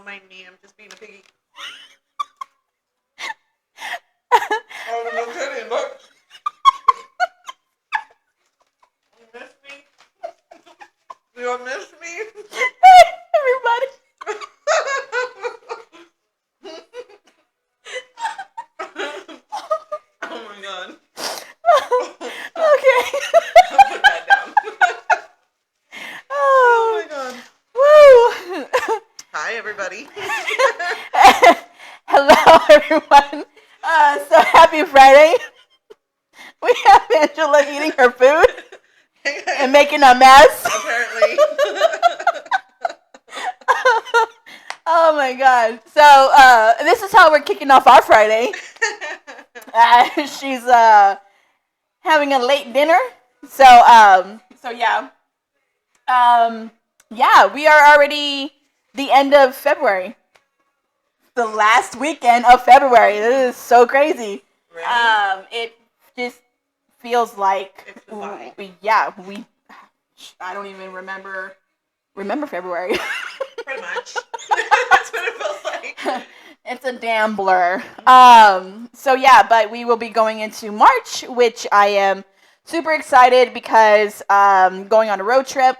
mind me. I'm just being a piggy. Oh, no kidding. Look. You miss me? You miss me? Hey, everybody. Oh my god. Okay. I'll put that down. Oh my god. Woo. Hi, everybody. Hello, everyone. So happy Friday. We have Angela eating her food and making a mess. Apparently. Oh my god. So this is how we're kicking off our Friday. She's having a late dinner. So yeah. Yeah, we are already the end of February. The last weekend of February. This is so crazy. Right? It just feels like we I don't even remember February. Pretty much. That's what it feels like. It's a damn blur. So yeah, but we will be going into March, which I am super excited because going on a road trip.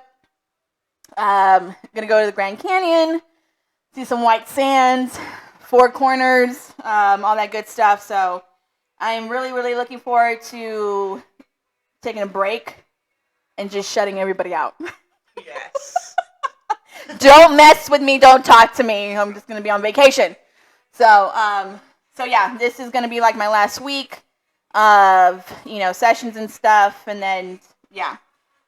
Gonna go to the Grand Canyon, see some white sands, Four Corners, all that good stuff. So I'm really, really looking forward to taking a break and just shutting everybody out. Yes. Don't mess with me. Don't talk to me. I'm just gonna be on vacation. So yeah, this is gonna be like my last week of sessions and stuff, and then yeah,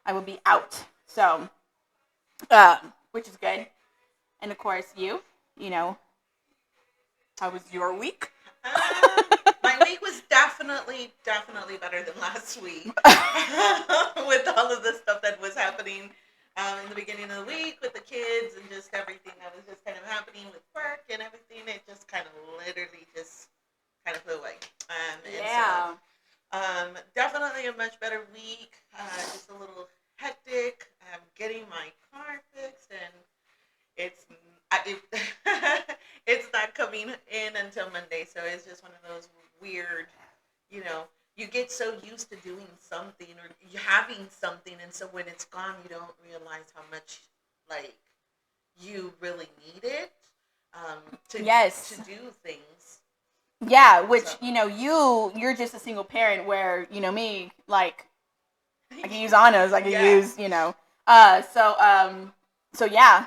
I will be out. So, which is good. And of course, how was your week? My week was definitely better than last week. With all of the stuff that was happening in the beginning of the week with the kids and just everything that was just kind of happening with work and everything, it just kind of literally just kind of flew away. Yeah. Definitely a much better week. Just a little hectic. I'm getting my car fixed, and it's it's not coming in until Monday. So it's just one of those weird, you know, you get so used to doing something or you having something, and so when it's gone, you don't realize how much like you really need it to Yes. to do things. Yeah, which So you're just a single parent, where me, like, I can use Anna's, I can Yeah. use so yeah,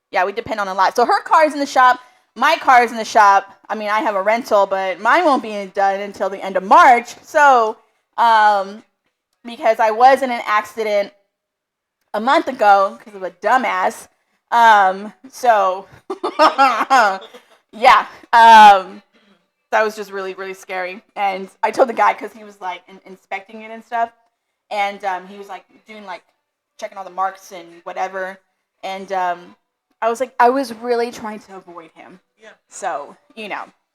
yeah, we depend on a lot. So her car's in the shop, my car's in the shop. I mean, I have a rental, but mine won't be done until the end of March. So because I was in an accident a month ago because of a dumbass. So yeah, that was just really, really scary. And I told the guy, because he was like inspecting it and stuff, and he was like doing like checking all the marks and whatever. And I was like, I was really trying to avoid him. Yeah. So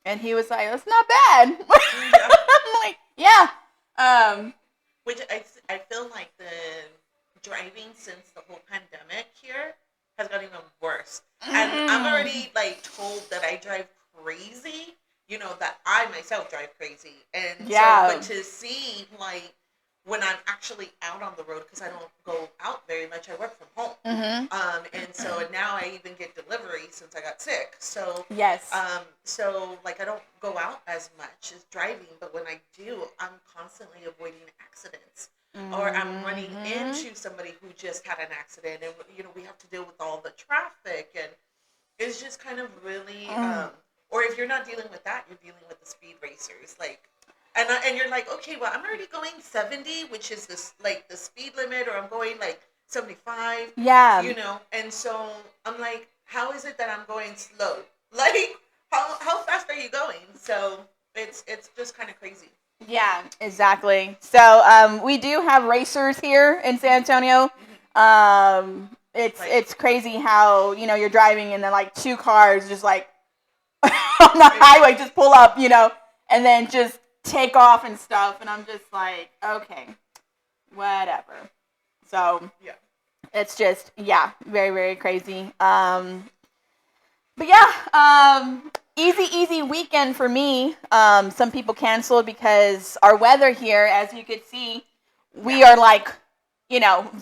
and he was like, that's not bad. Yeah. I'm like, yeah. Which I feel like the driving since the whole pandemic here has gotten even worse. And I'm already like told that I drive crazy. That I myself drive crazy. And Yeah. so, but to see like when I'm actually out on the road, because I don't go out very much. I work from home. And so now I even get delivery since I got sick. So Yes. so like I don't go out as much as driving, but when I do, I'm constantly avoiding accidents. Or I'm running into somebody who just had an accident, and we have to deal with all the traffic, and it's just kind of really. Or if you're not dealing with that, you're dealing with the speed racers, like, and you're like, okay, well, I'm already going 70, which is this like the speed limit, or I'm going like 75. Yeah. And so I'm like, how is it that I'm going slow? Like, how fast are you going? So it's just kind of crazy. Yeah, exactly. So we do have racers here in San Antonio. It's crazy how you're driving and then like two cars just like on the highway just pull up, and then just take off and stuff, and I'm just like, okay, whatever. So Yeah. it's just very, very crazy. But yeah, easy weekend for me. Some people canceled because our weather here, as you could see, we are like,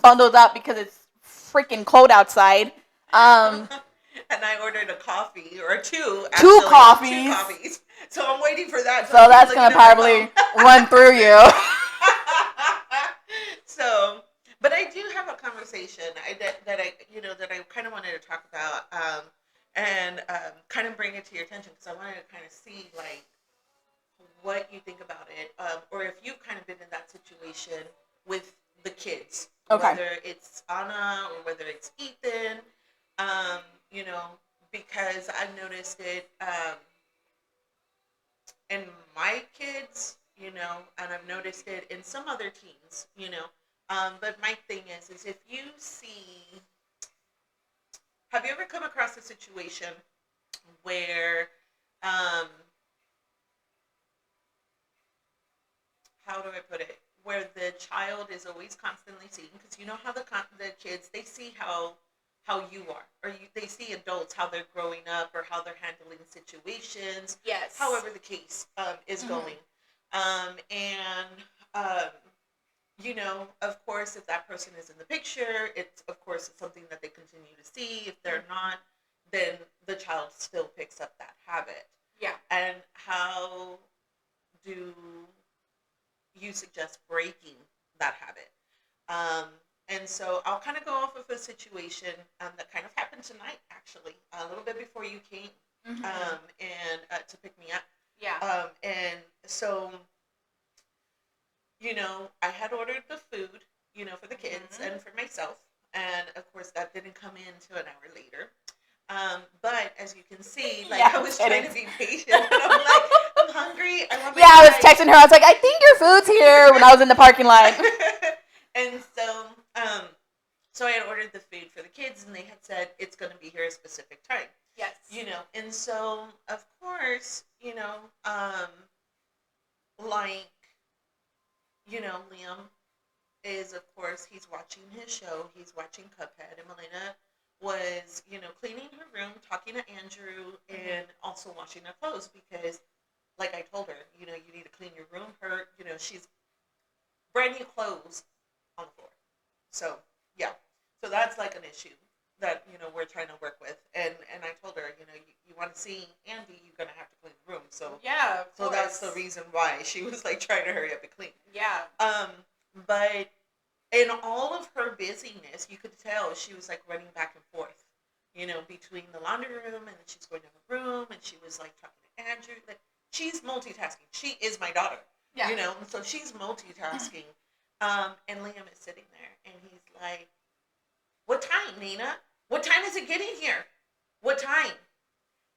bundled up because it's freaking cold outside. Um, And I ordered a coffee or two, two actually, two coffees. coffees. So I'm waiting for that. So that's gonna probably run through you. So, but I do have a conversation that I that I kind of wanted to talk about, and kind of bring it to your attention because I wanted to kind of see like what you think about it, or if you've kind of been in that situation with the kids, Okay. whether it's Anna or whether it's Ethan, um, you know, because I've noticed it in my kids, and I've noticed it in some other teens, But my thing is if you see, have you ever come across a situation where, um, how do I put it? Where the child is always constantly seeing, because you know how the kids, they see how you are, or they see adults how they're growing up or how they're handling situations. Yes. However the case is going, and of course, if that person is in the picture, it's something that they continue to see. If they're not, then the child still picks up that habit. Yeah. And how do you suggest breaking that habit? Um, and so I'll kind of go off of a situation that kind of happened tonight, actually, a little bit before you came, and to pick me up. Yeah. And so, I had ordered the food, for the kids and for myself. And of course, that didn't come in until an hour later. But as you can see, like I was trying to be patient, and I'm like, I'm hungry. I want my I was texting her. I was like, I think your food's here when I was in the parking lot. And so I had ordered the food for the kids, and they had said it's going to be here a specific time. Yes. And so of course, like, Liam is, of course, he's watching his show. He's watching Cuphead, and Melina was, cleaning her room, talking to Andrew, and also washing her clothes because, like I told her, you need to clean your room. She's brand new clothes on the floor. So yeah, so that's like an issue that we're trying to work with, and I told her, you want to see Andy, you're gonna have to clean the room. So yeah, so that's the reason why she was like trying to hurry up and clean. Yeah. But in all of her busyness, you could tell she was like running back and forth, between the laundry room and then she's going to her room and she was like talking to Andrew. Like she's multitasking. She is my daughter, and so she's multitasking. And Liam is sitting there and he's like, "What time, Nina? What time is it getting here? What time?"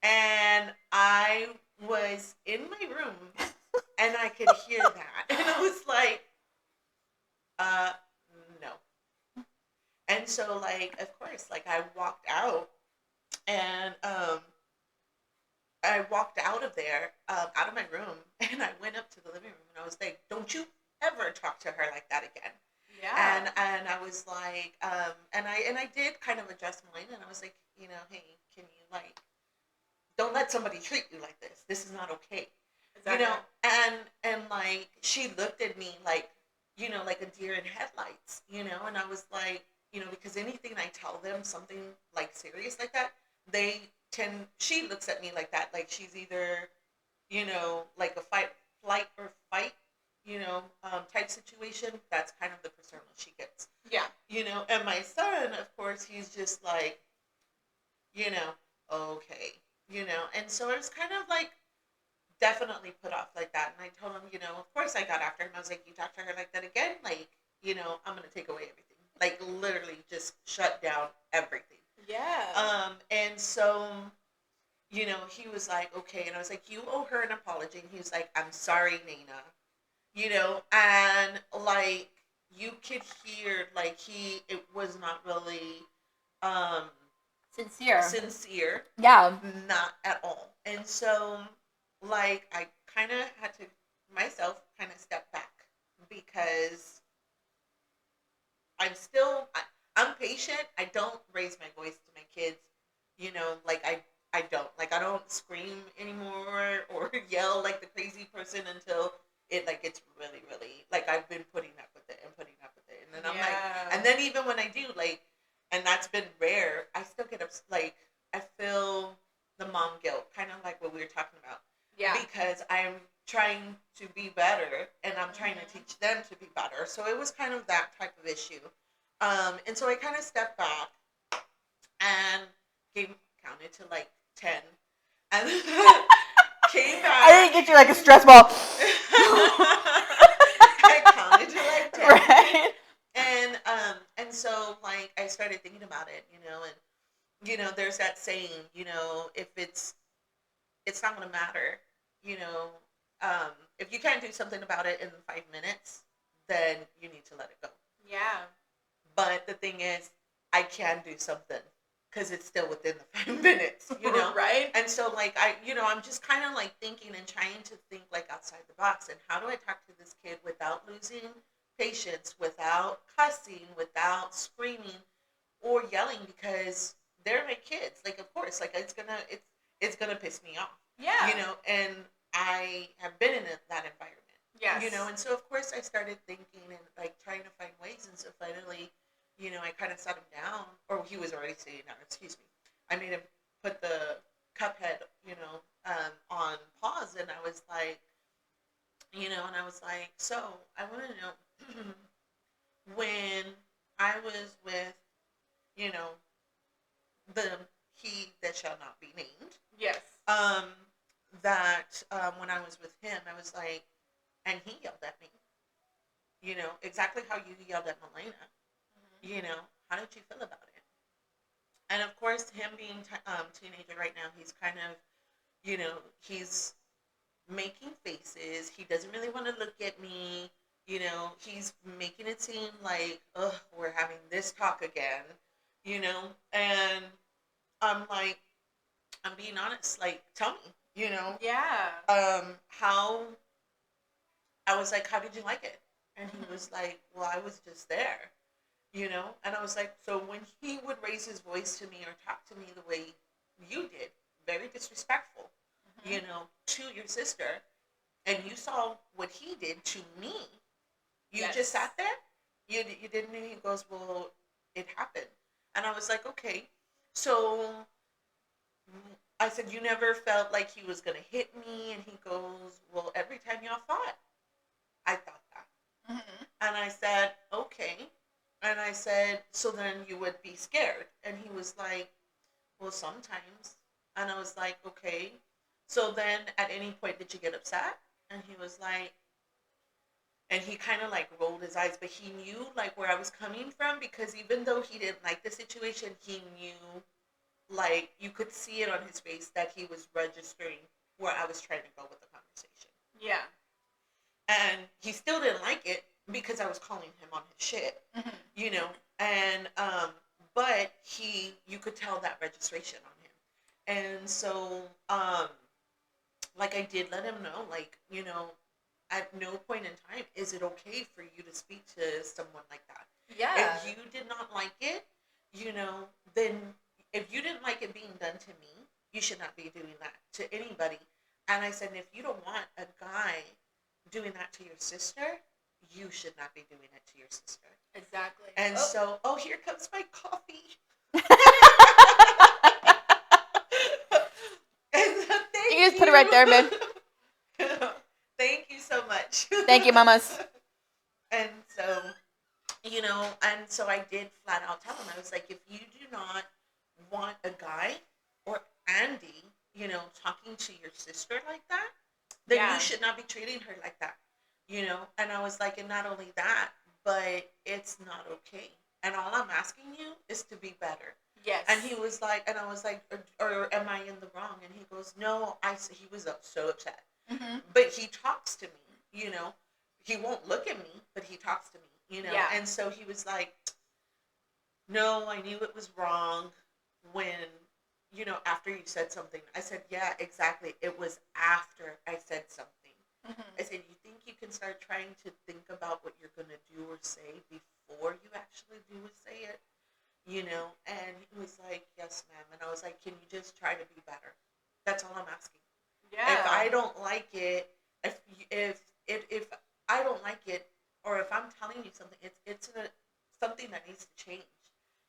And I was in my room and I could hear that, and I was like, no. And so, like, of course, like I walked out, and I walked out of there, out of my room, and I went up to the living room, and I was like, "Don't you ever talk to her like that again." Yeah. And I was like, and I did kind of adjust mine, and I was like, hey, can you like, don't let somebody treat you like this. This is not okay. Exactly. And like she looked at me like, like a deer in headlights, and I was like, because anything I tell them something like serious like that, they she looks at me like that, like she's either, like a flight or fight, type situation. That's kind of the persona she gets. Yeah. And my son, of course, he's just like, okay, and so it was kind of like definitely put off like that. And I told him, of course I got after him. I was like, you talk to her like that again? Like, I'm going to take away everything. Like, literally just shut down everything. Yeah. And so, he was like, okay. And I was like, you owe her an apology. And he was like, I'm sorry, Nina. And like, you could hear, like, it was not really, sincere. Yeah. Not at all. And so, like, I kind of had to myself kind of step back because I'm patient. I don't raise my voice to my kids, like I don't scream anymore or yell like the crazy person until it like gets really, really like I've been putting up with it and putting up with it, and then I'm like, and then even when I do like, and that's been rare, I still get like I feel the mom guilt, kind of like what we were talking about. Yeah. Because I'm trying to be better, and I'm trying to teach them to be better. So it was kind of that type of issue. And so I kind of stepped back and counted to like 10, and came back. I didn't get you like a stress ball. I counted to like 10. Right. And so like I started thinking about it, and there's that saying, if it's not gonna matter, you know, if you can't do something about it in 5 minutes, then you need to let it go. Yeah. But the thing is, I can do something because it's still within the 5 minutes, right? And so, like, I'm just kind of like thinking and trying to think like outside the box. And how do I talk to this kid without losing patience, without cussing, without screaming or yelling? Because they're my kids. Like, of course, like it's gonna piss me off. Yeah. And I have been in that environment. Yes. And so of course I started thinking and like trying to find ways, and so finally, I kind of sat him down, or he was already sitting down. Excuse me. I made him put the Cuphead, on pause, and I was like, so I want to know when I was with, you know, the he that shall not be named. Yes. That when I was with him, I was like, and he yelled at me. Exactly how you yelled at Melena. Mm-hmm. How did you feel about it? And of course, him being teenager right now, he's kind of, he's making faces. He doesn't really want to look at me. He's making it seem like, ugh, we're having this talk again. And I'm like, I'm being honest. Like, tell me. Yeah. How I was like, how did you like it? And he was like, well, I was just there, And I was like, so when he would raise his voice to me or talk to me the way you did, very disrespectful, to your sister, and you saw what he did to me, you just sat there? You didn't know? He goes, well, it happened. And I was like, okay. So I said, you never felt like he was going to hit me? And he goes, well, every time y'all fought, I thought that. Mm-hmm. And I said, okay. And I said, so then you would be scared? And he was like, well, sometimes. And I was like, okay. So then at any point did you get upset? And he was like, and he kind of like rolled his eyes, but he knew like where I was coming from, because even though he didn't like the situation, he knew, like, you could see it on his face that he was registering where I was trying to go with the conversation. Yeah. And he still didn't like it because I was calling him on his shit, mm-hmm. And, but you could tell that registration on him. And so, like, I did let him know, like, at no point in time is it okay for you to speak to someone like that. Yeah. If you did not like it, then if you didn't like it being done to me, you should not be doing that to anybody. And I said, if you don't want a guy doing that to your sister, you should not be doing it to your sister. Exactly. And so, here comes my coffee. You can just put it right there, babe. Thank you so much. Thank you, mamas. And so, and so I did flat out tell him, I was like, if you do not want a guy or Andy, talking to your sister like that, then you should not be treating her like that, And I was like, and not only that, but it's not okay. And all I'm asking you is to be better. Yes. And he was like, and I was like, or am I in the wrong? And he goes, no, he was so upset. Mm-hmm. But he talks to me, He won't look at me, but he talks to me, Yeah. And so he was like, no, I knew it was wrong when, after you said something. I said, yeah, exactly. It was after I said something. Mm-hmm. I said, you think you can start trying to think about what you're going to do or say before you actually do or say it? And he was like, yes, ma'am. And I was like, can you just try to be better? That's all I'm asking. Yeah. If I don't like it, if I don't like it, or if I'm telling you something, something that needs to change,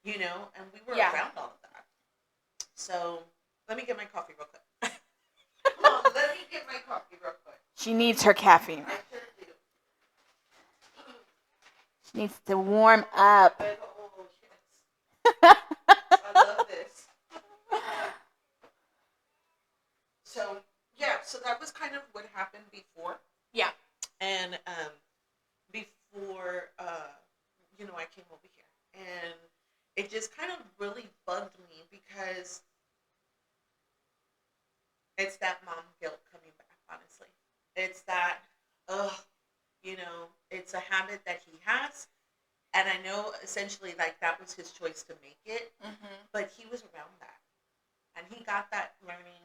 you know. And we were around all of that. So let me get my coffee real quick. Come on, let me get my coffee real quick. She needs her caffeine. I sure do. She needs to warm up. Oh, yes. I love this. So yeah, so that was kind of what happened before. Yeah. And before I came over here, and it just kind of really bugged me because it's that mom guilt coming back. Honestly, it's that it's a habit that he has, and I know essentially like that was his choice to make it, but he was around that, and he got that learning,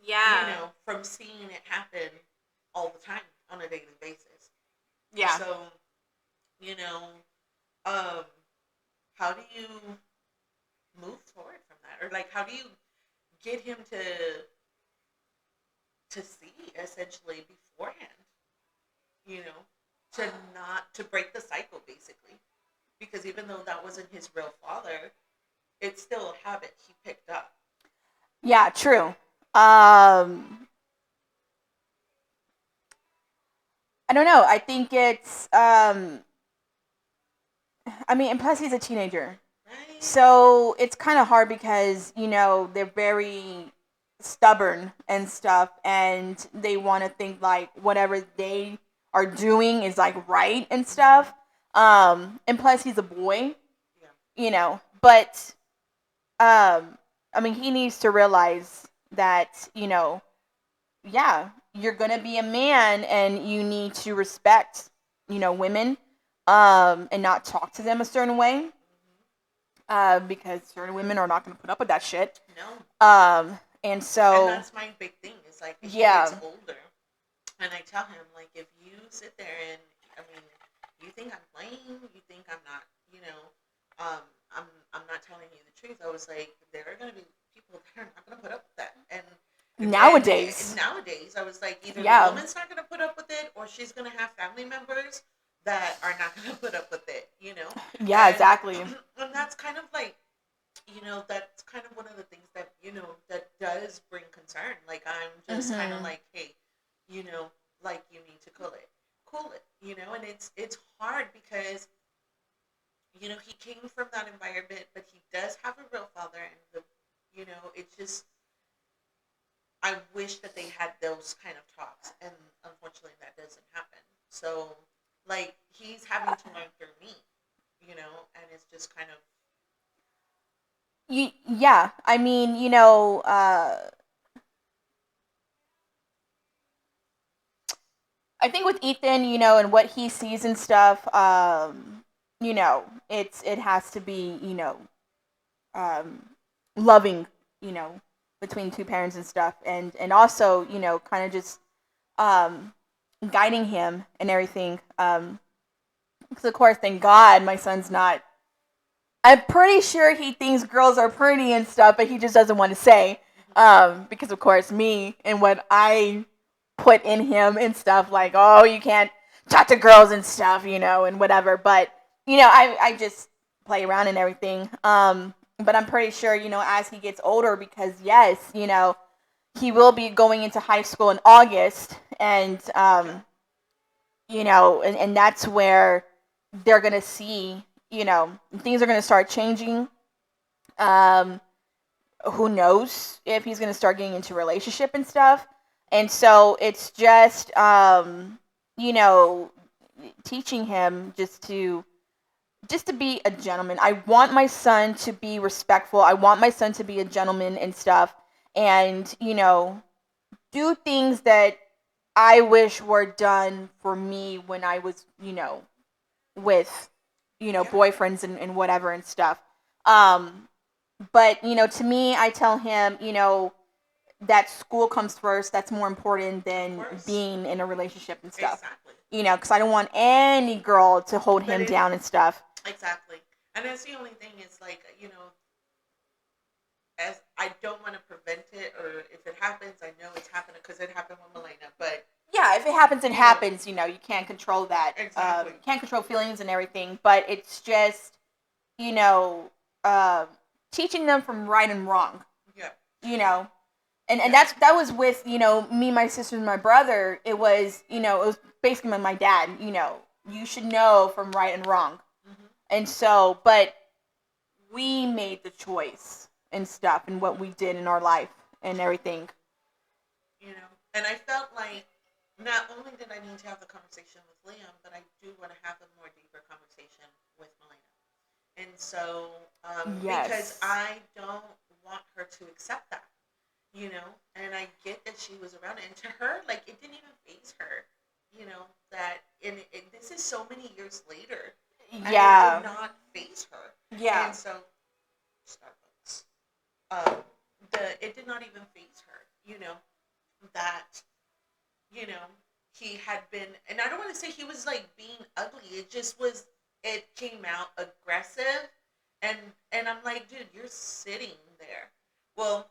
Yeah. from seeing it happen all the time on a daily basis. Yeah. So, you know, um, how do you move forward from that, or like how do you get him to see essentially beforehand, to not to break the cycle basically, because even though that wasn't his real father, it's still a habit he picked up. Yeah, true. I don't know. I think it's I mean, and plus he's a teenager. Right? So it's kind of hard because, they're very stubborn and stuff, and they want to think like whatever they are doing is like right and stuff. And plus he's a boy, but I mean, he needs to realize that, yeah, you're gonna be a man and you need to respect, women, and not talk to them a certain way, because certain women are not gonna put up with that shit. No. And so. And that's my big thing. Is like as he Yeah. gets older, and I tell him like, if you sit there and I mean, you think I'm playing, you think I'm not, I'm not telling you the truth. I was like, there are gonna be people that are not gonna put up with that, and Nowadays. I was like, either Yeah. the woman's not gonna put up with it, or she's gonna have family members that are not gonna put up with it. Yeah, And, exactly. And that's kind of like, that's kind of one of the things that that does bring concern. Like I'm just kind of like, hey, like you need to cool it, and it's hard because he came from that environment, but he does have a real father, and it's just I wish that they had those kind of talks, and unfortunately that doesn't happen. So like he's having to learn through me, and it's just kind of. Yeah, I mean, I think with Ethan, and what he sees and stuff, it has to be, um, loving, between two parents and stuff, and also, kind of just um, guiding him and everything. Because of course, thank God, my son's not. I'm pretty sure he thinks girls are pretty and stuff, but he just doesn't want to say. Because of course, me and what I put in him and stuff, like, oh, you can't talk to girls and stuff, and whatever. But I just play around and everything. But I'm pretty sure, as he gets older, because yes, he will be going into high school in August, and and that's where they're gonna see, things are gonna start changing. Um, who knows if he's gonna start getting into a relationship and stuff, and so it's just you know, teaching him just to be a gentleman. I want my son to be respectful. I want my son to be a gentleman and stuff, and do things that I wish were done for me when I was, with, boyfriends and whatever and stuff. But, to me, I tell him, that school comes first. That's more important than being in a relationship and stuff. Exactly. Because I don't want any girl to hold him down and stuff. Exactly. And that's the only thing is like, as I don't want to prevent happens, I know it's happening because it happened with Milena. But yeah, if it happens, it happens. You can't control that. Exactly. You can't control feelings and everything. But it's just, you know, uh, teaching them from right and wrong. Yeah. And that was with me, my sister, and my brother. It was basically my dad. You should know from right and wrong. Mm-hmm. And so, but we made the choice and stuff and what we did in our life and everything. And I felt like not only did I need to have the conversation with Liam, but I do want to have a more deeper conversation with Milena. And so, Yes. because I don't want her to accept that, and I get that she was around it. And to her, like, it didn't even faze her, that, and this is so many years later. Yeah. And it did not faze her. Yeah. And so, Starbucks. It did not even faze her, that, he had been, and I don't want to say he was like being ugly. It just was, it came out aggressive. And I'm like, dude, you're sitting there. Well,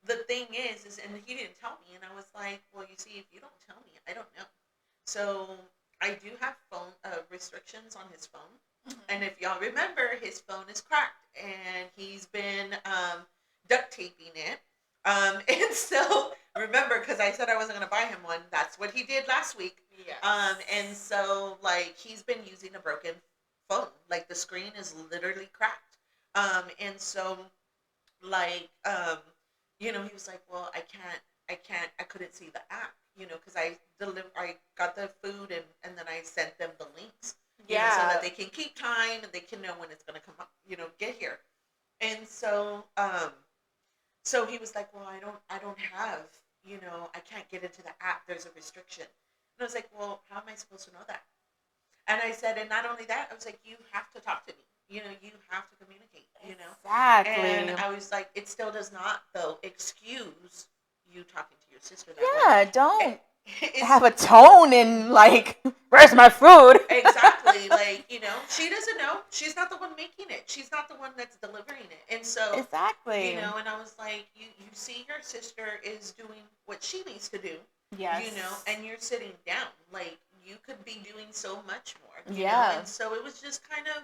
the thing is, and he didn't tell me, and I was like, well, you see, if you don't tell me, I don't know. So I do have phone restrictions on his phone. Mm-hmm. And if y'all remember, his phone is cracked, and he's been duct taping it. And so remember, because I said I wasn't going to buy him one, that's what he did last week. Yes. And so, like, he's been using a broken phone. Like, the screen is literally cracked. And so, like, he was like, well, I couldn't see the app, because I got the food, and then I sent them the links, so that they can keep time and they can know when it's going to come up, get here. And so, so he was like, well, I don't have, I can't get into the app. There's a restriction. And I was like, well, how am I supposed to know that? And I said, and not only that, I was like, you have to talk to me. You have to communicate, Exactly. And I was like, it still does not, though, excuse you talking to your sister that way. Yeah, don't have a tone and, like, where's my food? Exactly. Like, she doesn't know. She's not the one making it. She's not the one that's delivering it. And so, exactly. And I was like, you see your sister is doing what she needs to do. Yes. And you're sitting down. Like, you could be doing so much more. Yeah. And so it was just kind of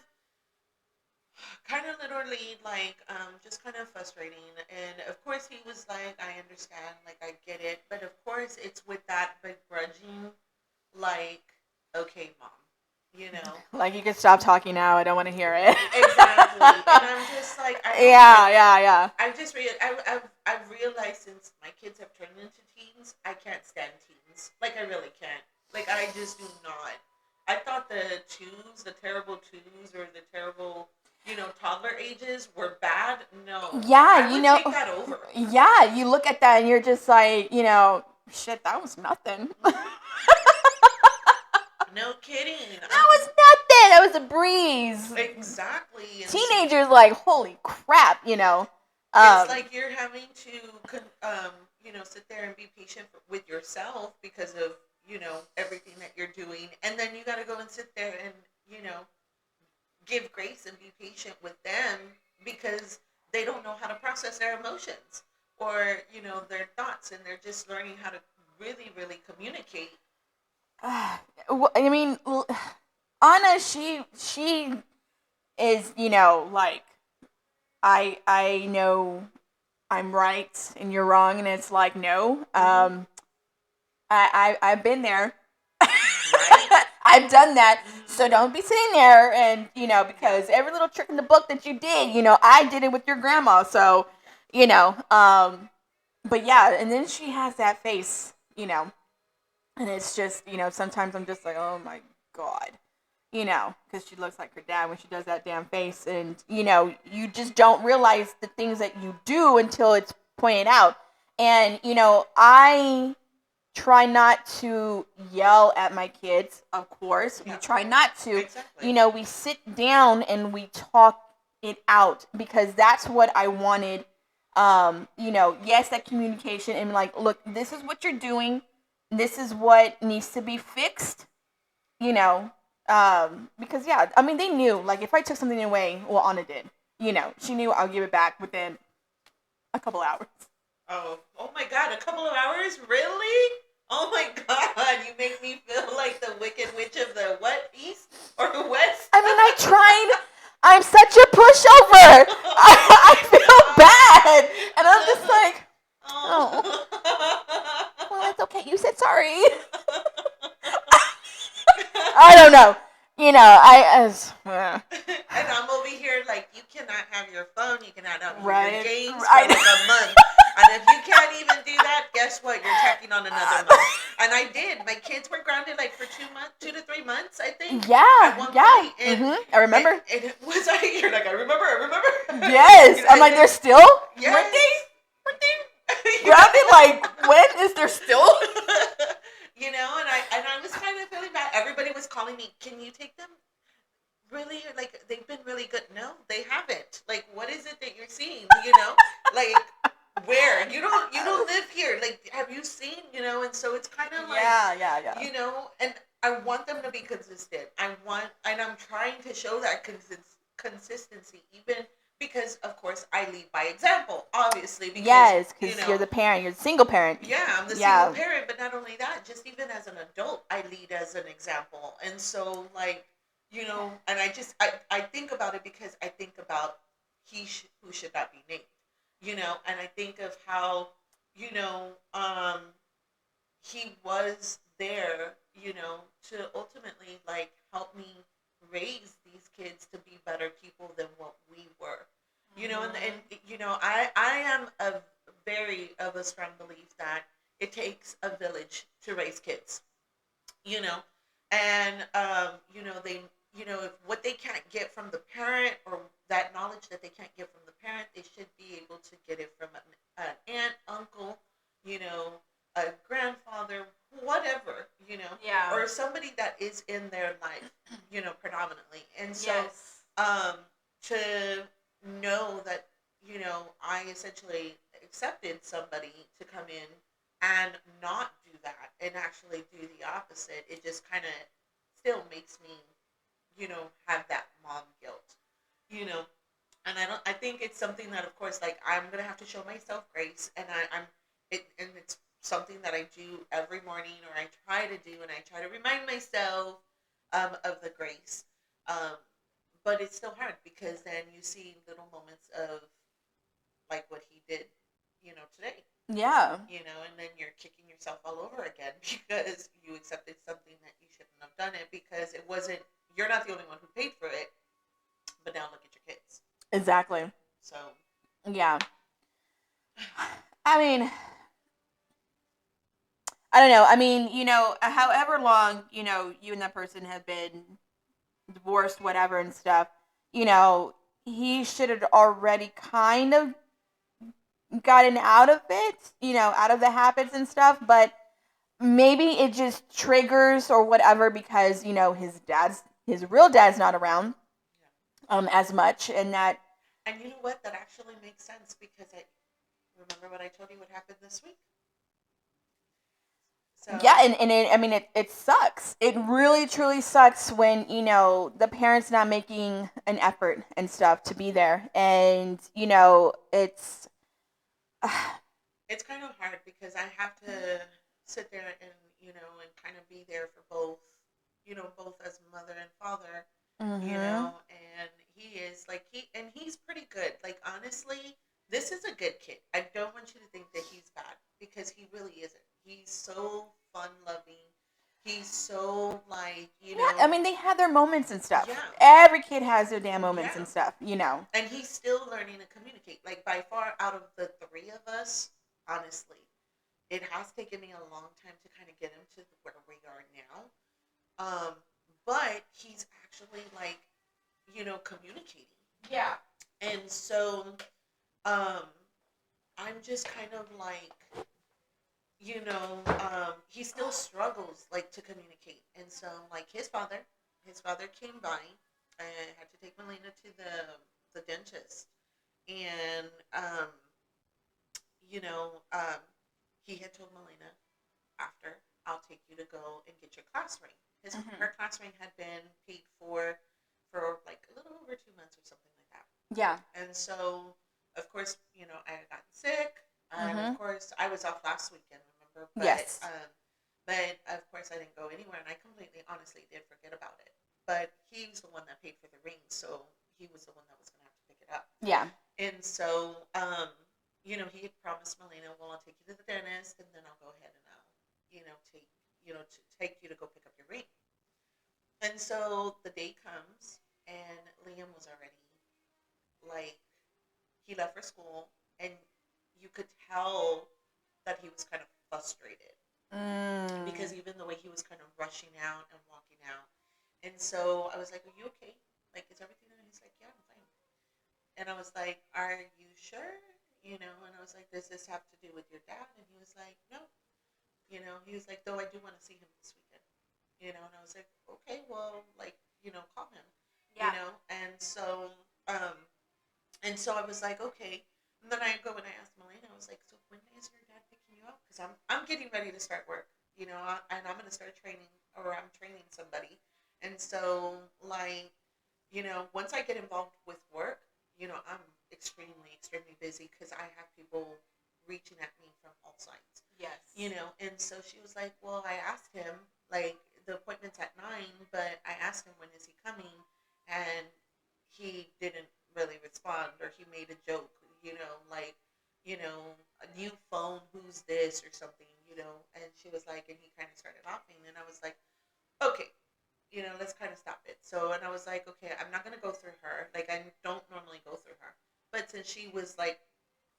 literally, like, just kind of frustrating. And of course he was like, I understand, like, I get it. But of course it's with that begrudging, like, okay, Mom, like, you can stop talking now. I don't want to hear it. Exactly. And I'm just like, yeah. I've realized since my kids have turned into teens, I can't stand teens. Like, I really can't. Like, I just do not. I thought the terrible twos, or the terrible, toddler ages were bad. No. Yeah, I would take that over. Yeah, you look at that and you're just like, shit, that was nothing. No kidding. That was nothing. That was a breeze. Exactly. And teenagers, like, holy crap, It's like you're having to, sit there and be patient with yourself because of, everything that you're doing. And then you got to go and sit there and, give grace and be patient with them because they don't know how to process their emotions or, their thoughts. And they're just learning how to really, really communicate. I mean, Anna, she is, like, I know I'm right and you're wrong, and it's like, no. Mm-hmm. I've been there. Right. I've done that. Mm-hmm. So don't be sitting there and, because every little trick in the book that you did, I did it with your grandma. So, but yeah, and then she has that face, and it's just, sometimes I'm just like, oh my God, because she looks like her dad when she does that damn face. And, you just don't realize the things that you do until it's pointed out. And, I try not to yell at my kids, of course. Yeah. We try not to. Exactly. We sit down and we talk it out because that's what I wanted. Yes, that communication and, like, look, this is what you're doing. This is what needs to be fixed, because, yeah, I mean, they knew, like, if I took something away, well, Anna did, she knew I'll give it back within a couple hours. Oh my God, a couple of hours? Really? Oh my God, you make me feel like the Wicked Witch of the what, East or West? I mean, I tried. I'm such a pushover. I feel bad. And I'm just like, oh, well, it's okay. You said sorry. I don't know. You know, And I'm over here like, you cannot have your phone, you cannot have your right, games for right. like a month. And if you can't even do that, guess what? You're tacking on another month. And I did. My kids were grounded like for 2 months, 2 to 3 months, I think, at Yeah, one yeah. point. And I remember. it was like, you're like, I remember. Yes. You know, I'm and like, then, they're still yes. grounded. Like, when is there still? You know, and I was kind of feeling bad. Everybody was calling me, can you take them? Really, like, they've been really good. No, they haven't. Like, what is it that you're seeing? You know, like, where you don't live here. Like, have you seen? You know, and so it's kind of like, Yeah. you know, and I want them to be consistent. And I'm trying to show that consistency, even because, of course, I lead by example. Obviously, because Yes, you because you're know, the parent. You're the single parent. yeah, I'm the single Yeah. parent, but not only that, just even as an adult, I lead as an example. And so, like, you know, and I think about it because I think about who should not be named, you know, and I think of how, you know, he was there, you know, to ultimately, like, help me raise these kids to be better people than what we were. You know, and you know, I am a very of a strong belief that it takes a village to raise kids. You know, and you know, they, you know, if what they can't get from the parent, or that knowledge that they can't get from the parent, they should be able to get it from an aunt, uncle, you know, a grandfather, whatever, you know, Yeah. or somebody that is in their life, you know, predominantly. And so, Yes. to know that, you know, I essentially accepted somebody to come in and not do that and actually do the opposite, it just kind of still makes me, you know, have that mom guilt, you know. And I think it's something that, of course, like, I'm gonna have to show myself grace, and and it's something that I do every morning, or I try to do, and I try to remind myself of the grace. Um, but it's still hard because then you see little moments of, like, what he did, you know, today, Yeah. you know, and then you're kicking yourself all over again because you accepted something that you shouldn't have done it, because it wasn't, you're not the only one who paid for it, but now look at your kids. Exactly. So, Yeah. I mean, I don't know. I mean, you know, however long, you know, you and that person have been divorced, whatever, and stuff, you know, he should have already kind of gotten out of it, you know, out of the habits and stuff, but maybe it just triggers or whatever because, you know, his real dad's not around yeah. as much, and that. And you know what? That actually makes sense, because I remember what I told you what happened this week. Yeah, So, and I mean, it sucks. It really, truly sucks when, you know, the parents not making an effort and stuff to be there. And, you know, it's. it's kind of hard because I have to sit there and, you know, and kind of be there for both, you know, both as mother and father, you Mm-hmm. know, and he's pretty good. Like, honestly, this is a good kid. I don't want you to think that he's bad, because he really isn't. He's so fun loving. He's so, like, you Yeah, I know, mean, they have their moments and stuff. yeah, Every kid has their damn moments yeah. and stuff, you know. And he's still learning to communicate. Like, by far, out of the three of us, honestly, it has taken me a long time to kind of get him to where we are now. But he's actually, like, you know, communicating. Yeah. And so, um, I'm just kind of like, you know, he still struggles, like, to communicate. And so, like, his father came by and had to take Melina to the dentist. And, you know, he had told Melina, after, I'll take you to go and get your class ring. Hmm. Her class ring had been paid for like a little over 2 months or something like that. Yeah. And so, of course, you know, I had gotten sick. And of course, I was off last weekend, remember? Yes. But of course, I didn't go anywhere, and I completely, honestly, did forget about it. But he was the one that paid for the ring, so he was the one that was going to have to pick it up. Yeah. And so, he had promised Melina, well, I'll take you to the dentist, and then I'll go ahead and I'll, take you to go pick up your ring. And so the day comes, and Liam was already like, he left for school, and you could tell that he was kind of frustrated because even the way he was kind of rushing out and walking out. And so I was like, "Are you okay? Like, is everything?" And he's like, "Yeah, I'm fine." And I was like, "Are you sure?" And I was like, "Does this have to do with your dad?" And he was like, "No." He was like, "Though I do want to see him this weekend." And I was like, "Okay, well, like, call him." Yeah. And so, I was like, "Okay." And then I go and I asked Melina, I was like, "So when is your dad picking you up? Because I'm getting ready to start work, and I'm going to start training, or I'm training somebody." And so, like, once I get involved with work, I'm extremely, extremely busy because I have people reaching at me from all sides. Yes. And so she was like, "Well, I asked him, like, the appointment's at 9, but I asked him when is he coming, and he didn't really respond, or he made a joke, like, a new phone, who's this, or something, and she was like, and he kind of started laughing, and I was like, okay, let's kind of stop it. So, and I was like, okay, I'm not going to go through her. Like, I don't normally go through her. But since she was, like,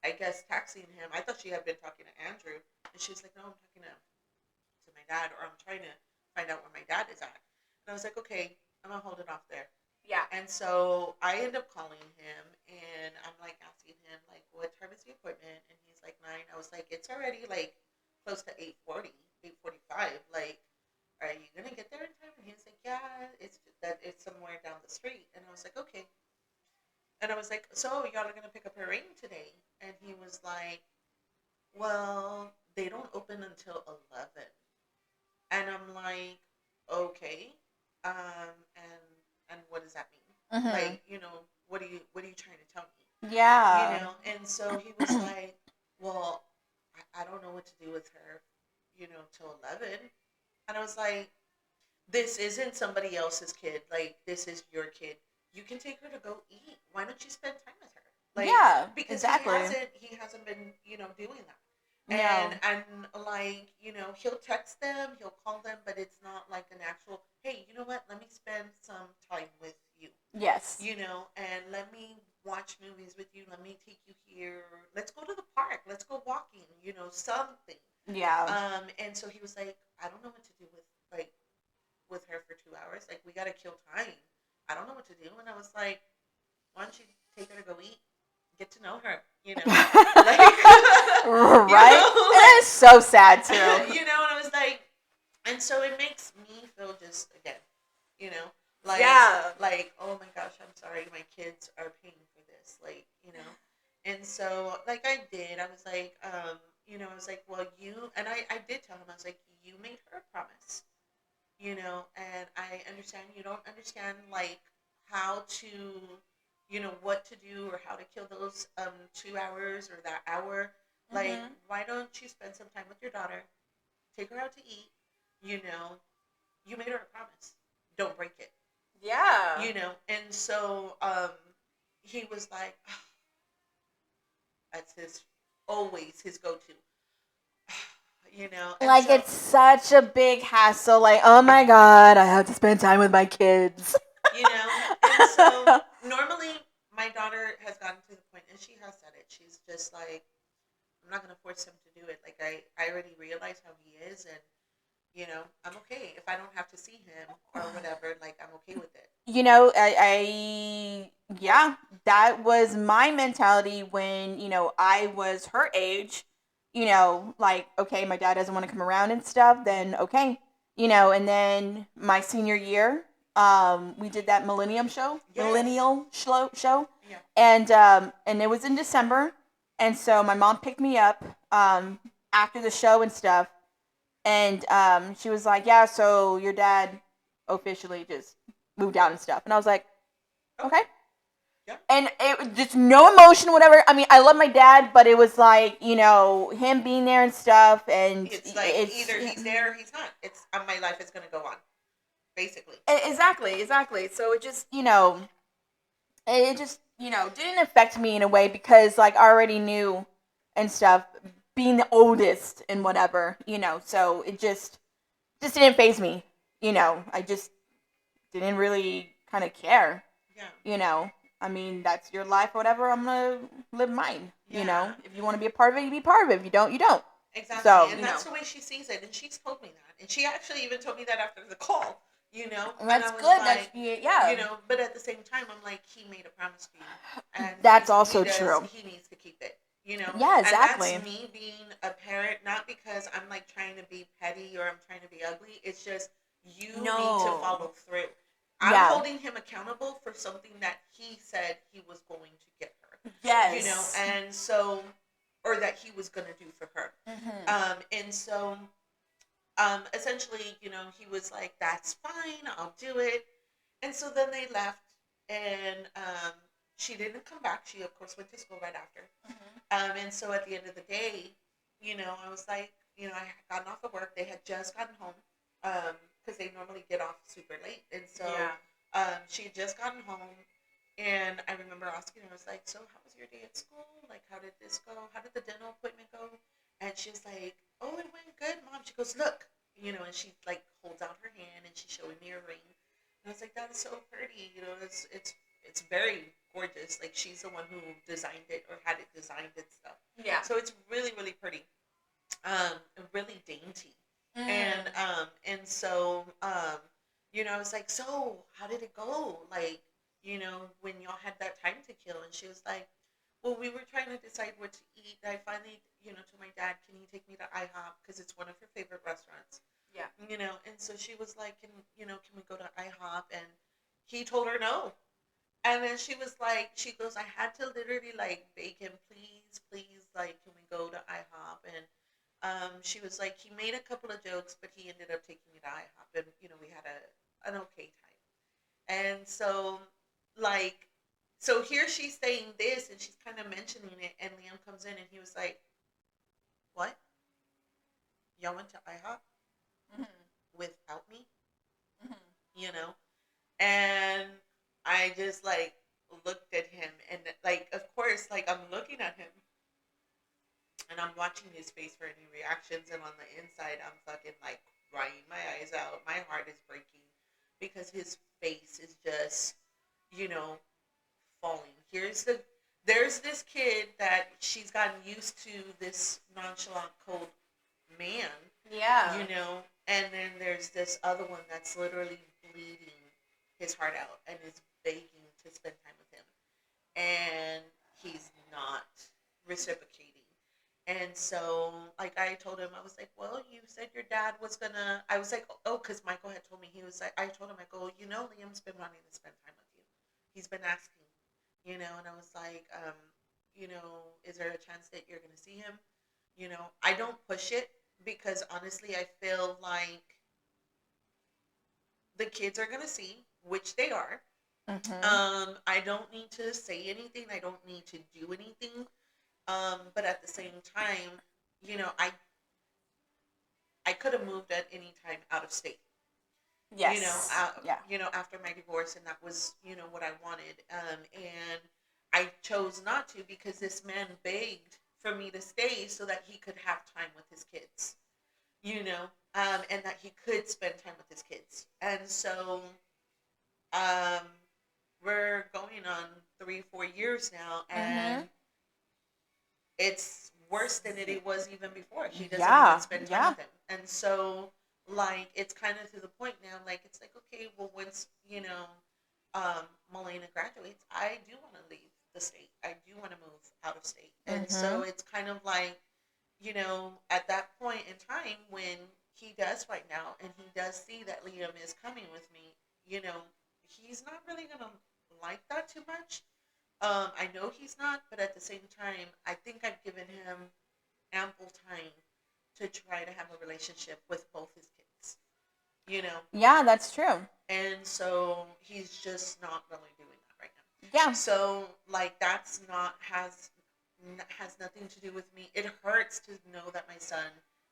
I guess, texting him, I thought she had been talking to Andrew. And she was like, no, I'm talking to my dad, or I'm trying to find out where my dad is at. And I was like, okay, I'm going to hold it off there. Yeah. And so I end up calling him, and I'm, like, asking him, like, what time is the appointment? And he's like, 9. I was like, it's already, like, close to 8:40, 8:45. Like, are you gonna get there in time? And he was like, yeah, it's somewhere down the street. And I was like, okay. And I was like, so y'all are gonna pick up her ring today? And he was like, well, they don't open until 11. And I'm like, okay. And what does that mean? Like, what are you trying to tell me? Yeah. And so he was like, well, I don't know what to do with her, till 11. And I was like, this isn't somebody else's kid. Like, this is your kid. You can take her to go eat. Why don't you spend time with her? Like, Yeah, because exactly. he hasn't been, doing that. No. And like, he'll text them, he'll call them, but it's not like an actual, hey, you know what? Let me spend some time with you. Yes. And let me watch movies with you. Let me take you here. Let's go to the park. Let's go walking, something. Yeah. And so he was like, I don't know what to do with her for 2 hours. Like, we gotta kill time. I don't know what to do. And I was like, why don't you take her to go eat? Get to know her, like, right? It is so sad too. And I was like, and so it makes me feel just, again, like, Yeah. like, oh my gosh, I'm sorry, my kids are paying for this, like, and so, like, I did. I was like, I was like, well, and I did tell him, I was like, you made her a promise, and I understand you don't understand, like, how to, what to do, or how to kill those 2 hours or that hour. Like, why don't you spend some time with your daughter, take her out to eat, you made her a promise, don't break it. Yeah. And so he was like, that's always his go-to. And like, so, it's such a big hassle. Like, oh my god, I have to spend time with my kids. And so normally my daughter has gotten to the point, and she has said it, she's just like, I'm not going to force him to do it. Like, I already realize how he is, and I'm okay if I don't have to see him or whatever. Like, I'm okay with it. Yeah, that was my mentality when, I was her age. Like, okay, my dad doesn't want to come around and stuff, then okay. And then my senior year, we did that millennial show. Yeah. And it was in December. And so my mom picked me up after the show and stuff. And she was like, yeah, so your dad officially just moved out and stuff. And I was like, okay. Yeah. And it was just no emotion, whatever. I mean, I love my dad, but it was like, him being there and stuff, and It's like it's either he's there or he's not. It's my life is gonna go on, basically. exactly. So it just didn't affect me in a way because like I already knew and stuff, being the oldest and whatever, so it just didn't phase me. Yeah. I just didn't really kind of care. Yeah. You know, I mean, that's your life, whatever. I'm gonna live mine. Yeah. If you want to be a part of it, you be part of it. If you don't, you don't. Exactly, So, and that's the way she sees it, and she's told me that, and she actually even told me that after the call, and and that's I was good. like, Yeah, but at the same time, I'm like, he made a promise to you, and that's also true. he needs to keep it, Yeah, and that's exactly. me being a parent, not because I'm like trying to be petty or I'm trying to be ugly. It's just you need to No. follow through. I'm Yeah. holding him accountable for something that he said he was going to get her, Yes. and so, or that he was going to do for her. Mhm. And so essentially, he was like, "That's fine, I'll do it." And so then they left, and she didn't come back. She, of course, went to school right after. Mhm. And so at the end of the day, I was like, I had gotten off of work. They had just gotten home because they normally get off super late, and so Yeah. she had just gotten home. And I remember asking her, I was like, "So, how was your day at school? Like, how did this go? How did the dental appointment go?" And she's like, "Oh, it went good, Mom." She goes, "Look," and she like holds out her hand and she's showing me a ring. And I was like, "That is so pretty. It's very gorgeous. Like she's the one who designed it or had it designed and stuff. Yeah. So it's really, really pretty. Really dainty. Mm. And so I was like, "So how did it go? Like, when y'all had that time to kill?" And she was like, "Well, we were trying to decide what to eat. I finally, told my dad, can he take me to IHOP because it's one of her favorite restaurants." Yeah. And so she was like, can we go to IHOP?" And he told her no. And then she goes, "I had to literally like beg him, please, please, like, can we go to IHOP?" And she was like, he made a couple of jokes, but he ended up taking me to IHOP, and we had an okay time. And so, like, so here she's saying this, and she's kind of mentioning it, and Liam comes in, and he was like, "What? Y'all went to IHOP Mhm. without me?" Mhm. You know? And I just like looked at him, and like, of course, like I'm looking at him, and I'm watching his face for any reactions, and on the inside, I'm fucking like crying my eyes out. My heart is breaking because his face is just, you know, falling. There's this kid that she's gotten used to this nonchalant, cold man, Yeah. and then there's this other one that's literally bleeding his heart out and is begging to spend time with him, and he's not reciprocating. And so, like, I told him, I was like, "Well, you said your dad was gonna." I was like, "Oh," because Michael had told me, he was like, I told him, I go, Liam's been wanting to spend time with you. He's been asking, and I was like, is there a chance that you're gonna see him? I don't push it because honestly, I feel like the kids are gonna see, which they are. Mhm. I don't need to say anything. I don't need to do anything. But at the same time, I could have moved at any time out of state. Yes. Yeah. After my divorce, and that was, what I wanted. And I chose not to because this man begged for me to stay so that he could have time with his kids, and that he could spend time with his kids. And so, um, we're going on 3, 4 years now, and Mhm. it's worse than it was even before. He doesn't even Yeah. spend time Yeah. with him, and so like it's kind of to the point now. Like it's like, okay, well, once Melena graduates, I do want to leave the state. I do want to move out of state, and so Mhm. it's kind of like, at that point in time when he does right now, and he does see that Liam is coming with me, he's not really gonna like that too much. I know he's not, but at the same time, I think I've given him ample time to try to have a relationship with both his kids, you know, Yeah, that's true. and so he's just not really doing that right Yeah. So like that's not has nothing to do with me. It hurts to know that my son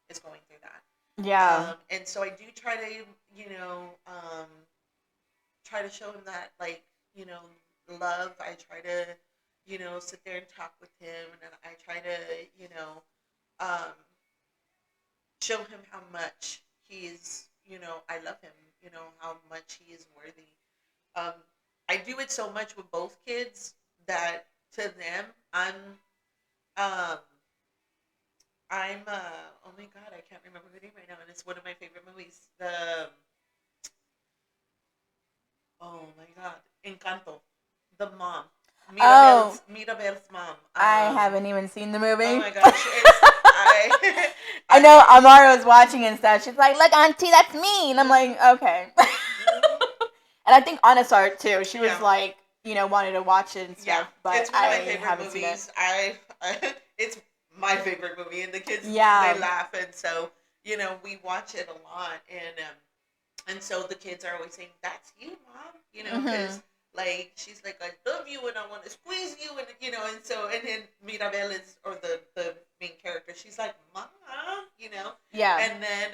is going through that. Yeah. And so I do try to, you know, try to show him that, like, you know, love. I try to, you know, sit there and talk with him, and I try to, you know, um, show him how much he is, you know, I love him, you know, how much he is worthy. Um, I do it so much with both kids that to them, um, oh my God, I can't remember the name right now, and it's one of my favorite movies. Oh my God, Encanto, the mom, Oh, Mirabel's mom. I haven't even seen the Oh movie. my gosh, it's I, I I, know Amara was watching and stuff. She's like, "Look, Auntie, that's me," and I'm like, "Okay." mhm, And I think Anna saw it too. She was yeah. like, wanted to watch it and Yeah, stuff, but it's one of my I favorite haven't seen it. movies. It's my favorite movie, and the kids they Yeah. laugh, and so you know we watch it a lot, and so the kids are always saying, "That's you, mom," you know, because Mhm. like she's like, "I love you, and I want to squeeze you," and you know, and so and then Mirabel is or the main character, she's like, "Mom," you know, Yeah. and then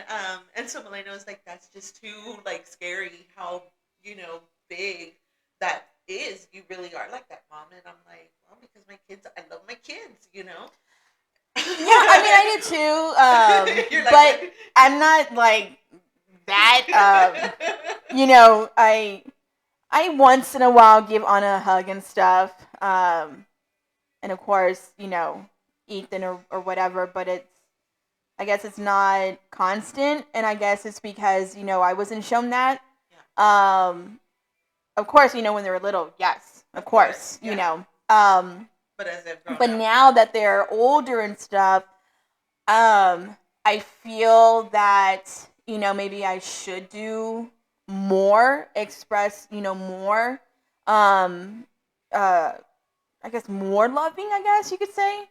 and so Milena was like, "That's just too like scary how you know big." That is, you really are like that, mom. And I'm like, well, because my kids, I love my kids, you know. Yeah, I mean, I do too. You're like, But what? I'm not like that. I once in a while give Anna a hug and stuff. And of course, Ethan or whatever. But I guess it's not constant, and I guess it's because I wasn't shown that. Yeah, Um, of course, when they were little, yes, of course, yeah. But as they've grown But up, now that they're older and stuff, I feel that maybe I should do more, express more, um, uh, I guess more loving. I guess you could say,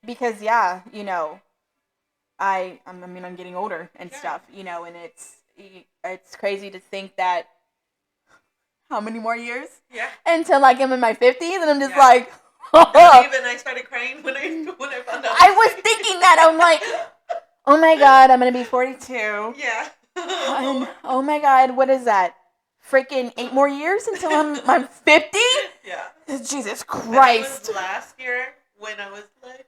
because yeah, I mean I'm getting older and yeah, stuff, and it's crazy to think that how many more years yeah, until like I'm in my 50s, and I'm just yeah. like, Believe it, I started crying when I found out. I was thinking that. I'm like, oh my god, I'm gonna be 42. Yeah. And oh my god, what is that? Freaking 8 more years until I'm 50? Yeah. Jesus And it was Christ. last year when I was like,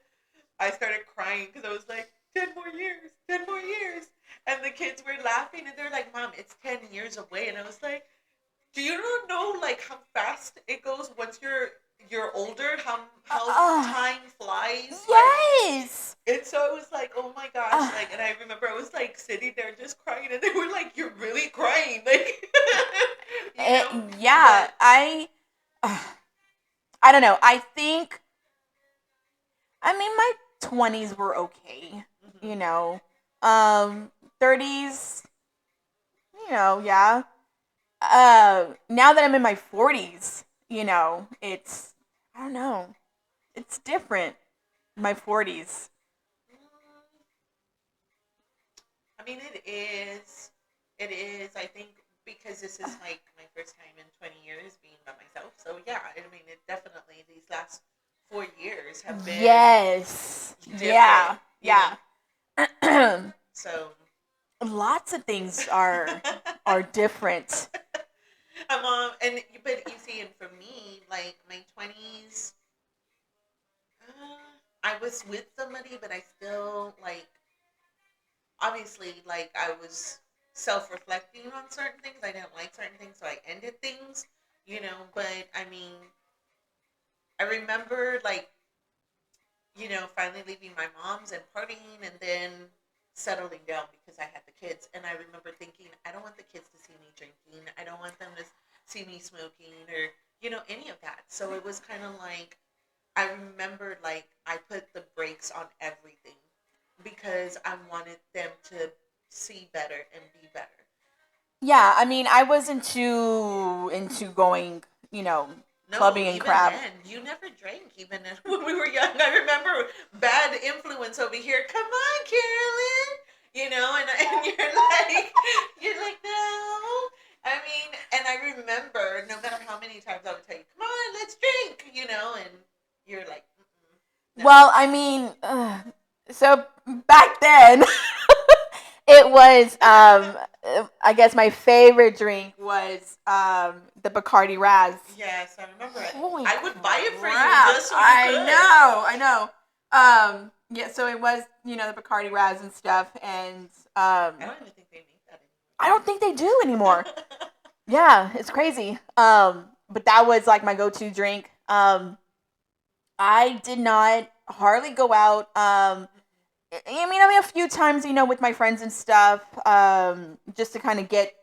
I started crying because I was like, 10 more years, 10 more years. And the kids were laughing and they're like, Mom, it's 10 years away. And I was like, do you not know like how fast it goes once you're older? How time flies? Like, Yes. and so I was like, oh my gosh, Uh, like, and I remember I was like sitting there just crying, and they were like, you're really crying, like, you know, yeah, but uh, I don't know. I mean, my 20s were okay, mhm. you know. 30s, yeah. Now that I'm in my 40s, it's, I don't know, it's different. My 40s. I mean, it is. I think because this is like my first time in 20 years being by myself, so yeah, I mean, it definitely these last 4 years have been Yes. different, Yeah. you know, Yeah. so. Lots of things are different. And but you see, and for me, like my 20s, I was with somebody, but I still like obviously like I was self-reflecting on certain things. I didn't like certain things, so I ended things, you know. But I mean, I remember like finally leaving my mom's and partying, and then settling down because I had the kids. And I remember thinking, I don't want the kids to see me drinking. I don't want them to see me smoking or any of that. So it was kind of like I remember like I put the brakes on everything because I wanted them to see better and be better. Yeah, I mean, I was into going, you know, No, clubbing and even crap. then, you never drank. Even when we were young, I remember bad influence over here. Come on, Carolyn. And you're like no. I mean, and And I remember, no matter how many times I would tell you, "Come on, let's drink," and you're like, no. Well, I mean, so back then, it was, I guess my favorite drink was the Bacardi Raz. Yes, I remember it. Holy I would buy it for you crap. just so you could. I know. Yeah, so it was, the Bacardi Raz and stuff, and I don't even think they make that I don't think they do anymore. Yeah, it's crazy. But that was like my go-to drink. I did not hardly go out. I mean, a few times, with my friends and stuff, just to kind of get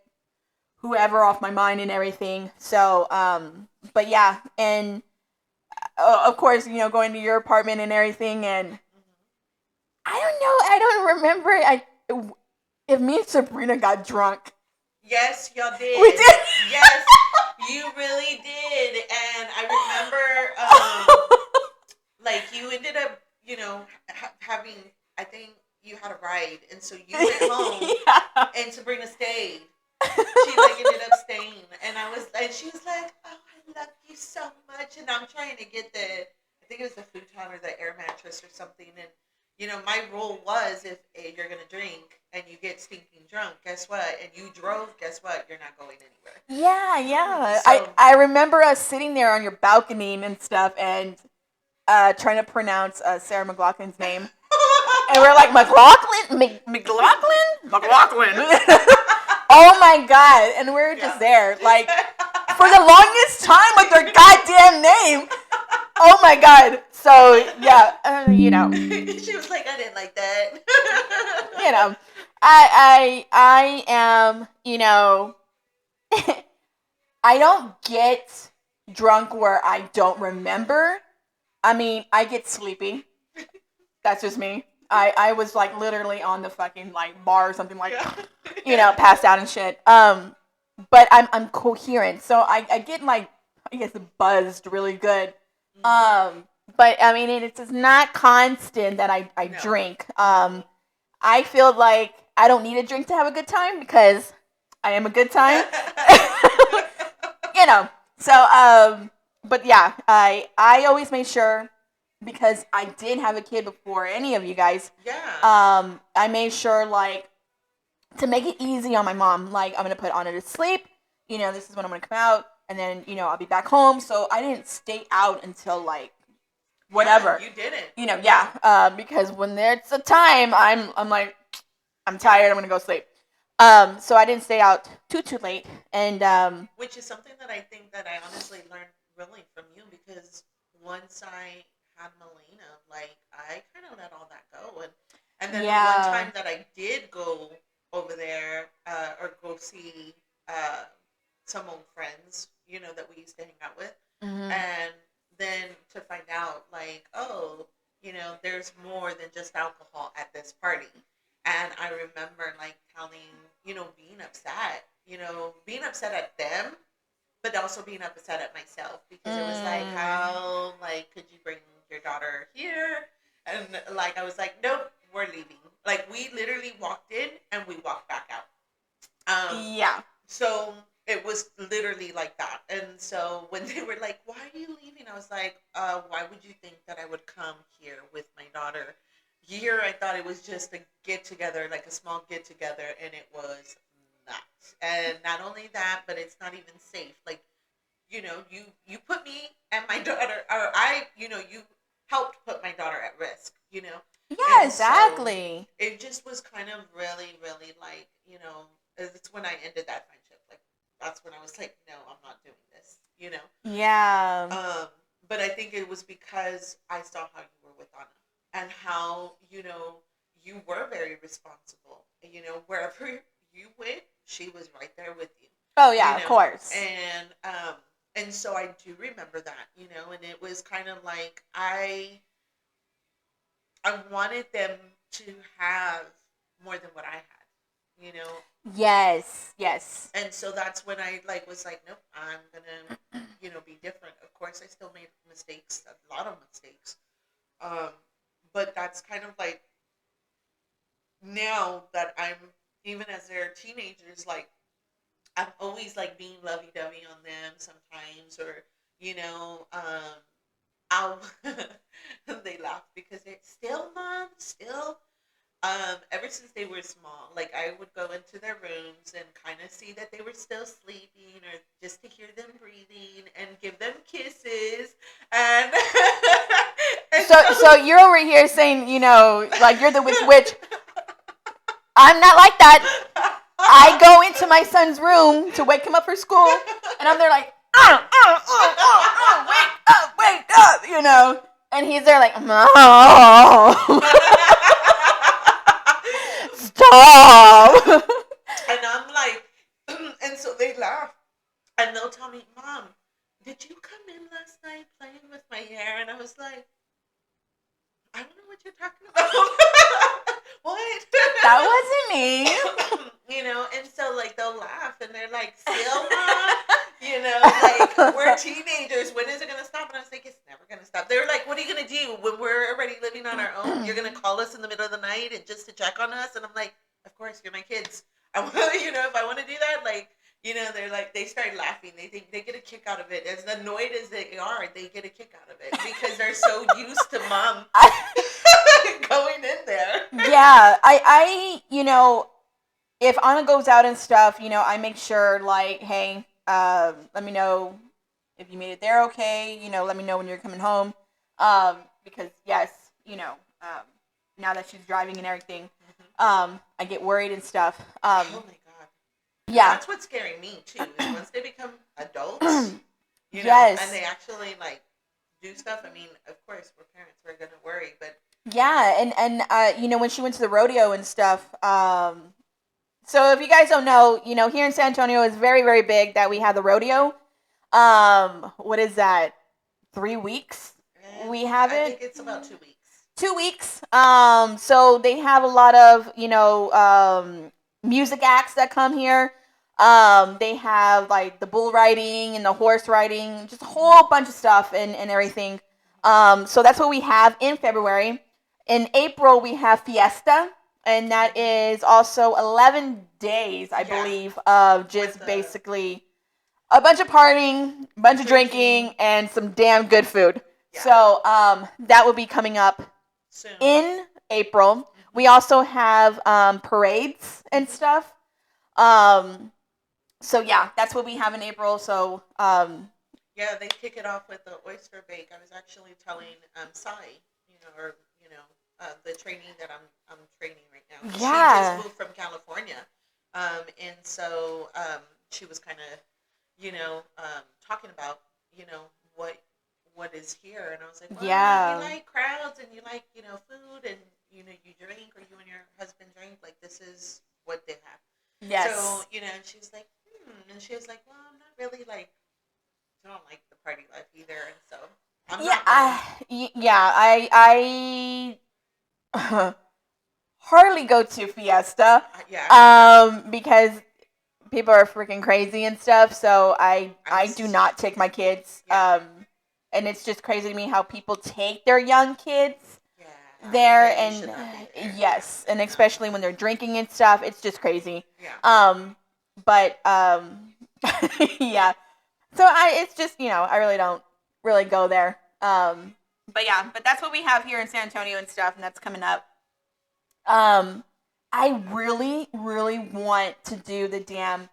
whoever off my mind and everything. So, but yeah, and of course, going to your apartment and everything, and I don't know, I don't remember, if me and Sabrina got drunk. Yes, y'all did. We did. Yes, you really did. And I remember, like, you ended up, having, I think you had a ride. And so you went home Yeah. and Sabrina stayed. She, like, ended up staying. And she was like, "Oh, I love you so much." And I'm trying to get I think it was the futon or the air mattress or something. And, my rule was if you're going to drink and you get stinking drunk, guess what? And you drove, guess what? You're not going anywhere. Yeah. So, I remember us sitting there on your balcony and stuff, and trying to pronounce Sarah McLaughlin's name. And we're like, McLaughlin? McLaughlin? Oh my God. And we were just there, like, for the longest time with their goddamn name. Oh my God. So, yeah, she was like, "I didn't like that." I am, I don't get drunk where I don't remember. I mean, I get sleepy. That's just me. I was like literally on the fucking like bar or something, like, passed out and shit. But I'm coherent, so I get like, I guess, buzzed really good. But I mean, it's not constant that I No. drink. I feel like I don't need a drink to have a good time because I am a good time. So but yeah, I always made sure, because I did have a kid before any of you guys. Yeah. I made sure, like, to make it easy on my mom. Like, I'm gonna put Anna to sleep. This is when I'm gonna come out, and then I'll be back home. So I didn't stay out until like whatever. Yeah, you didn't. Yeah. Because when there's a time, I'm like, I'm tired. I'm gonna go sleep. So I didn't stay out too late, and which is something that I think that I honestly learned really from you, because once I had Melina, like, I kind of let all that go, and then the one time that I did go over there or go see some old friends, that we used to hang out with, and then to find out, like, oh, there's more than just alcohol at this party. And I remember, like, telling, being upset at them, but also being upset at myself, because it was like, how, like, could you bring your daughter here? And, like, I was like, nope, we're leaving. Like, we literally walked in and we walked back out. Yeah. So it was literally like that. And so when they were like, "Why are you leaving?" I was like, why would you think that I would come here with my daughter? Here, I thought it was just a get together, like a small get together, and it was not. And not only that, but it's not even safe. Like, you put me and my daughter, or you helped put my daughter at risk. Yeah, And exactly. so it just was kind of really, really, like, it's when I ended that friendship. Like, that's when I was like, no, I'm not doing this. Yeah. But I think it was because I saw how you were with Anna, and how, you were very responsible. Wherever you went, she was right there with you. Oh yeah, of course. And so I do remember that, and it was kind of like, I wanted them to have more than what I had. Yes. And so that's when I, like, was like, nope, I'm gonna, be different. Of course, I still made mistakes, a lot of mistakes. But that's kind of like, now that I'm, even as they're teenagers, like, I'm always like being lovey-dovey on them sometimes, or you know, I'll they laugh because they're still mom, still. Ever since they were small, like I would go into their rooms and kind of see that they were still sleeping, or just to hear them breathing and give them kisses, and and So you're over here saying, like you're the witch. I'm not like that. I go into my son's room to wake him up for school, and I'm there like, wake up, and he's there like, Mom, stop. And I'm like, and so they laugh, and they'll tell me, Mom, did you come in last night playing with my hair? And I was like, I don't know what you're talking about. What? That wasn't me. And so like they'll laugh and they're like, still mom? Like we're teenagers. When is it gonna stop? And I was like, it's never gonna stop. They're like, what are you gonna do when we're already living on our own? You're gonna call us in the middle of the night and just to check on us? And I'm like, of course, you're my kids. I want, if I want to do that, like, they're like, they start laughing. They think they get a kick out of it. As annoyed as they are, they get a kick out of it because they're so used to mom going in there. Yeah, if Anna goes out and stuff, I make sure like, hey, let me know if you made it there okay. Let me know when you're coming home. Because yes, now that she's driving and everything, I get worried and stuff. Oh my god. Yeah. That's what's scaring me too. Is once they become adults, yes, and they actually like do stuff. I mean, of course, we're parents. We're gonna worry, but yeah, and when she went to the rodeo and stuff. So if you guys don't know, here in San Antonio is very, very big that we have the rodeo. What is that? 3 weeks? We have it. I think it's about 2 weeks. 2 weeks. So they have a lot of, music acts that come here. They have like the bull riding and the horse riding, just a whole bunch of stuff and everything. So that's what we have in February. In April, we have Fiesta, and that is also 11 days, I believe, of just basically a bunch of partying, a bunch of drinking, and some damn good food. Yeah. So that will be coming up soon. In April. Mm-hmm. We also have parades and stuff. So yeah, that's what we have in April. So yeah, they kick it off with the oyster bake. I was actually telling Sai, the trainee that I'm training right now. Yeah. She just moved from California, and so she was kind of talking about what is here, and I was like, well, yeah, you like crowds and you like food and you drink, or you and your husband drink, like this is what they have. Yes. So and she was like, and she was like, well, I'm not really like, I don't like the party life either, and so I'm not. I hardly go to Fiesta. Yeah. Because people are freaking crazy and stuff, so I do not take my kids. Yeah. And it's just crazy to me how people take their young kids there, and yes, and especially when they're drinking and stuff, it's just crazy. Yeah. But yeah. So it's just I really don't really go there. But yeah, but that's what we have here in San Antonio and stuff, and that's coming up. I really, really want to do the damn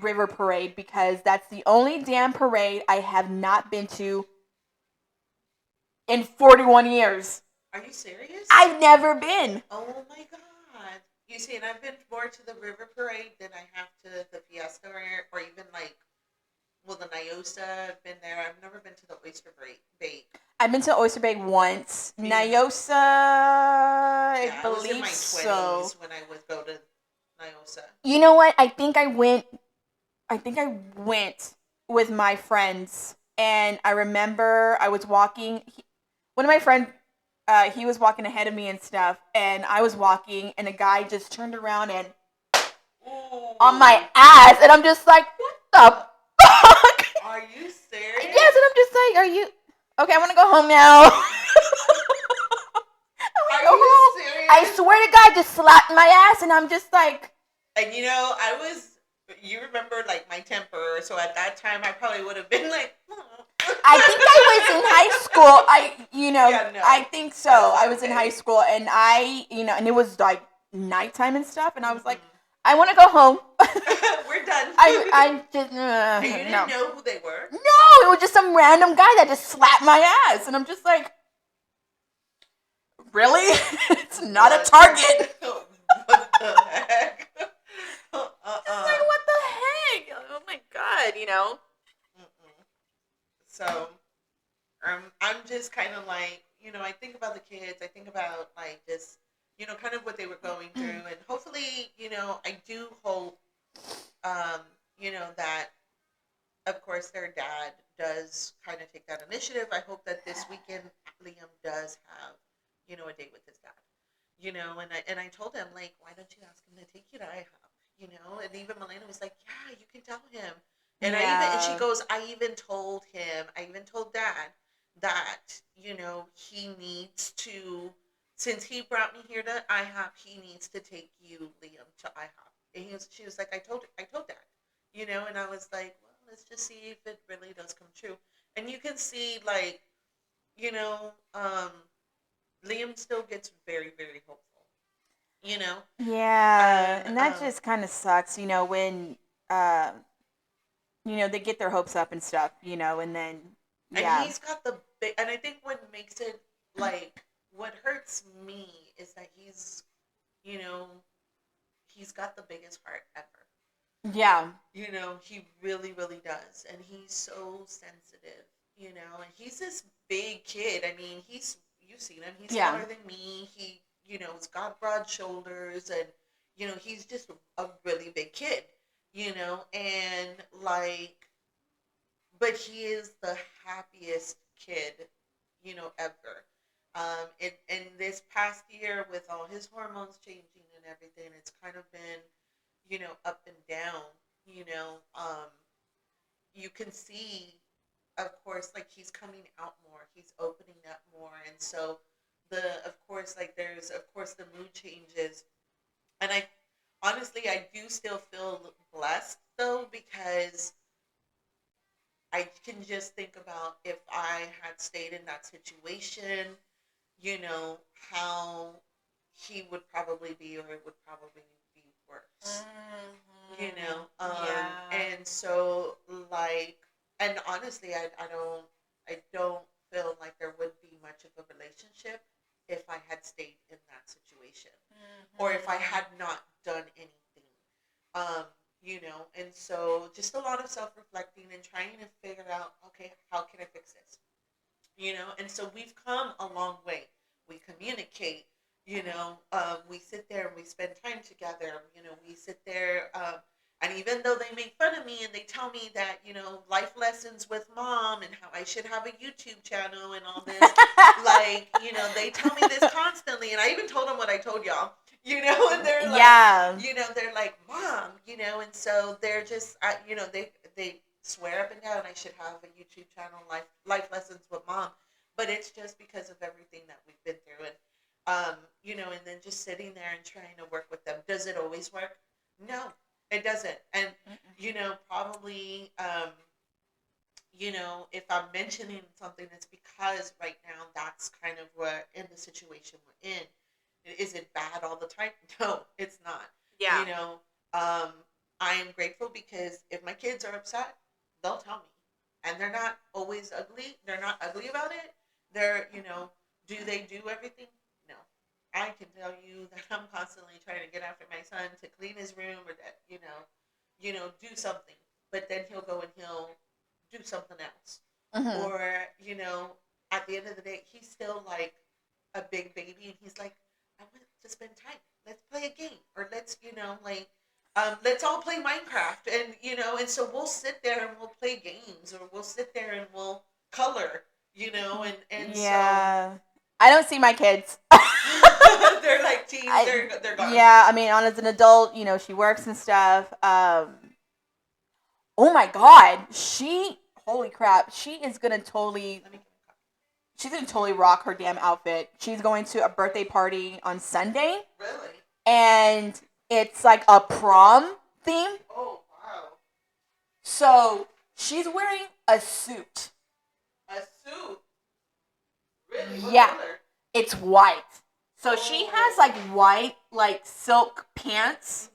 river parade because that's the only damn parade I have not been to in 41 years. Are you serious? I've never been. Oh my god. You see, and I've been more to the river parade than I have to the Fiesta or even like, well, the Nyosa. I've been there. I've never been to the oyster bake. I've been to oyster bake once. Nyosa, I believe I was in my 20s when I would go to Nyosa. You know what? I think I went with my friends, and I remember I was walking. One of my friends, he was walking ahead of me and stuff, and I was walking, and a guy just turned around and on my ass, and I'm just like, what the fuck? Are you serious? Yes, and I'm just like, are you? Okay, I want to go home now. Are you serious? I swear to God, just slapped my ass, and I'm just like. And I was You remember like my temper, so at that time I probably would have been like. I think I was in high school. Yeah, no. I think so. I was in high school, and and it was like nighttime and stuff, and I was like, I want to go home. We're done. I just And you didn't no. know who they were? No, it was just some random guy that just slapped my ass, and I'm just like, really? It's not a target. What the heck? It's like, what the heck? Oh my god, Mm-mm. So, I'm just kind of like, I think about the kids. I think about like just, kind of what they were going through, and hopefully, I do hope, um, that of course their dad does kind of take that initiative. I hope that this weekend Liam does have, a date with his dad. And I told him like, why don't you ask him to take you to IHOP? And even Milena was like, yeah, you can tell him. And she goes, I even told dad that, he needs to, since he brought me here to IHOP, he needs to take you, Liam, to IHOP. And she was like, I told dad, and I was like, well, let's just see if it really does come true. And you can see like, you know, um, Liam still gets very, very hopeful, you know, Yeah, and and that just kind of sucks, when uh, they get their hopes up and stuff, and then and yeah, he's got the big, and I think what makes it like what hurts me is that you know, he's got the biggest heart ever. yeah, He really, really does, and he's so sensitive. And he's this big kid. I mean, you've seen him. He's yeah, smaller than me. He's got broad shoulders, and he's just a really big kid. And like, but he is the happiest kid, ever. In this past year, with all his hormones changing and everything, it's kind of been, up and down. You know, um, you can see, of course, like he's coming out more, he's opening up more, and so of course, like there's, of course, the mood changes, and I do still feel blessed though because I can just think about if I had stayed in that situation, how he would probably be, or it would probably be worse. yeah, And so like, and honestly, I don't feel like there would be much of a relationship if I had stayed in that situation, or if I had not done anything. Um, and so just a lot of self-reflecting and trying to figure out, okay, how can I fix this? And so we've come a long way. We communicate, we sit there and we spend time together. We sit there, and even though they make fun of me and they tell me that, life lessons with mom and how I should have a YouTube channel and all this, like, they tell me this constantly, and I even told them what I told y'all, and they're like, yeah, they're like, mom, and so they're just, they swear up and down I should have a YouTube channel, life lessons with mom, but it's just because of everything that we've been through, and and then just sitting there and trying to work with them. Does it always work? No, it doesn't, and probably, if I'm mentioning something, it's because right now that's kind of what in the situation we're in. Is it bad all the time? No, it's not. yeah, I am grateful because if my kids are upset, they'll tell me. And they're not always ugly. They're not ugly about it. Do they do everything? No. I can tell you that I'm constantly trying to get after my son to clean his room or that, do something. But then he'll go and he'll do something else. hmm Or, at the end of the day, he's still like a big baby and he's like, I want to spend time. Let's play a game. Or let's all play Minecraft. And, and so we'll sit there and we'll play games, or we'll sit there and we'll color, and so yeah. I don't see my kids. they're like teens, they're gone. Yeah, I mean, as an adult, she works and stuff. Oh my god, holy crap, Let me she's gonna totally rock her damn outfit. She's going to a birthday party on Sunday, Really? and it's like a prom theme. Oh, So she's wearing a suit. A suit. Really? What Yeah, color? it's white. So she has like white like silk pants,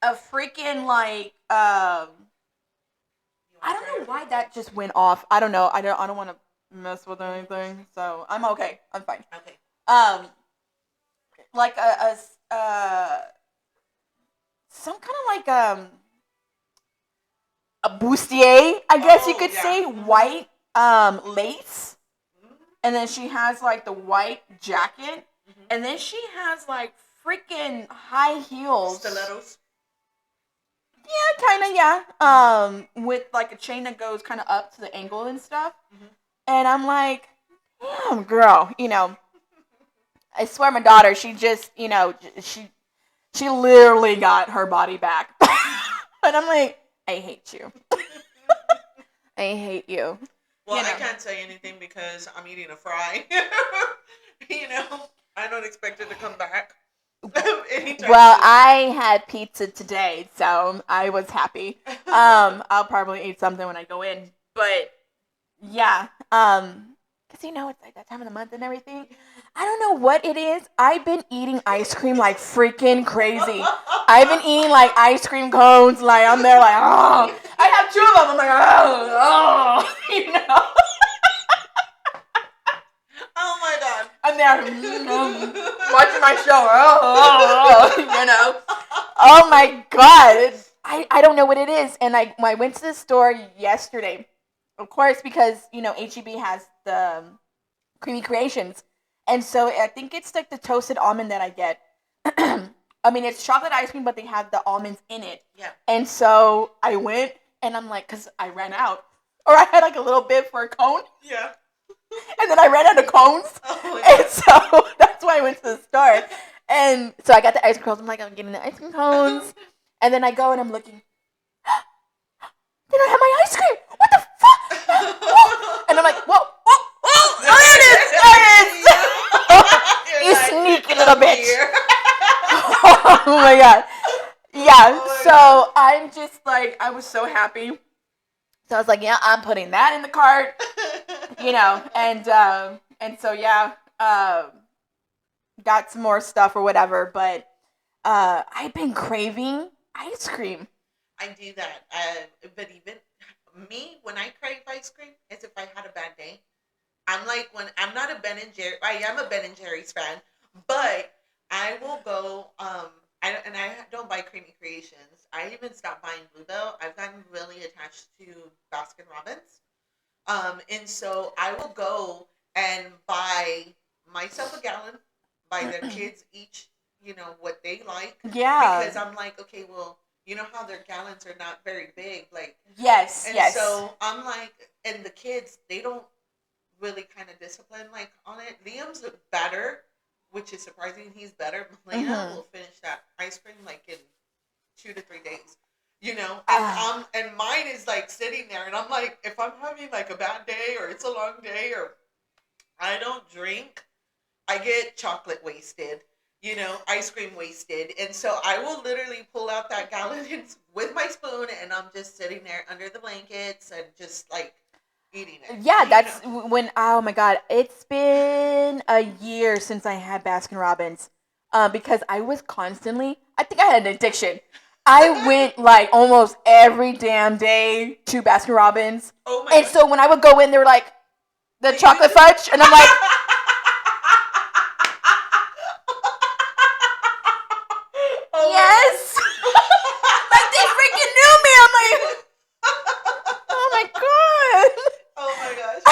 a freaking like I don't know why that just went off. I don't know. I don't want to mess with anything. So I'm okay. I'm fine. Okay. Like some kind of like a bustier, I guess you could say, white lace. And then she has like the white jacket. And then she has like freaking high heels. Stilettos. Yeah, kind of, yeah. With like a chain that goes kind of up to the ankle and stuff. And I'm like, damn, girl, I swear my daughter, she just, she literally got her body back. But I'm like, I hate you. I hate you. Well, I can't say anything because I'm eating a fry. I don't expect it to come back. Well, I had pizza today, so I was happy. I'll probably eat something when I go in. But yeah, because it's like that time of the month and everything. I don't know what it is. I've been eating ice cream like freaking crazy. I've been eating like ice cream cones. Like I'm there like, oh. I have 2 of them. I'm like, oh. Oh my god. I'm there watching my show. Oh my god. I don't know what it is. And I went to the store yesterday. Of course, because, HEB has the Creamy Creations. And so I think it's like the toasted almond that I get. I mean, it's chocolate ice cream, but they have the almonds in it. Yeah. And so I went and I'm like, because I ran out. Or I had like a little bit for a cone. Yeah. And then I ran out of cones. Oh and so that's why I went to the store. And so I got the ice cream cones. I'm like, I'm getting the ice cream cones. And then I go and I'm looking. They don't have my ice cream. What the fuck? And I'm like, whoa, there it is. You sneaky little bitch. Oh my god. Yeah, so I'm just like, I was so happy. So I was like, yeah, I'm putting that in the cart. And so yeah, got some more stuff or whatever, but I've been craving ice cream. I do that, but even me, when I crave ice cream, it's if I had a bad day. I'm like, when I'm not a Ben and Jerry, I am a Ben and Jerry's fan, but I will go. I don't buy Creamy Creations. I even stopped buying Bluebell. I've gotten really attached to Baskin Robbins. And so I will go and buy myself a gallon, buy their kids each, what they like. Yeah. Because I'm like, okay, well, you know how their gallons are not very big, like. Yes. And yes. so I'm like, and the kids, they don't really kind of discipline like on it. Liam's better, which is surprising. He's better. Melina will finish that ice cream like in 2 to 3 days. And mine is like sitting there, and I'm like, if I'm having like a bad day or it's a long day or I don't drink, I get chocolate wasted, ice cream wasted, and so I will literally pull out that gallon with my spoon, and I'm just sitting there under the blankets and just like eating it. Yeah, that's when. Oh my god, it's been a year since I had Baskin Robbins, because I was constantly. I think I had an addiction. I went like almost every damn day to Baskin Robbins. Oh my god. So when I would go in, they were like, the chocolate fudge, and I'm like. Yes! Like they freaking knew me! I'm like, oh my god! Oh my gosh. I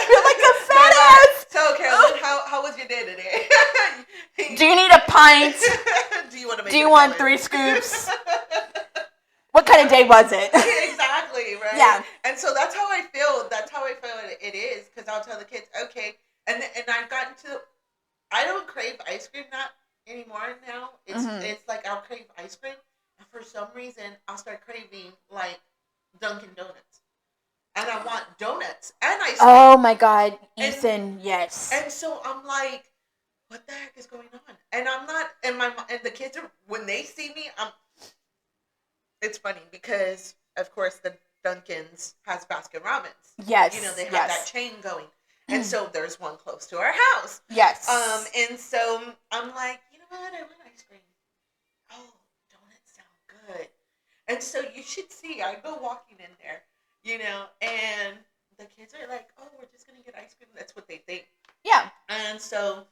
feel like a fat ass! So Carolyn, how was your day today? Do you need a pint? Do you want 3 scoops? What kind of day was it? Exactly, right? Yeah. And so that's how I feel. That's how I feel it is, because I'll tell the kids, okay, and I've gotten to, I don't crave ice cream not anymore now. It's like I'll crave ice cream, and for some reason I'll start craving like Dunkin' Donuts, and I want donuts and ice cream. Oh my god, Ethan, yes. And so I'm like, what the heck is going on? And I'm not, and the kids are, when they see me, it's funny because of course Dunkin's has Baskin Robbins. Yes. You know, they have that chain going. And so there's one close to our house. Yes. And so I'm like, you know what? I want ice cream. Oh, donuts sound good. And so you should see, I go walking in there, you know, and the kids are like, oh, we're just going to get ice cream. That's what they think. Yeah. And so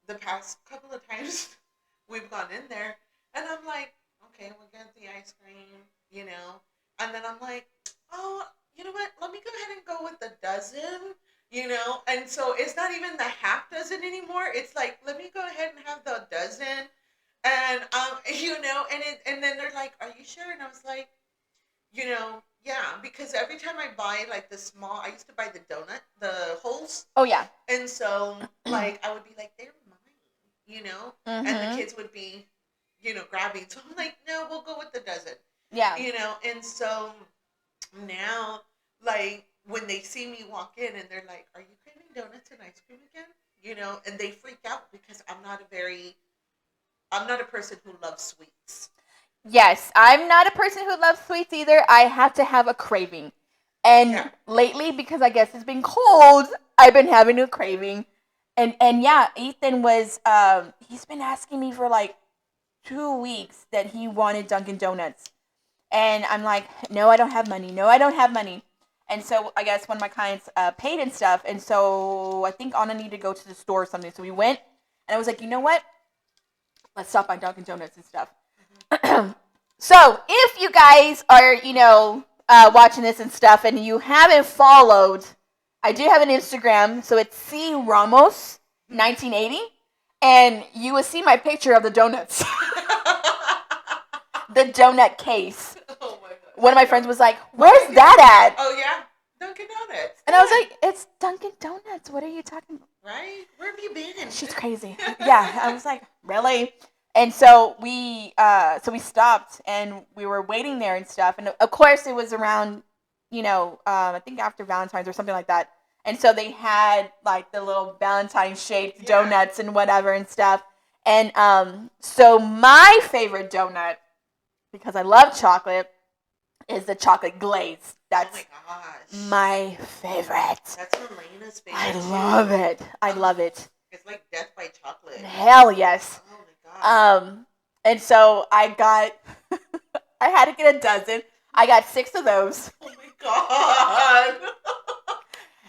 the past couple of times we've gone in there, and I'm like, okay, we'll get the ice cream, you know. And then I'm like, oh, you know what? Let me go ahead and go with the dozen, you know. And so it's not even the half dozen anymore. It's like, let me go ahead and have the dozen. And you know, and then they're like, "Are you sure?" And I was like, you know, yeah, because every time I buy like the small, I used to buy the donut, the holes. Oh yeah. And so like I would be like, "They're mine," you know, and the kids would be, you know, grabbing. So I'm like, "No, we'll go with the dozen." Yeah. You know, and so now like when they see me walk in and they're like, "Are you craving donuts and ice cream again?" You know, and they freak out because I'm not a person who loves sweets. Yes, I'm not a person who loves sweets either. I have to have a craving. And lately, because I guess it's been cold, I've been having a craving. And yeah, Ethan was he's been asking me for like 2 weeks that he wanted Dunkin' Donuts. And I'm like, no, I don't have money. No, I don't have money. And so I guess one of my clients paid and stuff. And so I think Anna needed to go to the store or something. So we went, and I was like, you know what? Let's stop by Dunkin' Donuts and stuff. So if you guys are, you know, watching this and stuff, and you haven't followed, I do have an Instagram. So it's C Ramos 1980, and you will see my picture of the donuts, the donut case. Oh my God. One of my friends was like, "Where's that at?" Oh yeah, Dunkin' Donuts. And I was like, "It's Dunkin' Donuts. What are you talking about?" Right? Where have you been? She's crazy. Yeah, I was like, "Really?" And so we stopped and we were waiting there and stuff. And of course, it was around, you know, I think after Valentine's or something like that. And so they had like the little Valentine shaped donuts and whatever and stuff. And so my favorite donut, because I love chocolate, is the chocolate glaze. That's my favorite. That's Elena's favorite. I love it. I love it. It's like death by chocolate. Hell yes. Oh my God. And so I got, I had to get a dozen. I got 6 of those. Oh my God.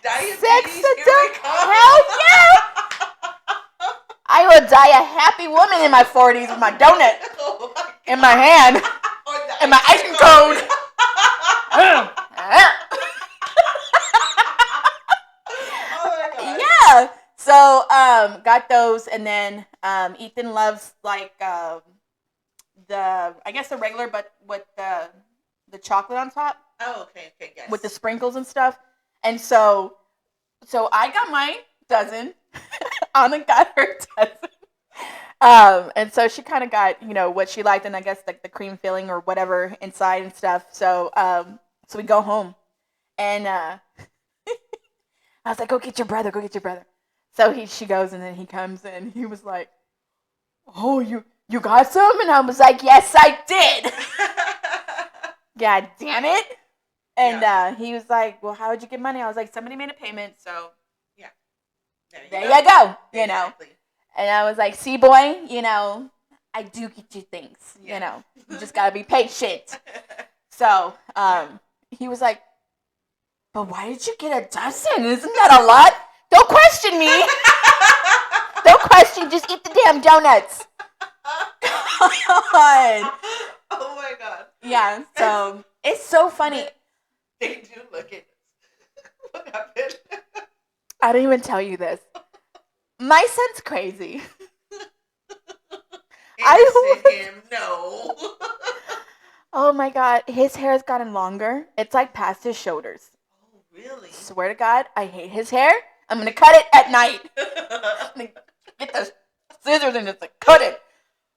Diabetes, 6 of here them. we come. Hell yeah. I will die a happy woman in my 40s with my donut Oh my in my hand and my ice cream cone. Oh my God. Yeah. So, got those, and then Ethan loves like I guess the regular, but with the chocolate on top. Oh, okay, yes. With the sprinkles and stuff, and so I got my dozen. Anna got her dozen. And so she kind of got, you know, what she liked, and I guess like the cream filling or whatever inside and stuff. So so we go home, and I was like, go get your brother. So she goes, and then he comes, and he was like, "Oh, you got some?" And I was like, "Yes, I did." God damn it. And he was like, "Well, how would you get money?" I was like, "Somebody made a payment, so yeah, there you go. You exactly. know." And I was like, "See, boy, you know, I do get you things. You know, you just gotta be patient." So he was like, "But why did you get a dozen? Isn't that a lot?" Don't question me. Don't question. Just eat the damn donuts. God. Oh my God. Yeah. So it's so funny. They do look at us. What happened? I didn't even tell you this. My son's crazy. Him, no. Oh my God. His hair has gotten longer. It's like past his shoulders. Oh, really? Swear to God, I hate his hair. I'm going to cut it at night. I'm gonna get the scissors and just like cut it.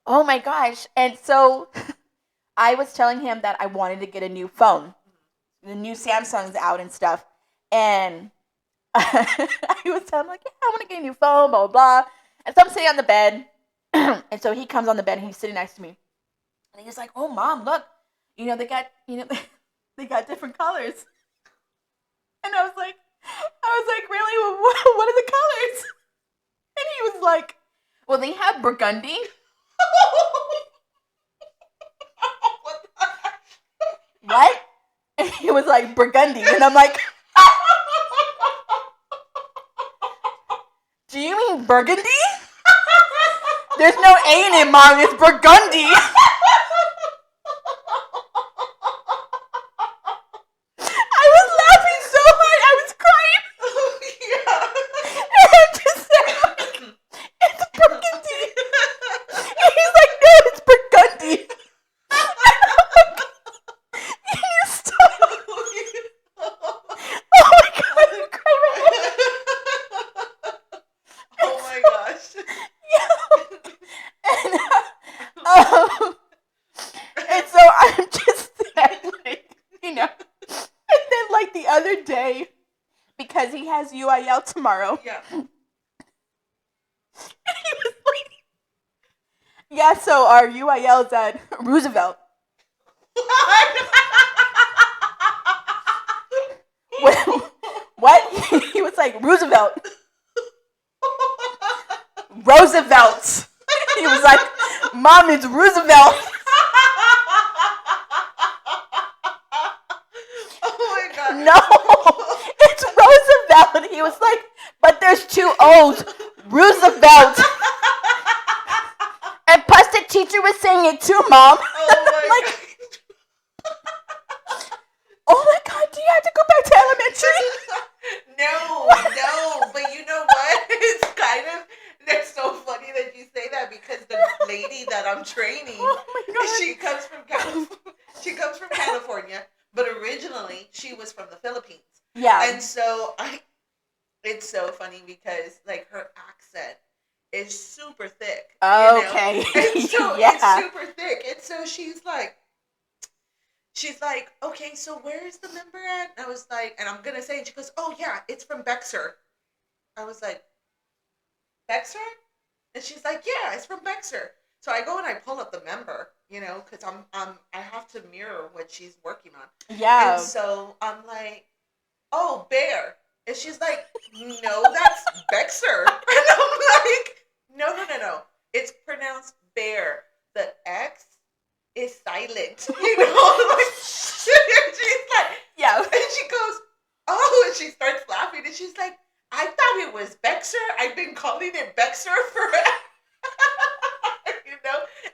Oh my gosh. And so I was telling him that I wanted to get a new phone. The new Samsung's out and stuff. And I was telling him, like, yeah, I want to get a new phone, blah, blah, blah. And so I'm sitting on the bed. And so he comes on the bed and he's sitting next to me. And he's like, "Oh, Mom, look. You know, they got, you know, they got different colors. And I was like, really? Well, what are the colors? And he was like, well, they have burgundy. What? And he was like, burgundy. And I'm like, do you mean burgundy? There's no A in it, Mom. It's burgundy. I was laughing so hard. I was crying. Yeah. And I just said, like, it's burgundy. And he's like, no, it's burgundy. And I'm like, can you stop? Oh my God, I'm crying right now. Oh my gosh. And, and so I'm just there, like, you know. And then, like, the other day, because he has UIL tomorrow, Yeah. and he was like, yeah, so our UIL's at Roosevelt. What? He was like, Roosevelt. Roosevelt. He was like, Mom, it's Roosevelt. Oh my God. No, it's Roosevelt. He was like, but there's two O's. Roosevelt. And plus the teacher was saying it too, Mom. Oh my Like, oh my God, do you have to go back to elementary? No, but you know what? It's so funny that you say that because the lady that I'm training, Oh my God. she comes from California, but originally she was from the Philippines. Yeah. And so it's so funny because like her accent is super thick. Okay. And so Yeah. it's super thick. And so she's like, okay, so where is the member at? And I was like, and I'm gonna say, and she goes, oh yeah, it's from Bexar. I was like, Bexar? And she's like, yeah, it's from Bexar. So I go and I pull up the member, because I have to mirror what she's working on. Yeah. And so I'm like, oh, Bear. And she's like, no, that's Bexar. And I'm like, no. It's pronounced Bear. The X is silent. Like, she's like, Yeah. and she goes, oh, and she starts laughing. And she's like, I thought it was Bexar. I've been calling it Bexar forever.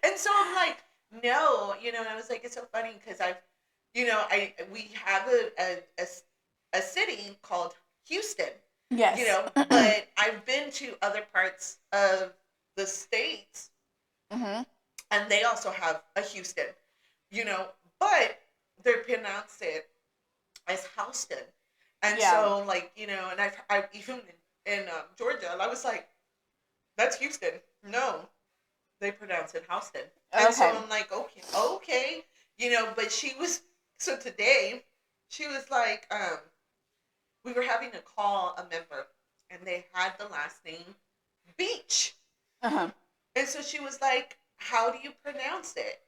And so I'm like, no, and I was like, it's so funny because we have a city called Houston. Yes. But I've been to other parts of the states, Mm-hmm. and they also have a Houston, but they pronounce it as Houston. And so, like, and I've even in Georgia, and I was like, that's Houston. No, they pronounce it Houston. And so I'm like, okay, but so today, she was like, we were having to call a member, and they had the last name Beach. Uh-huh. And so she was like, how do you pronounce it?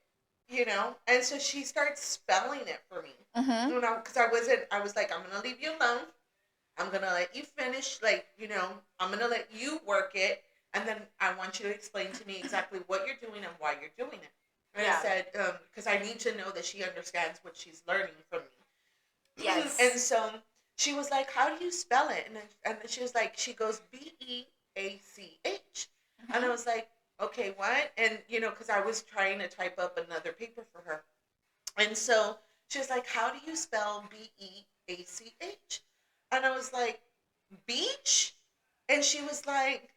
And so she starts spelling it for me. Mm-hmm. Because I was like, I'm going to leave you alone. I'm going to let you finish, I'm going to let you work it. And then I want you to explain to me exactly what you're doing and why you're doing it. And I said, because I need to know that she understands what she's learning from me. Yes. And so she was like, how do you spell it? And then she was like, she goes, Beach. Mm-hmm. And I was like, okay, what? And, because I was trying to type up another paper for her. And so she was like, how do you spell Beach? And I was like, beach? And she was like,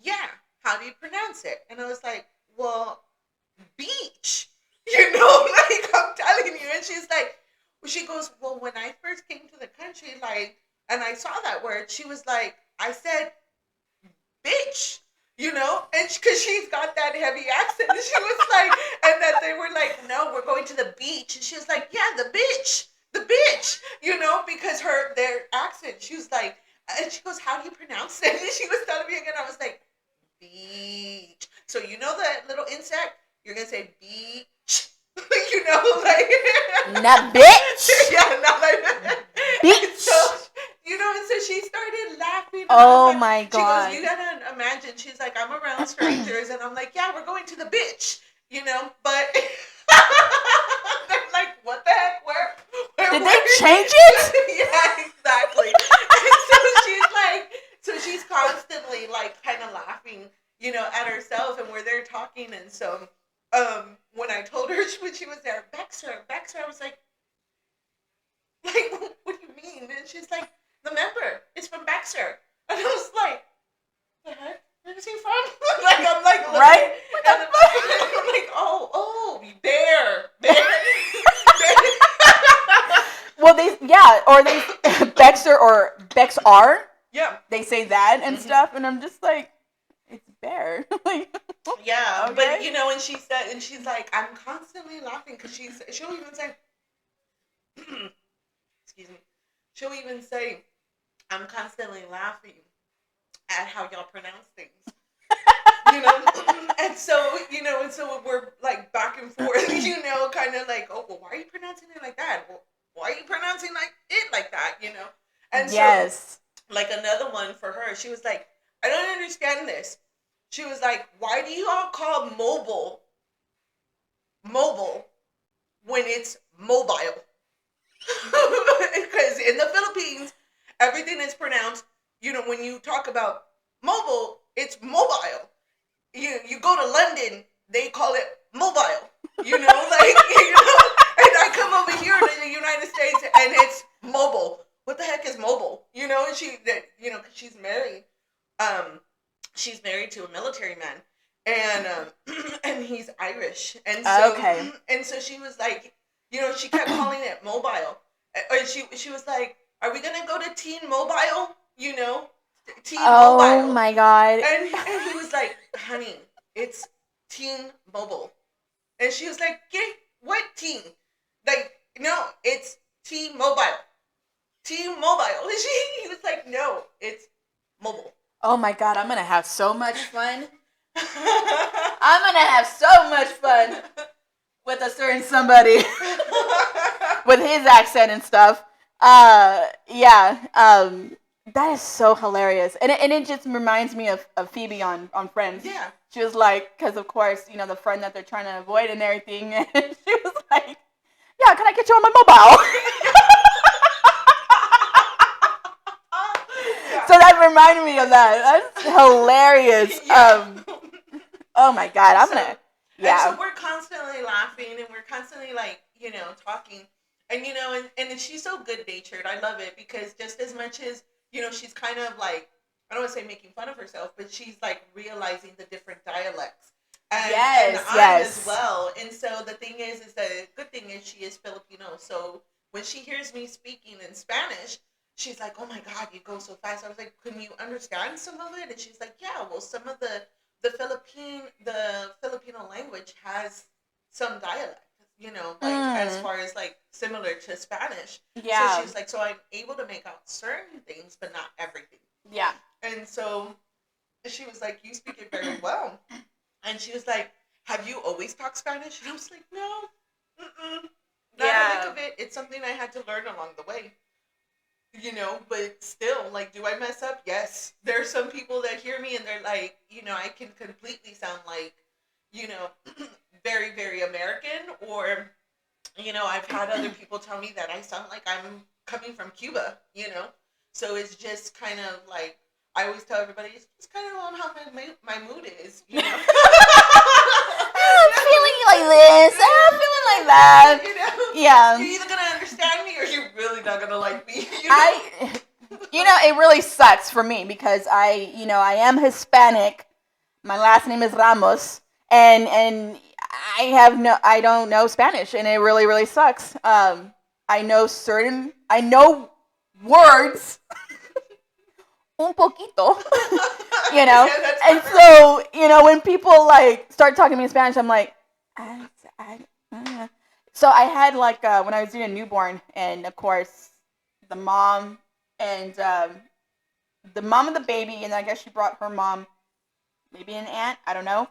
yeah, how do you pronounce it? And I was like, well, beach. Like I'm telling you. And she's like, she goes, well, when I first came to the country, and I saw that word, she was like, I said, bitch. And because she's got that heavy accent, and she was like, and that they were like, no, we're going to the beach, and she was like, yeah, the bitch, because their accent, she was like, and she goes, how do you pronounce it? And she was telling me again, I was like, beach. So that little insect, you're gonna say beach, you know, like Nah, bitch. yeah, not like and Bitch. so, you know, and so she started laughing. And I was Oh like, my she goes, god. you gotta imagine. She's like, I'm around strangers, and I'm like, yeah, we're going to the bitch, you know, but they're like, what the heck? Did they Where? change it? Yeah, exactly. And so she's like, so she's constantly like kind of laughing, you know, at herself, and we're there talking, and so, when I told her when she was there, Baxter, I was like, what do you mean? And she's like, the member, it's from Baxter, and I was like, the heck? Where is he from? Like I'm like looking, Right? What the and fuck? I'm like, oh, bear. Well, or they Bexer or Bex R. Yeah. They say that and Mhm. stuff, and I'm just like, it's bear. Like, Yeah, okay. but you know, and she said, and she's like, I'm constantly laughing because she'll even say, excuse me, she'll even say, I'm constantly laughing at how y'all pronounce things. You know, and so we're like back and forth, you know, kind of like, oh well, why are you pronouncing it like that? Well, why are you pronouncing like that? You know, and Yes. so like another one for her, she was like, I don't understand this. She was like, why do you all call mobile when it's mobile? Because in the Philippines, everything is pronounced. You know, when you talk about mobile, it's mobile. You go to London, they call it mobile. You know, like you know, and I come over here to the United States and it's mobile. What the heck is mobile? You know, and cause um, she's married to a military man, and and he's Irish, and so Okay. and so she was like, you know, she kept calling it mobile, or she was like, are we gonna go to Teen Mobile? You know, Teen Oh Mobile. my god. And he was like, honey, it's Teen Mobile. And she was like, what teen? Like, no, it's T-Mobile. T-Mobile. He was like, no, it's mobile. Oh my god, I'm gonna have so much fun. I'm gonna have so much fun with a certain somebody with his accent and stuff. Yeah. That is so hilarious, and it just reminds me of Phoebe on Friends. Yeah. She was like, because of course, you know, the friend that they're trying to avoid and everything. And she was like, "Yeah, can I get you on my mobile?" Yeah. So that reminded me of that. That's hilarious. Yeah. Oh my god, I'm So- gonna. And so Yeah. we're constantly laughing and we're constantly like, you know, talking. And you know, and she's so good natured. I love it because just as much as, you know, she's kind of like, I don't want to say making fun of herself, but she's like realizing the different dialects. And Yes, I'm yes. as well. And so the thing is the good thing is she is Filipino. So when she hears me speaking in Spanish, she's like, oh my God, you go so fast. I was like, can you understand some of it? And she's like, yeah, well, some of the Filipino language has some dialect, you know, like as far as like similar to Spanish. Yeah. So she's like, so I'm able to make out certain things, but not everything. Yeah. And so she was like, you speak it very well. And she was like, have you always talked Spanish? And I was like, no, not a lick of it. It's something I had to learn along the way. You know, but still, like, do I mess up? Yes. There are some people that hear me and they're like, you know, I can completely sound like, you know, very, very American. Or, you know, I've had other people tell me that I sound like I'm coming from Cuba, you know? So it's just kind of like, I always tell everybody, it's just kind of on how my mood is, you know? I'm feeling like this. I'm feeling like that. You know? Yeah. You're either going to understand me or you're really not going to like me, you know? It really sucks for me because I am Hispanic. My last name is Ramos, and I don't know Spanish, and it really, really sucks. I know words, un poquito, you know, Yeah, and so when people like start talking to me in Spanish, I'm like, so I had like when I was doing a newborn, and of course the mom and the mom of the baby, and I guess she brought her mom, maybe an aunt, I don't know.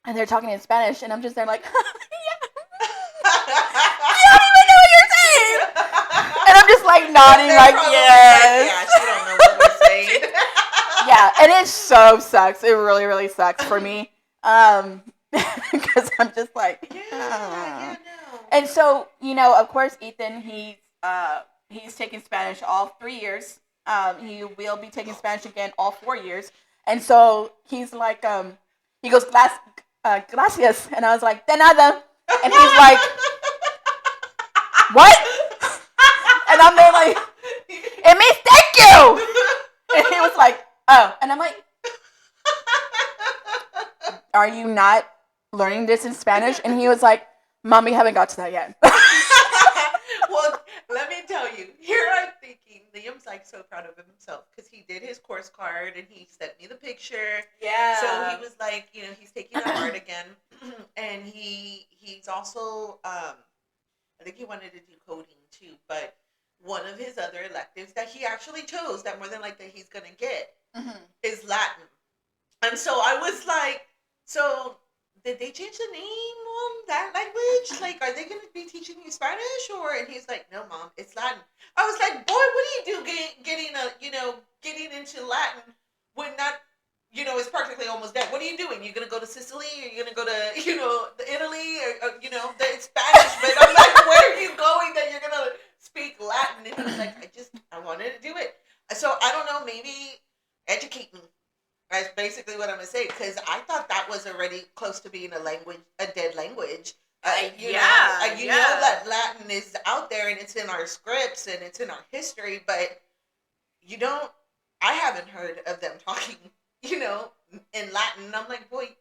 And they're talking in Spanish, and I'm just there like, yeah, I'm just like nodding, like, yes. Yeah, she don't know what we're saying. Yeah, and it so sucks. It really, really sucks for me. Because I'm just like, Yeah, no. And so, of course, Ethan, he's taking Spanish all 3 years. He will be taking Spanish again all 4 years. And so he's like, he goes, gracias. And I was like, de nada. And he's like, what? And I'm there like, it means thank you. And he was like, oh. And I'm like, are you not learning this in Spanish? And he was like, Mom, we haven't got to that yet. Well, let me tell you, here I'm thinking, Liam's like so proud of himself because he did his course card and he sent me the picture. Yeah. So he was like, he's taking the art again. And he's also, I think he wanted to do coding too, but one of his other electives that he actually chose that more than likely he's going to get is Latin. And so I was like, so did they change the name on that language? Like, are they going to be teaching you Spanish? And he's like, no, Mom, it's Latin. I was like, boy, what do you do getting into Latin when not, it's practically almost dead. What are you doing? You going to go to Sicily? Or you going to go to, Italy? Or it's Spanish. But I'm like, where are you going that you're going to speak Latin? And he was like, I wanted to do it. So I don't know, maybe educate me. That's basically what I'm going to say, because I thought that was already close to being a dead language. You know that Latin is out there and it's in our scripts and it's in our history, but I haven't heard of them talking, in Latin. And I'm like, boy,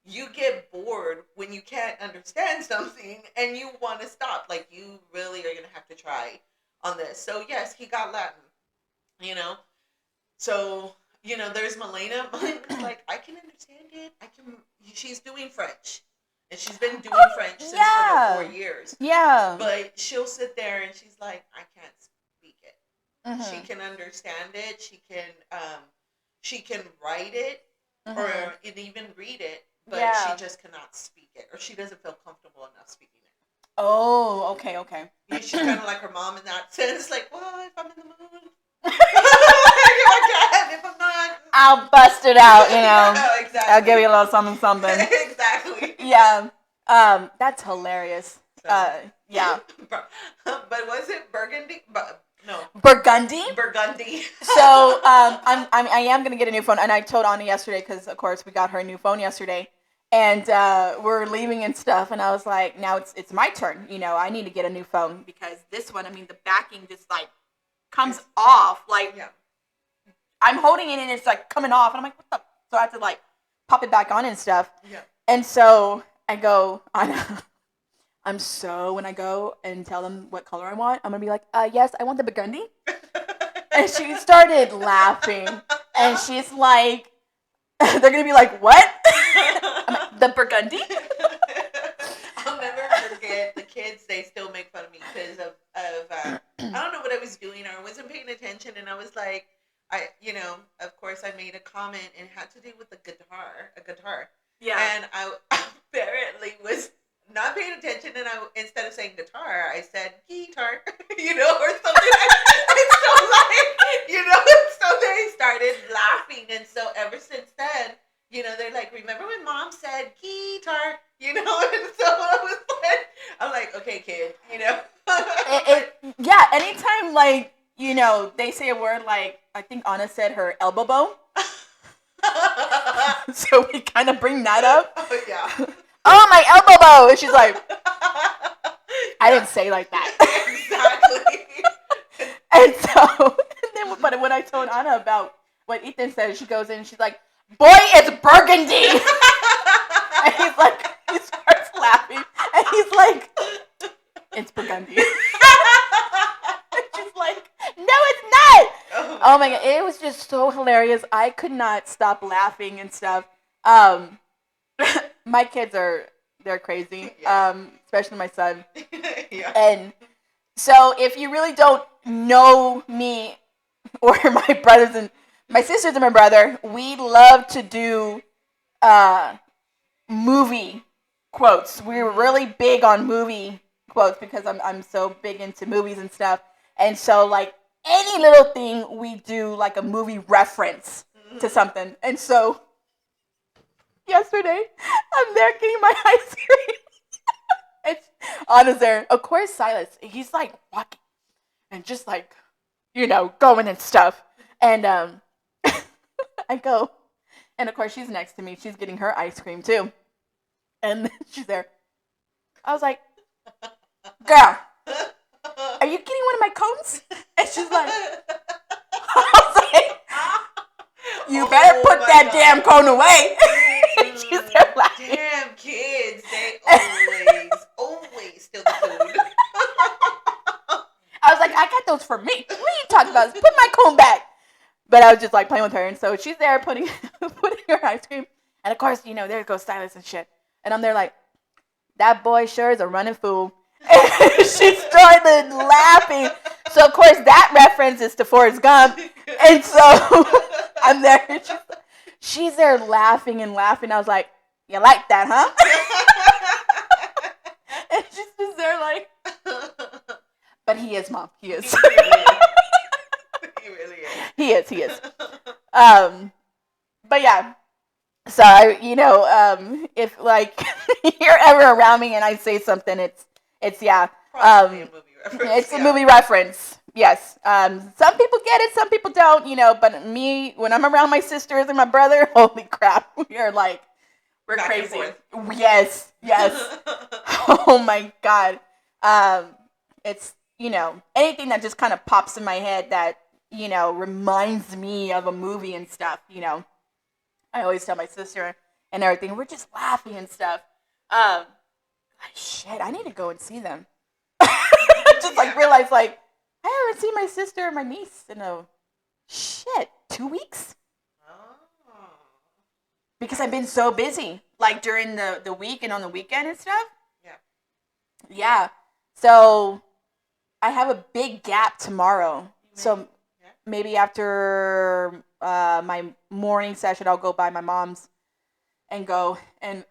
you get bored when you can't understand something and you want to stop. Like, you really are going to have to try on this. So, yes, he got Latin, So... there's Milena. Milena's like, I can understand it. She's doing French. And she's been doing French since for the 4 years. Yeah. But she'll sit there and she's like, I can't speak it. She can understand it. She can write it or even read it, but she just cannot speak it. Or she doesn't feel comfortable enough speaking it. Oh, okay. She's kind of like her mom in that sense. Like, well, if I'm in the mood. If I'm not, I'll bust it out, Yeah, exactly. I'll give you a little something. Exactly. Yeah. That's hilarious. So. Yeah. But was it Burgundy? No. Burgundy. So, I am gonna get a new phone, and I told Anna yesterday because, of course, we got her a new phone yesterday, and we're leaving and stuff, and I was like, now it's my turn. I need to get a new phone because this one, the backing just like comes off, like I'm holding it and it's like coming off, and I'm like, what the? So I have to like pop it back on and stuff. Yeah. And so I go on. When I go and tell them what color I want, I'm gonna be like, yes, I want the burgundy. And she started laughing, and she's like, they're gonna be like, what? I'm like, the burgundy? I'll never forget the kids. They still make fun of me because of I don't know what I was doing, or I wasn't paying attention, and I was like, of course I made a comment and it had to do with a guitar. Yeah. And I apparently was not paying attention, and instead of saying guitar, I said guitar, or something. And so they started laughing, and so ever since then, they're like, remember when Mom said guitar, and so I'm like, okay, kid, Yeah, anytime, like, they say a word like, I think Anna said her elbow bone. So we kind of bring that up. Oh, yeah. Oh, my elbow bone! And she's like, I didn't say like that. Exactly. And so, but when I told Anna about what Ethan said, she goes in and she's like, boy, it's burgundy! And he starts laughing. And he's like, it's burgundy. And she's like, no, it's not! Oh my God, it was just so hilarious. I could not stop laughing and stuff. My kids they're crazy, especially my son. Yeah. And so if you really don't know me or my sisters and my brother, we love to do movie quotes. We're really big on movie quotes because I'm so big into movies and stuff. And so, like, any little thing we do, like a movie reference to something. And so, yesterday, I'm there getting my ice cream. And Anna's there. Of course, Silas, he's like walking and just like, going and stuff. And I go, and of course, she's next to me. She's getting her ice cream too. And she's there. I was like, girl, are you getting one of my cones? And she's like, I was like, you better put that damn cone away. She's there laughing. Damn kids, they always steal the food. I was like, I got those for me. What are you talking about? Put my cone back. But I was just like playing with her. And so she's there putting her ice cream. And of course, there goes Silas and shit. And I'm there like, that boy sure is a running fool. And she started laughing. So of course that reference is to Forrest Gump. And so I'm there. And she's there laughing and laughing. I was like, you like that, huh? And she's just there like, but he is, Mom. He is. He really is. He is. But yeah. So if like you're ever around me and I say something, it's yeah. Probably a movie reference. It's a movie reference. Yes. Some people get it, some people don't. But me, when I'm around my sisters and my brother, holy crap, we're Back crazy. Yes. Oh my God. It's anything that just kind of pops in my head that reminds me of a movie and stuff. I always tell my sister and everything. We're just laughing and stuff. Shit, I need to go and see them. Just realize I haven't seen my sister or my niece in 2 weeks. Oh. Because I've been so busy, during the week and on the weekend and stuff. Yeah. Yeah. So I have a big gap tomorrow. So maybe after my morning session, I'll go by my mom's and go. And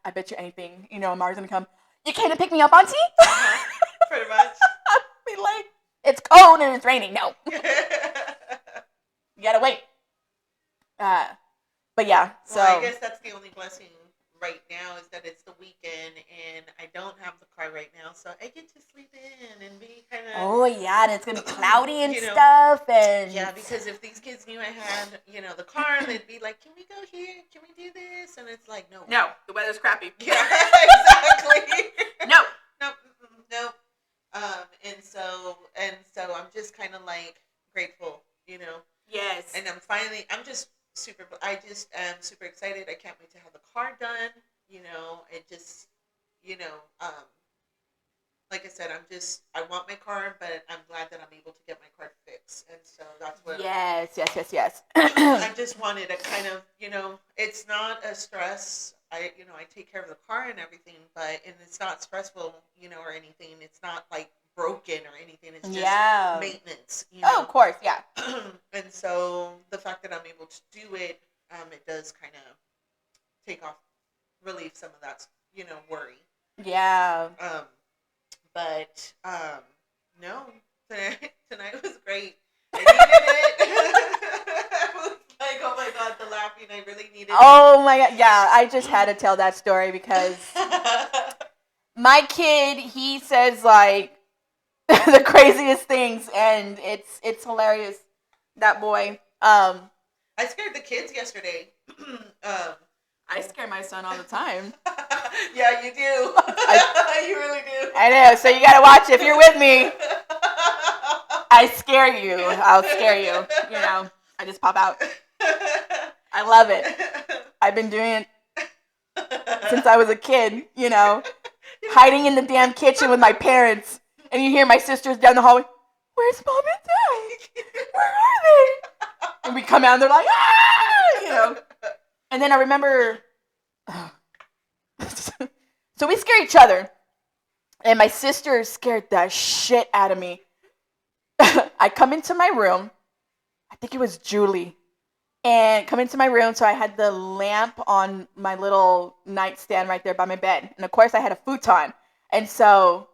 I bet you anything, Mars gonna come. You came to pick me up, Auntie? Pretty much. I'll be like, it's cold and it's raining. No. You gotta wait. But yeah, so. Well, I guess that's the only blessing right now is that it's the weekend and I don't have the car right now, so I get to sleep in and be kind of. Oh yeah, and it's gonna be cloudy and stuff, and. Yeah, because if these kids knew I had, the car, they'd be like, "Can we go here? Can we do this?" And it's like, no. No, the weather's crappy. Yeah, exactly. No. No. And so I'm just kind of grateful, Yes. And I'm just I just am super excited. I can't wait to have the car done. It just, like I said, I want my car, but I'm glad that I'm able to get my car fixed. And so that's what. Yes. I just wanted to kind of, it's not a stress. I take care of the car and everything, and it's not stressful, or anything. It's not broken or anything. It's just maintenance. Oh, of course, yeah. And so the fact that I'm able to do it, it does kind of relieve some of that, worry. Yeah. But no, tonight was great. I needed it. I was like, oh my God, the laughing. I really needed it. Oh my God, yeah. I just had to tell that story because my kid, he says the craziest things, and it's hilarious. That boy. I scared the kids yesterday. I scare my son all the time. Yeah, you do. You really do. I know. So you gotta watch it. If you're with me, I scare you. I'll scare you. I just pop out. I love it. I've been doing it since I was a kid. Hiding in the damn kitchen with my parents. And you hear my sisters down the hallway, where's Mom and Dad? Where are they? And we come out and they're like, ah! And then I remember, so we scare each other. And my sister scared the shit out of me. I come into my room. I think it was Julie. And come into my room. So I had the lamp on my little nightstand right there by my bed. And of course I had a futon. And so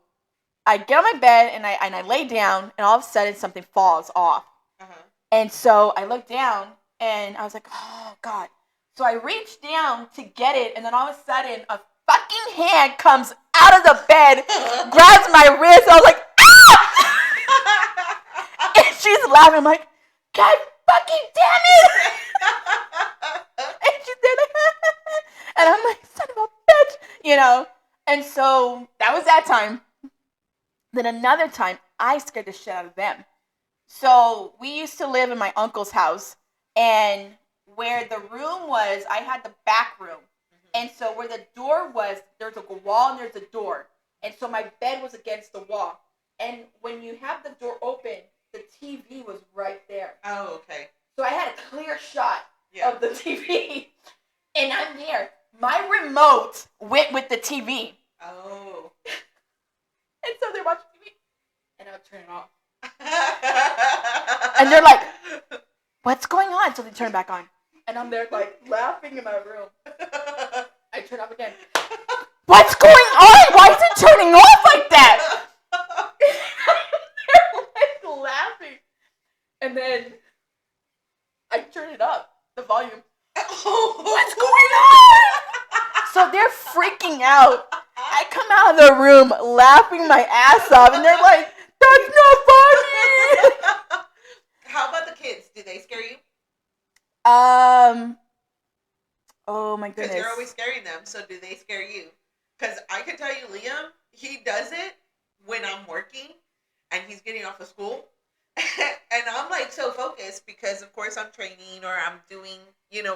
I get on my bed and I lay down, and all of a sudden something falls off. Uh-huh. And so I look down and I was like, oh God. So I reached down to get it, and then all of a sudden a fucking hand comes out of the bed, grabs my wrist. I was like, ah! And she's laughing. I'm like, God fucking damn it! And she's there like, and I'm like, son of a bitch, you know. And so that was that time. Then another time, I scared the shit out of them. So we used to live in my uncle's house, and where the room was, I had the back room. And so where the door was, there's a wall and there's a door. And so my bed was against the wall. And when you have the door open, the TV was right there. Oh, okay. So I had a clear shot of the TV. And I'm there. My remote went with the TV. Oh. And so they're watching TV. And I'll turn it off. And they're like, what's going on? So they turn it back on. And I'm there like laughing in my room. I turn it off again. What's going on? Why is it turning off like that? They're like laughing. And then I turn it up, the volume. What's going on? So they're freaking out. I come out of the room laughing my ass off, and they're like, that's not funny. How about the kids? Do they scare you? Oh my goodness. Because you're always scaring them, so do they scare you? Because I can tell you, Liam, he does it when I'm working and he's getting off of school. And I'm like so focused because, of course, I'm training or I'm doing,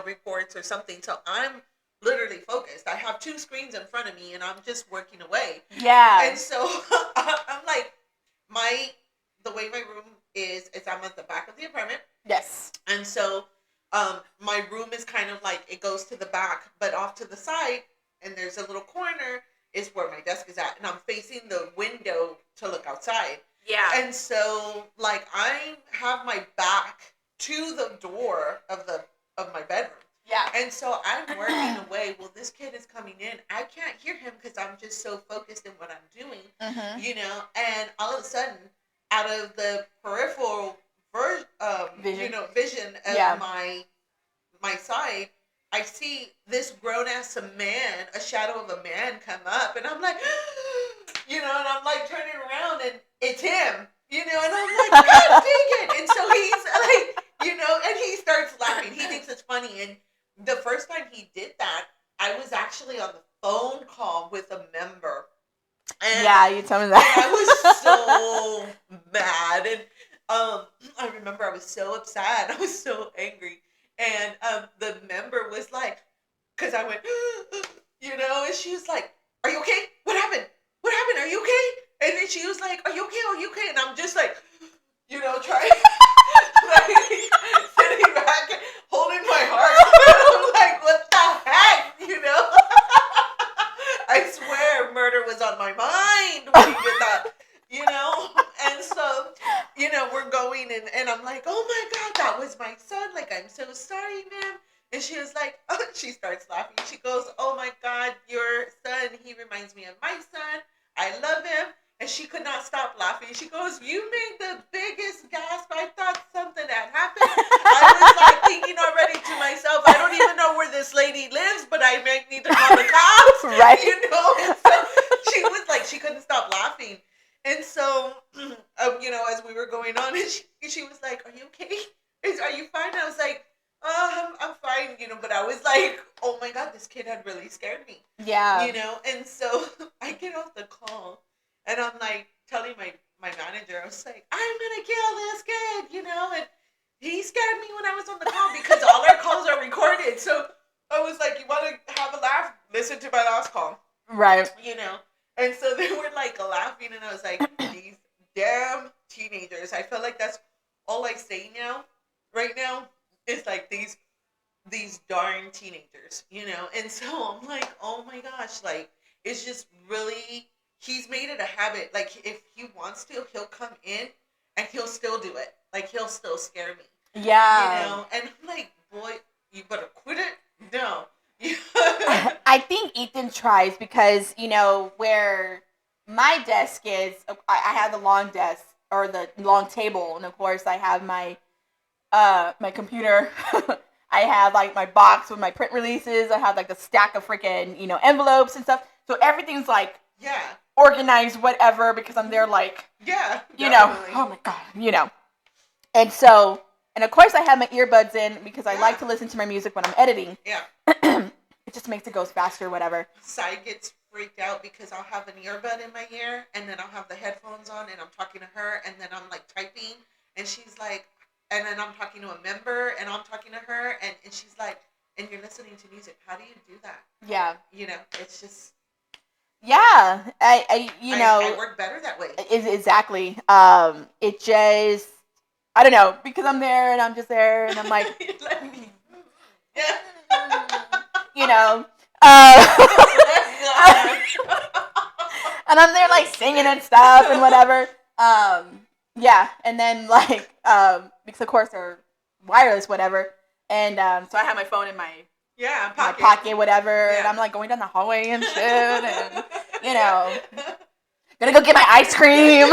reports or something. So I'm literally focused. I have 2 screens in front of me and I'm just working away. Yeah. And so I'm like, the way my room is I'm at the back of the apartment. Yes. And so my room is kind of like, it goes to the back, but off to the side, and there's a little corner is where my desk is at. And I'm facing the window to look outside. Yeah. And so, like, I have my back to the door of my bedroom. Yeah. And so I'm working away. Well, this kid is coming in. I can't hear him because I'm just so focused in what I'm doing, and all of a sudden, out of the peripheral vision of my side, I see this grown-ass man, a shadow of a man come up, and I'm like, and I'm like turning around, and it's him, and I'm like, God dang it. And so he's like, and he starts laughing. He thinks it's funny. And the first time he did that, I was actually on the phone call with a member. And yeah, you told me that. I was so mad. And I remember I was so upset. I was so angry. And the member was like, because I went, and she was like, are you okay? What happened? What happened? Are you okay? And then she was like, are you okay? Are you okay? And I'm just like, trying, like, sitting back, holding my heart. I'm like, what the heck? I swear murder was on my mind when he did that, And so, we're going and I'm like, oh my God, that was my son. Like, I'm so sorry, ma'am. And she was like, she starts laughing. She goes, oh my God, your son, he reminds me of my son. I love him. And she could not stop laughing. She goes, you made the biggest gasp. I thought something had happened. I was like thinking already to myself, I don't even know where this lady lives, but I might need to call the cops. Right. And so she was like, she couldn't stop laughing. And so, as we were going on, and she was like, are you okay? Are you fine? I was like, I'm fine, but I was like, oh my God, this kid had really scared me. Yeah. And so I get off the call and I'm like telling my manager, I was like, I'm going to kill this kid, and he scared me when I was on the call because all our calls are recorded. So I was like, you want to have a laugh? Listen to my last call. Right. And so they were like laughing and I was like, these damn teenagers. I feel like that's all I say right now. It's like these darn teenagers, And so I'm like, oh my gosh, like, it's just really, he's made it a habit. Like, if he wants to, he'll come in and he'll still do it. Like, he'll still scare me. Yeah. And I'm like, boy, you better quit it? No. I think Ethan tries because, where my desk is, I have the long desk or the long table, and of course I have my computer. I have like my box with my print releases. I have like the stack of freaking envelopes and stuff. So everything's like Yeah. organized, whatever, because I'm there like Yeah. oh my god. And so, and of course I have my earbuds in because I like to listen to my music when I'm editing. Yeah. It just makes it go faster, whatever. Sai gets freaked out because I'll have an earbud in my ear and then I'll have the headphones on and I'm talking to her and then I'm like typing and she's like, and then I'm talking to a member and I'm talking to her and she's like, and you're listening to music. How do you do that? Yeah. It's just. Yeah. I work better that way. Exactly. It just, I don't know, because I'm there and I'm just there and I'm like, yeah. And I'm there like singing and stuff and whatever. Yeah, and then like because of course they're wireless, whatever, and so I have my phone in my pocket, whatever, and I'm like going down the hallway and shit, and gonna go get my ice cream.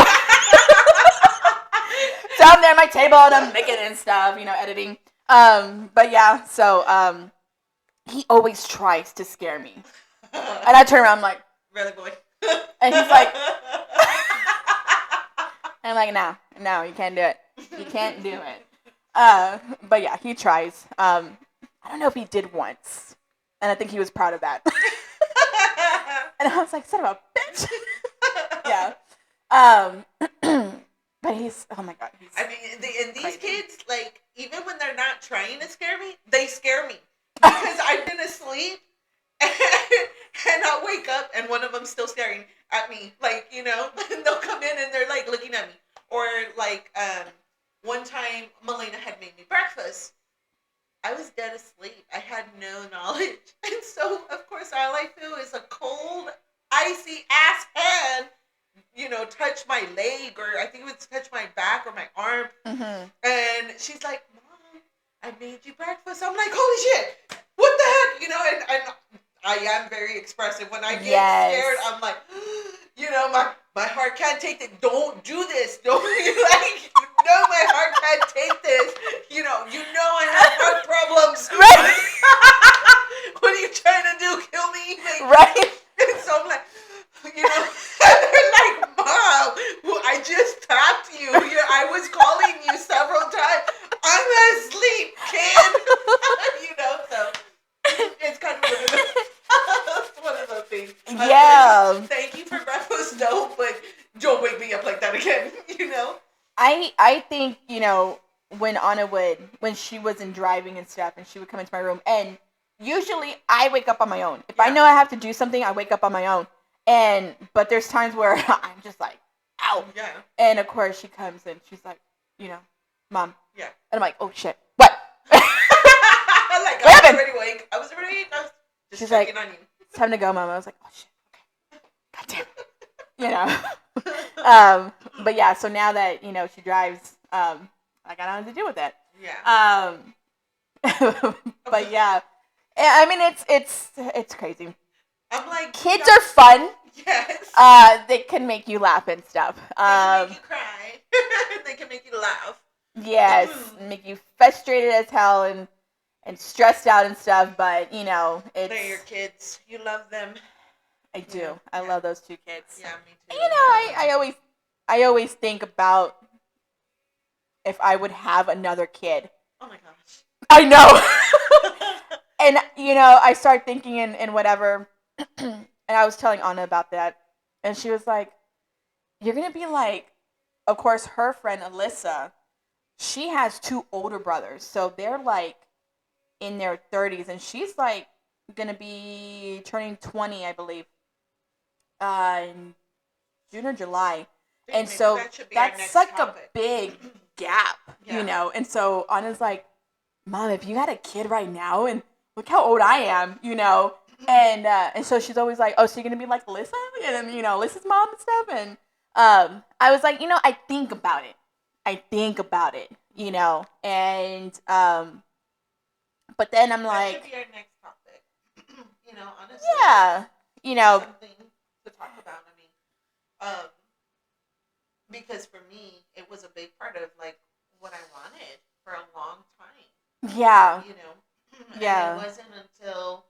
So I'm there at my table and I'm making and stuff, editing. But yeah, so he always tries to scare me, and I turn around, I'm like, really, boy, and he's like. I'm like, no, you can't do it. You can't do it. But yeah, he tries. I don't know if he did once, and I think he was proud of that. And I was like, son of a bitch. Yeah. But he's, oh my god. I mean, and these kids, like, even when they're not trying to scare me, they scare me because I've been asleep. And I'll wake up and one of them's still staring at me, like, and they'll come in and they're like looking at me. Or like one time Melena had made me breakfast. I was dead asleep. I had no knowledge. And so of course all I feel is a cold, icy ass hand, touch my leg, or I think it was touch my back or my arm. Mm-hmm. And she's like, Mom, I made you breakfast. I'm like, holy shit, what the heck? And I am very expressive. When I get scared, I'm like, my heart can't take it. Don't do this. Don't my heart can't take this. I have heart problems. Right. What are you trying to do? Kill me? Right. And so I'm like, they're like, Mom, I just tapped you. I was calling you several times. I'm asleep, kid. So it's kind of one of those things. Yeah. Like, thank you for breakfast, though, but don't wake me up like that again. I think when she wasn't driving and stuff, and she would come into my room, and usually I wake up on my own. If I know I have to do something, I wake up on my own. But there's times where I'm just like, ow. Yeah. And of course she comes and she's like, Mom. Yeah. And I'm like, oh shit, what? Like, I was already awake. I was just she's checking like, on you. It's time to go, Mom. I was like, oh shit, okay. God damn. But yeah, so now that, she drives, I got nothing to do with that. Yeah. But yeah. I mean, it's crazy. I'm like, kids are fun. Yes. They can make you laugh and stuff. They can make you cry. They can make you laugh. Yes, make you frustrated as hell and stressed out and stuff. But it's they're your kids. You love them. I do. I love those two kids. Yeah, me too. And, I always think about if I would have another kid. Oh my gosh. I know. And I start thinking and whatever. And I was telling Anna about that, and she was like, "You're gonna be like," of course, her friend Alyssa. She has two older brothers, so they're like in their 30s, and she's like gonna be turning 20, I believe, in June or July. And so that's like a big gap, And so Anna's like, Mom, if you had a kid right now, and look how old I am, and so she's always like, oh, so you're gonna be like Alyssa, and then Alyssa's mom and stuff, and I was like, I think about it, and but then I'm like, that should be our next topic, honestly. Yeah, something to talk about. I mean, Um, because for me, it was a big part of like what I wanted for a long time. Yeah. You know, and it Yeah. wasn't until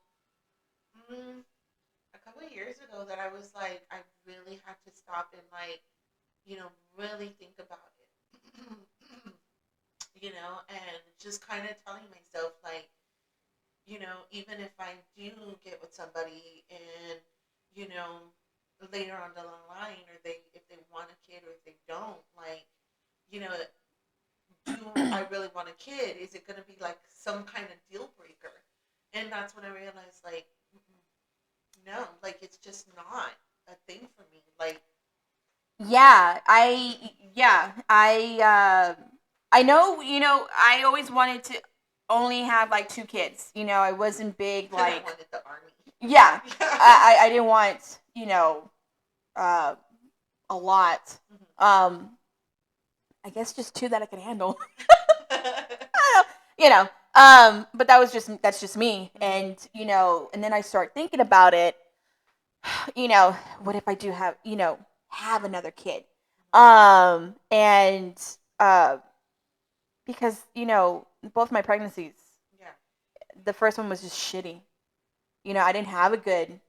a couple of years ago that I was like, I really had to stop and like, really think about it. And just kind of telling myself like, even if I do get with somebody and, you know, later on down the line, or if they want a kid or if they don't, like, you know, do I really want a kid? Is it going to be like some kind of deal breaker? And that's when I realized, like, no, like it's just not a thing for me. Like, Yeah, I know, I always wanted to only have like two kids. I wasn't big and I like wanted the army. yeah. Yeah. I didn't want, uh a lot. I guess just two that I can handle. I don't know, but that's just me. And and then I start thinking about it, what if I do have another kid? And uh because, both my pregnancies, Yeah. the first one was just shitty. I didn't have a good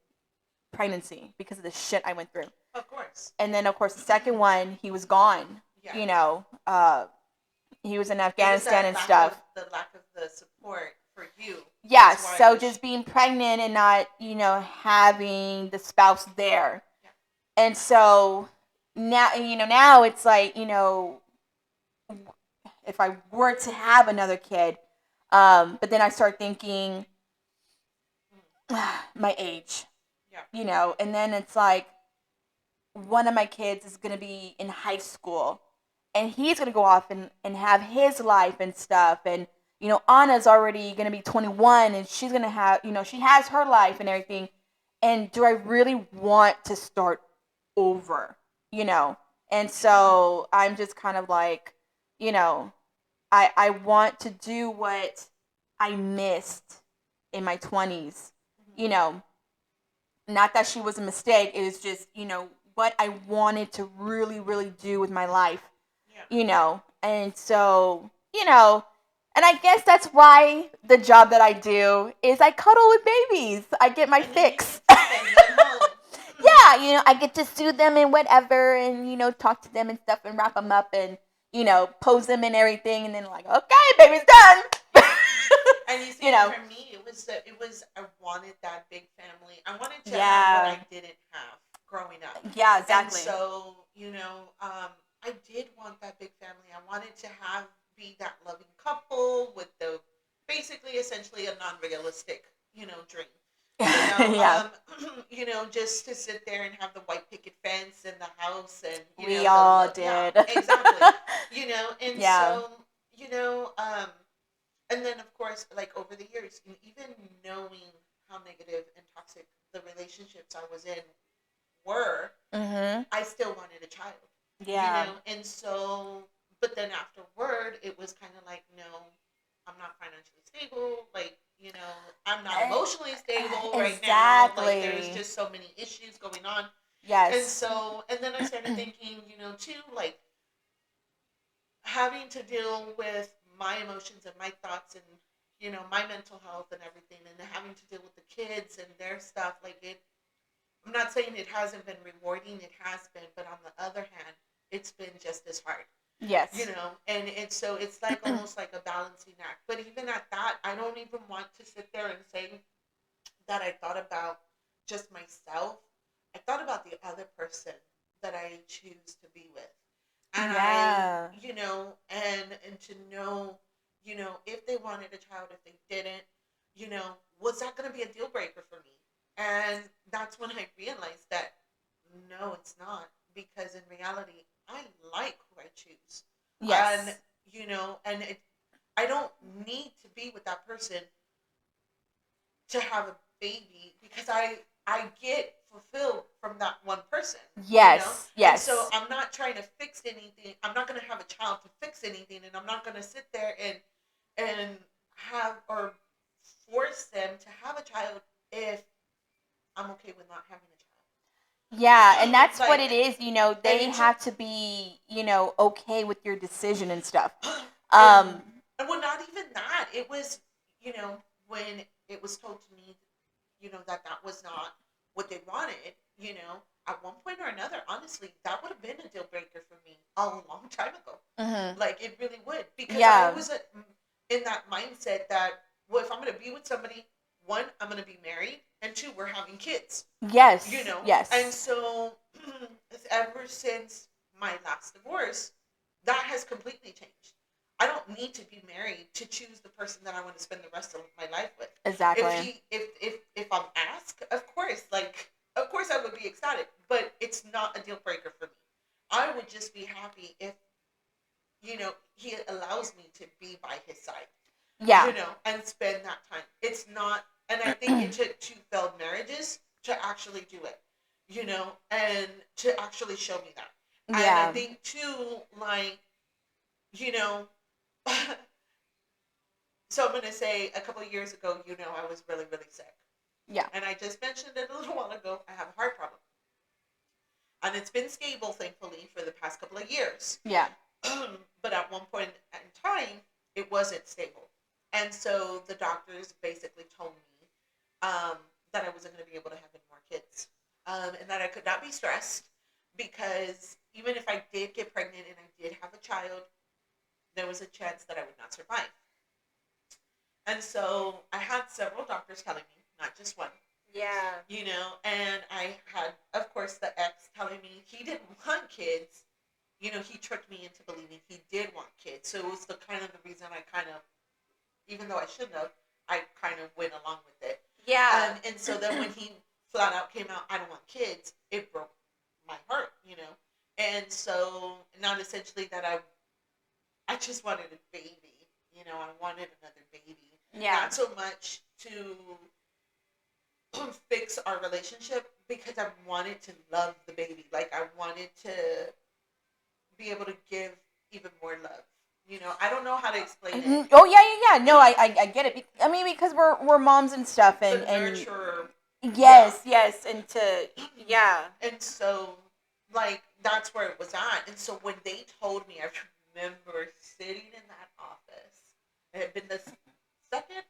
pregnancy because of the shit I went through. Of course. And then, of course, the second one, he was gone. Yeah. He was in It was Afghanistan that and stuff. the lack of the support for you. Yeah, That's why so just being pregnant and not, having the spouse there. Yeah. And so now it's like, if I were to have another kid, but then I start thinking, my age, Yeah. and then it's like one of my kids is going to be in high school and he's going to go off and have his life and stuff. And, Anna's already going to be 21 and she's going to have, she has her life and everything. And do I really want to start over, And so I'm just kind of like, you know, I want to do what I missed in my 20s, you Mm-hmm. know, not that she was a mistake. It was just, what I wanted to really, really do with my life, Yeah. And so, and I guess that's why the job that I do is I cuddle with babies. I get my And then you fix. get to send them home. Yeah, I get to soothe them and whatever and, talk to them and stuff and wrap them up and, pose them and everything. And then like, okay, baby's done. And you see, You know, for me, it was I wanted that big family. I wanted to have what yeah. I didn't have growing up. Yeah, And exactly. so, I did want that big family. I wanted to be that loving couple with the basically essentially a non-realistic, dream. Yeah. Just to sit there and have the white picket fence and the house and We all yeah, did. exactly. And Yeah. so, you know, um and then of course, like over the years, and even knowing how negative and toxic the relationships I was in were, Mhm. I still wanted a child. Yeah. And so, but then afterward, it was kind of like, no, I'm not financially stable. Like, I'm not emotionally stable right now. Like, there's Exactly. just so many issues going on. And Yes. so, and then I started thinking, too, like having to deal with my emotions and my thoughts and, my mental health and everything, and having to deal with the kids and their stuff. Like, I'm not saying it hasn't been rewarding, it has been, but on the other hand, it's been just as hard. Yes. And it's like almost like a balancing act. But even at that, I don't even want to sit there and say that I thought about just myself. I thought about the other person that I choose to be with. And Yeah. and to know, if they wanted a child, if they didn't, was that going to be a deal breaker for me? And that's when I realized that no, it's not, because in reality, I like who I choose. And, Yes. I don't need to be with that person to have a baby, because I get fulfilled from that one person, Yes. and so Yes. I'm not trying to fix anything. I'm not going to have a child to fix anything, and I'm not going to sit there and have or force them to have a child if I'm okay with not having a child. Yeah, and that's what it Like, is. and They it took have to be, okay with your decision and stuff. and Um, well, not even that. It was, you know, when it was told to me, that that was not what they wanted. At one point or another, honestly, that would have been a deal breaker for me a long time ago. mhm. Like it really would, because I Yeah. was in that mindset that, well, if I'm going to be with somebody, one, I'm going to be married, and two, we're having kids. Yes. And Yes. so ever since my last divorce, that has completely changed. I don't need to be married to choose the person that I want to spend the rest of my life with. If Exactly. he if I'm asked, of course I would be ecstatic, but it's not a deal breaker for me. I would just be happy if, he allows me to be by his side, Yeah. and spend that time. It's not, and I think it took two failed marriages to actually do it, and to actually show me that. And I Yeah. think too, like, you know, so I'm going to say a couple of years ago, I was really, really sick. Yeah. And I just mentioned it a little while ago, I have a heart problem. And it's been stable, thankfully, for the past couple of years. Yeah. But at one point in time, it wasn't stable. And so the doctors basically told me that I wasn't going to be able to have any more kids, and that I could not be stressed, because even if I did get pregnant and I did have a child, there was a chance that I would not survive. And so I had several doctors telling me, not just one, Yeah. and I had, of course, the ex telling me he didn't want kids. He tricked me into believing he did want kids. So it was the kind of the reason I kind of, even though I shouldn't have, I kind of went along with it. Yeah. And so then when he flat out came out, I don't want kids, it broke my heart. And so, not essentially that I just wanted a baby. I wanted another baby. Yeah. Not so much to fix our relationship, because I wanted to love the baby. Like, I wanted to be able to give even more love. I don't know how to explain it. Oh yeah. No, I get it. I mean, because we're moms and stuff, The and nurturer. yes, yes, and to yeah. And so, like, that's where it was at. And so when they told me, I remember sitting in that office. It had been the second,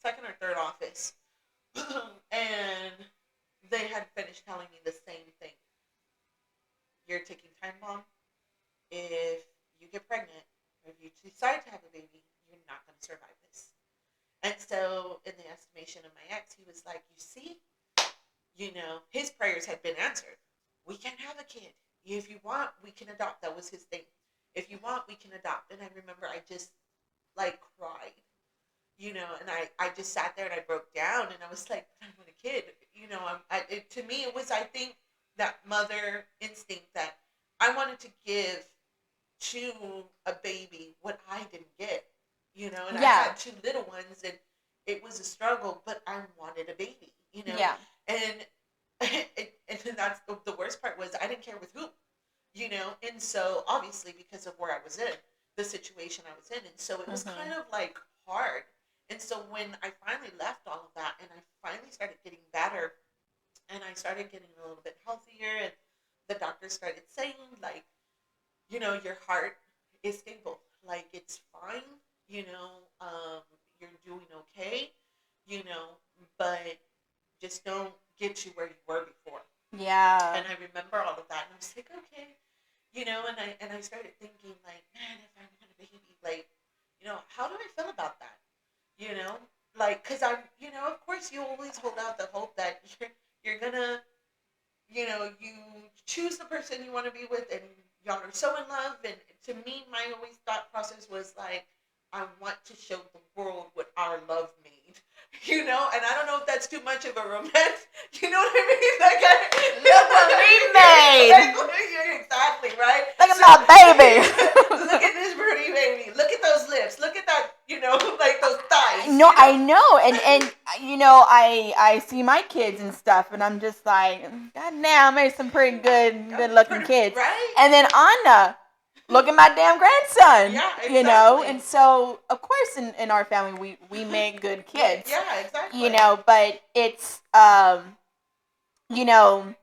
second or third office, and they had finished telling me the same thing. You're taking time bomb. If you get pregnant, or if you decide to have a baby, you're not going to survive this. And so, in the estimation of my ex, he was like, "You see, his prayers had been answered. We can have a kid. If you want, we can adopt." That was his thing. If you want, we can adopt. And I remember I just, like, cried, and I just sat there and I broke down, and I was like, "I want a kid." To me, it was, I think, that mother instinct that I wanted to give to a baby what I didn't get, and I Yeah. had two little ones, and it was a struggle, but I wanted a baby, Yeah. and and that's the worst part, was I didn't care with who, and so obviously, because of where I was in, the situation I was in, and so it was kind of like hard. And so when I finally left all of that, and I finally started getting better, and I started getting a little bit healthier, and the doctor started saying, like, your heart is stable, like, it's fine, you're doing okay, you know, but just don't get you where you were before. Yeah. And I remember all of that, and I was like, okay, and I started thinking, like, man, if I want a baby, like, how do I feel about that? You know, like, because I'm, of course, you always hold out the hope that you're gonna, you choose the person you want to be with, and y'all are so in love. And to me, my always thought process was like, I want to show the world what our love made. And I don't know if that's too much of a romance. You know what I mean? Like, Look what we made. Exactly, right? Look at my baby. Look at this pretty baby. Look at those lips. Look at that, like those thighs. No, I know, and I see my kids and stuff, and I'm just like, God damn, I made some pretty good looking kids. Right? And then Anna, look at my damn grandson. Yeah, exactly. And so of course in our family we make good kids. Yeah, exactly. But it's you know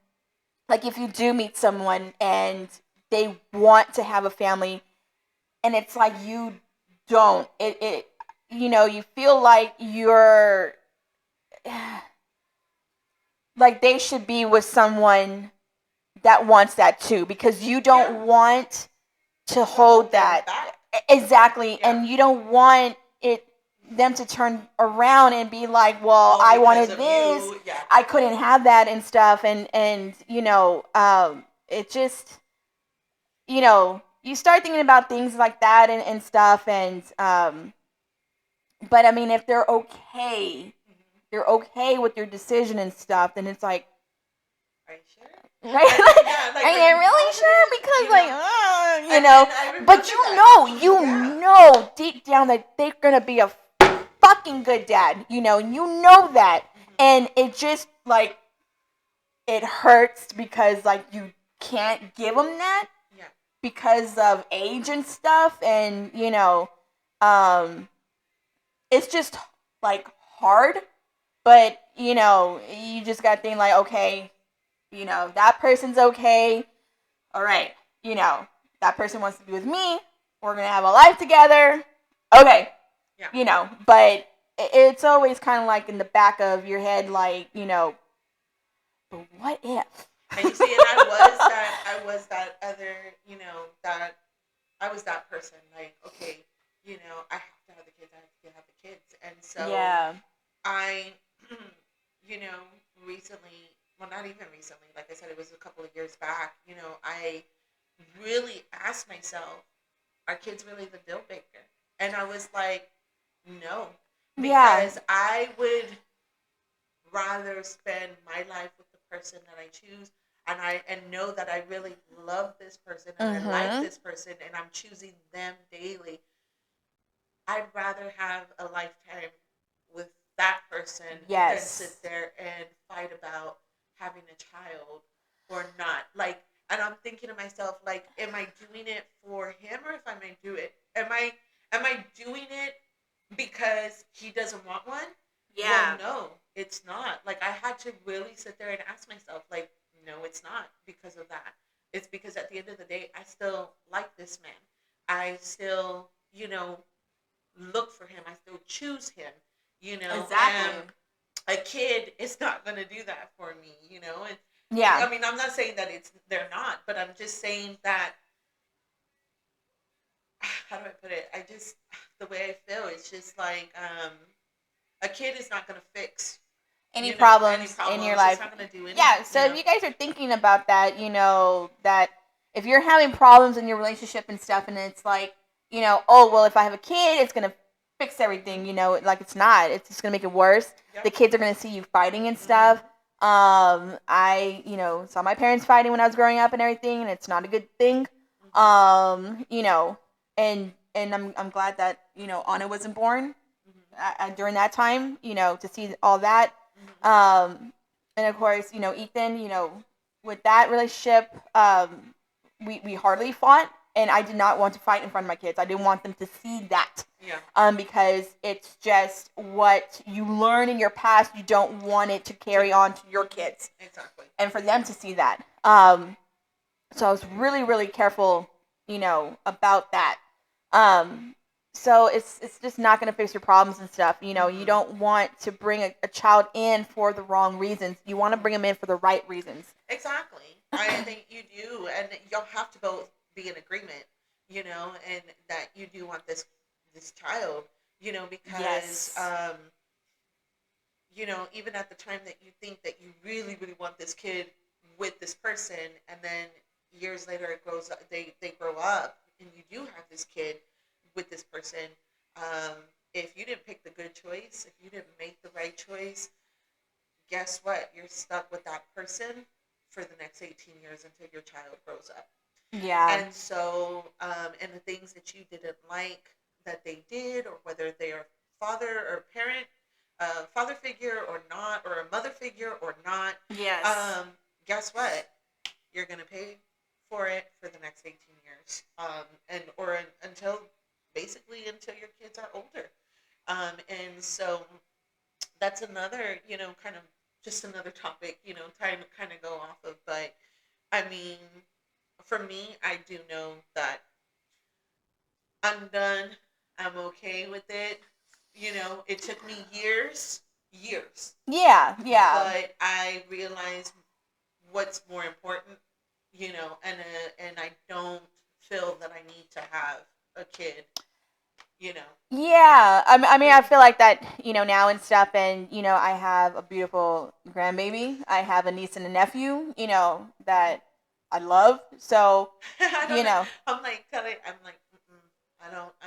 like if you do meet someone and they want to have a family and it's like you don't, it you know, you feel like you're like they should be with someone that wants that too, because you don't want to hold that exactly, and you don't want it them to turn around and be like, well, I wanted this, I couldn't have that and stuff, and you know, it just, you know, you start thinking about things like that and stuff, and but I mean, if they're okay with your decision and stuff, then it's like, are you sure? right? Are you really sure? Because you know, but you know deep down that they're gonna be a fucking good dad. You know that, and it just like it hurts because like you can't give them that because of age and stuff, and you know, um, it's just like hard. But you know, you just got to think like, okay, you know, that person's okay. All right, you know, that person wants to be with me. We're gonna have a life together. Okay, you know, but it's always kind of like in the back of your head, like, you know, but what if? And you see, and I was that other, you know, that I was that person. Like, okay, you know, I have to have the kids. I have to have the kids, and so Yeah. I, you know, recently, well, not even recently. Like I said, it was a couple of years back. You know, I really asked myself, are kids really the deal breaker? And I was like, no, because I would rather spend my life with the person that I choose, and know that I really love this person and I like this person and I'm choosing them daily. I'd rather have a lifetime with that person than sit there and fight about having a child or not. Like, and I'm thinking to myself, like, am I doing it for him, or if I may do it? Am I doing it because he doesn't want one? Well, no, it's not. Like, I had to really sit there and ask myself, like, no, it's not because of that. It's because at the end of the day, I still like this man. I still, you know, look for him. I still choose him, you know. Exactly. And a kid is not going to do that for me, you know. And Yeah. I mean, I'm not saying that they're not, but I'm just saying that, how do I put it? I just, the way I feel, it's just like, a kid is not going to fix Any problems in your life. It's not going to do anything. Yeah, so if you guys are thinking about that, you know, that if you're having problems in your relationship and stuff, and it's like, you know, oh, well, if I have a kid, it's going to fix everything, you know, like it's not. It's just going to make it worse. Yep. The kids are going to see you fighting and stuff. I, you know, saw my parents fighting when I was growing up and everything, and it's not a good thing. You know, and I'm glad that, you know, Anna wasn't born during that time, you know, to see all that. And of course, you know, Ethan, you know, with that relationship, we hardly fought, and I did not want to fight in front of my kids. I didn't want them to see that. Yeah. Because it's just what you learn in your past. You don't want it to carry on to your kids. Exactly. And for them to see that. So I was really, really careful, you know, about that. So it's just not going to fix your problems and stuff. You know, you don't want to bring a child in for the wrong reasons. You want to bring them in for the right reasons. Exactly. I think you do, and you'll have to both be in agreement, you know, and that you do want this child, you know, because you know, even at the time that you think that you really, really want this kid with this person, and then years later it grows up, they grow up, and you do have this kid with this person. Um, if you didn't pick the good choice, if you didn't make the right choice, guess what? You're stuck with that person for the next 18 years until your child grows up. Yeah. And so, and the things that you didn't like that they did, or whether they are father or parent, father figure or not, or a mother figure or not. Yes. Guess what? You're gonna pay for it for the next 18 years, and or until basically until your kids are older. And so that's another, you know, kind of just another topic, you know, time to kind of go off of, but I mean, for me, I do know that I'm done. I'm okay with it. It took me years, Yeah, yeah. but I realized what's more important, and I don't feel that I need to have a kid, you know. Yeah, I mean, I It, feel like that, now and stuff, and I have a beautiful grandbaby. I have a niece and a nephew, that I love. So, I don't you know. know, I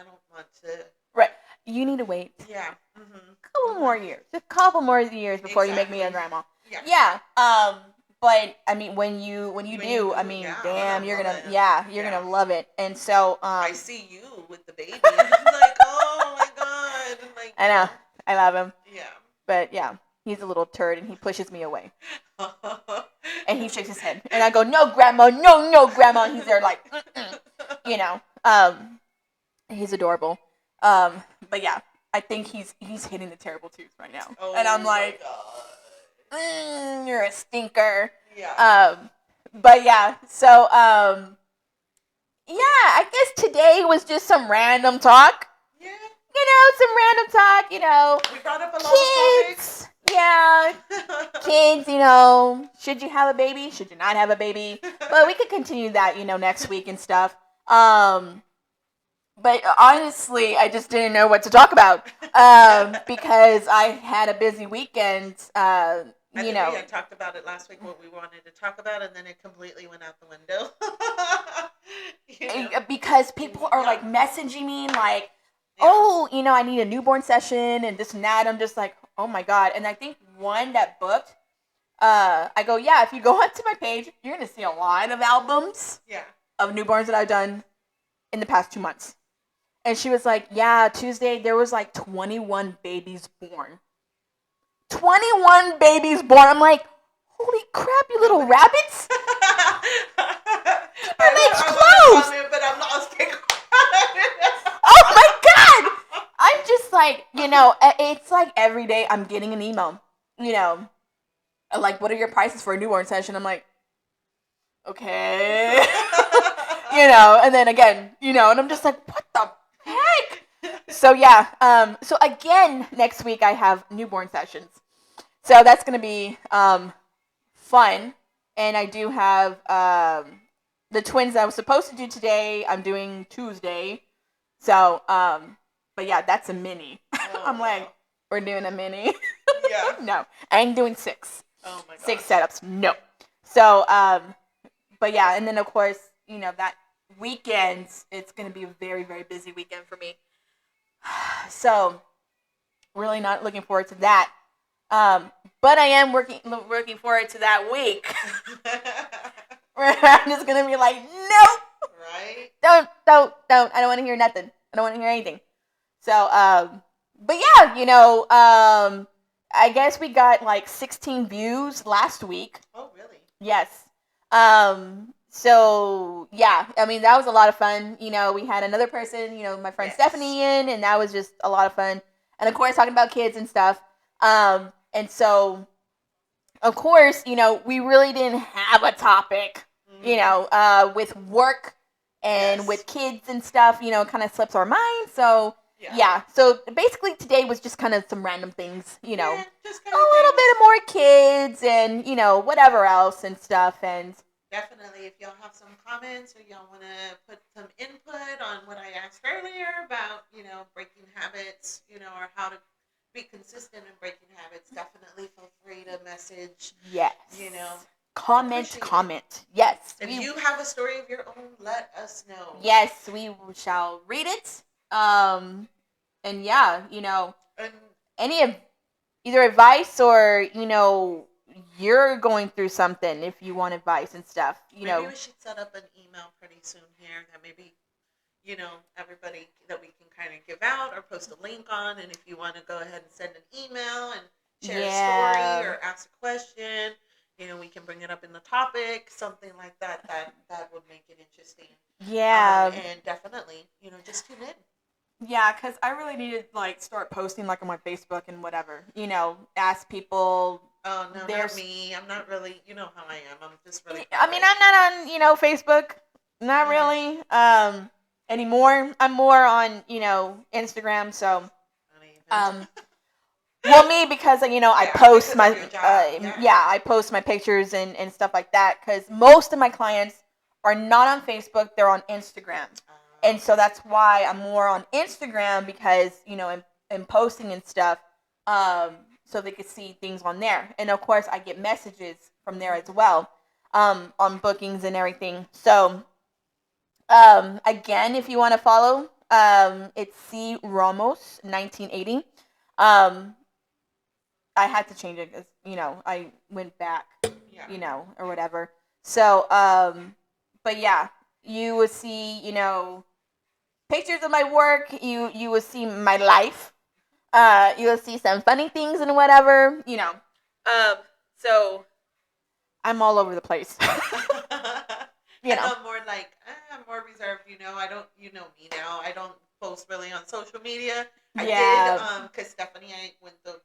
don't want to. right? You need to wait Yeah. a couple more years, just a couple more years before you make me a Exactly. grandma. Yeah. Yeah. But I mean, when you When you do, I do, mean, yeah, I'm damn, gonna you're love gonna, it. yeah, you're Yeah. gonna love it. And so, I see you with the baby, and I'm like, oh my god, and like, I know, I love him, yeah. but yeah, he's a little turd, and he pushes me away. And he shakes his head, and I go, "No, grandma, no, no, grandma." And he's there like, mm-mm. you know, um, he's adorable. But yeah, I think he's hitting the terrible twos right now, and I'm Oh my like, god. "You're a stinker." Yeah. But yeah, so yeah, I guess today was just some random talk. Yeah. Some random talk. We brought up a lot of topics. Kids. Yeah, kids, should you have a baby? Should you not have a baby? But we could continue that, next week and stuff. But honestly, I just didn't know what to talk about because I had a busy weekend. I think we had talked about it last week, what we wanted to talk about, and then it completely went out the window. Because people are like messaging me like, Yeah. oh, I need a newborn session and this and that. I'm just like, oh my god. And I think one that booked, I go, yeah, if you go onto my page, you're gonna see a lot of albums of newborns that I've done in the past 2 months. And she was like, yeah, Tuesday there was like 21 babies born. 21 babies born. I'm like, holy crap, you little rabbits! Keep your legs closed. Comment, but I'm not sticking. Oh my god! I'm just like, it's like every day I'm getting an email. Like, what are your prices for a newborn session? I'm like, okay. And then again, and I'm just like, what the heck? So yeah, so again, next week I have newborn sessions. So that's gonna be fun. And I do have the twins that I was supposed to do today, I'm doing Tuesday. So, but yeah, that's a mini. Oh, I'm like, we're doing a mini. Yeah. No, I ain't doing 6. Oh my god. 6 setups. No. So, but yeah, and then of course, that weekend, it's gonna be a very, very busy weekend for me. So, really not looking forward to that. But I am working forward to that week. I'm just gonna be like, nope. Right? Don't. I don't want to hear nothing. I don't want to hear anything. So, but yeah, I guess we got like 16 views last week. Oh, really? Yes. So yeah, I mean that was a lot of fun. We had another person, my friend Stephanie in, and that was just a lot of fun. And of course, talking about kids and stuff. And so, of course, we really didn't have a topic. With work and with kids and stuff, kind of slips our mind. So yeah. So basically, today was just kind of some random things. Just a little bit of more kids and whatever else and stuff. And definitely, if y'all have some comments or y'all want to put some input on what I asked earlier about breaking habits, or how to be consistent in breaking habits, definitely feel free to message. Yes. Comment. Yes. If you have a story of your own, let us know. Yes, we shall read it. And yeah, And any of either advice or you're going through something. If you want advice and stuff, maybe we should set up an email pretty soon here that maybe everybody that we can kind of give out or post a link on. And if you want to go ahead and send an email and share a story or ask a question, we can bring it up in the topic, something like that. That would make it interesting. Yeah. And definitely, just tune in. Yeah, because I really need to start posting on my Facebook and whatever. Ask people Oh no, not There's, me. I'm not really. You know how I am. I'm just really I mean, private. I'm not on, Facebook, not Yeah. really, anymore. I'm more on, Instagram. So, Not even. um, well, me because I Yeah, post because of my, your job. Yeah. yeah, I post my pictures and stuff like that because most of my clients are not on Facebook; they're on Instagram, and so Okay. that's why I'm more on Instagram because in posting and stuff, so they could see things on there, and of course I get messages from there as well, on bookings and everything. So, again, if you want to follow, it's C Ramos 1980. Um, I had to change it because I went back, Yeah. or whatever. So, but yeah, you would see, pictures of my work. You would see my life. You will see some funny things and whatever. So I'm all over the place. you And know. I'm more like, I'm more reserved. I don't. You know me now. I don't post really on social media. I did, Yeah. because Stephanie, when the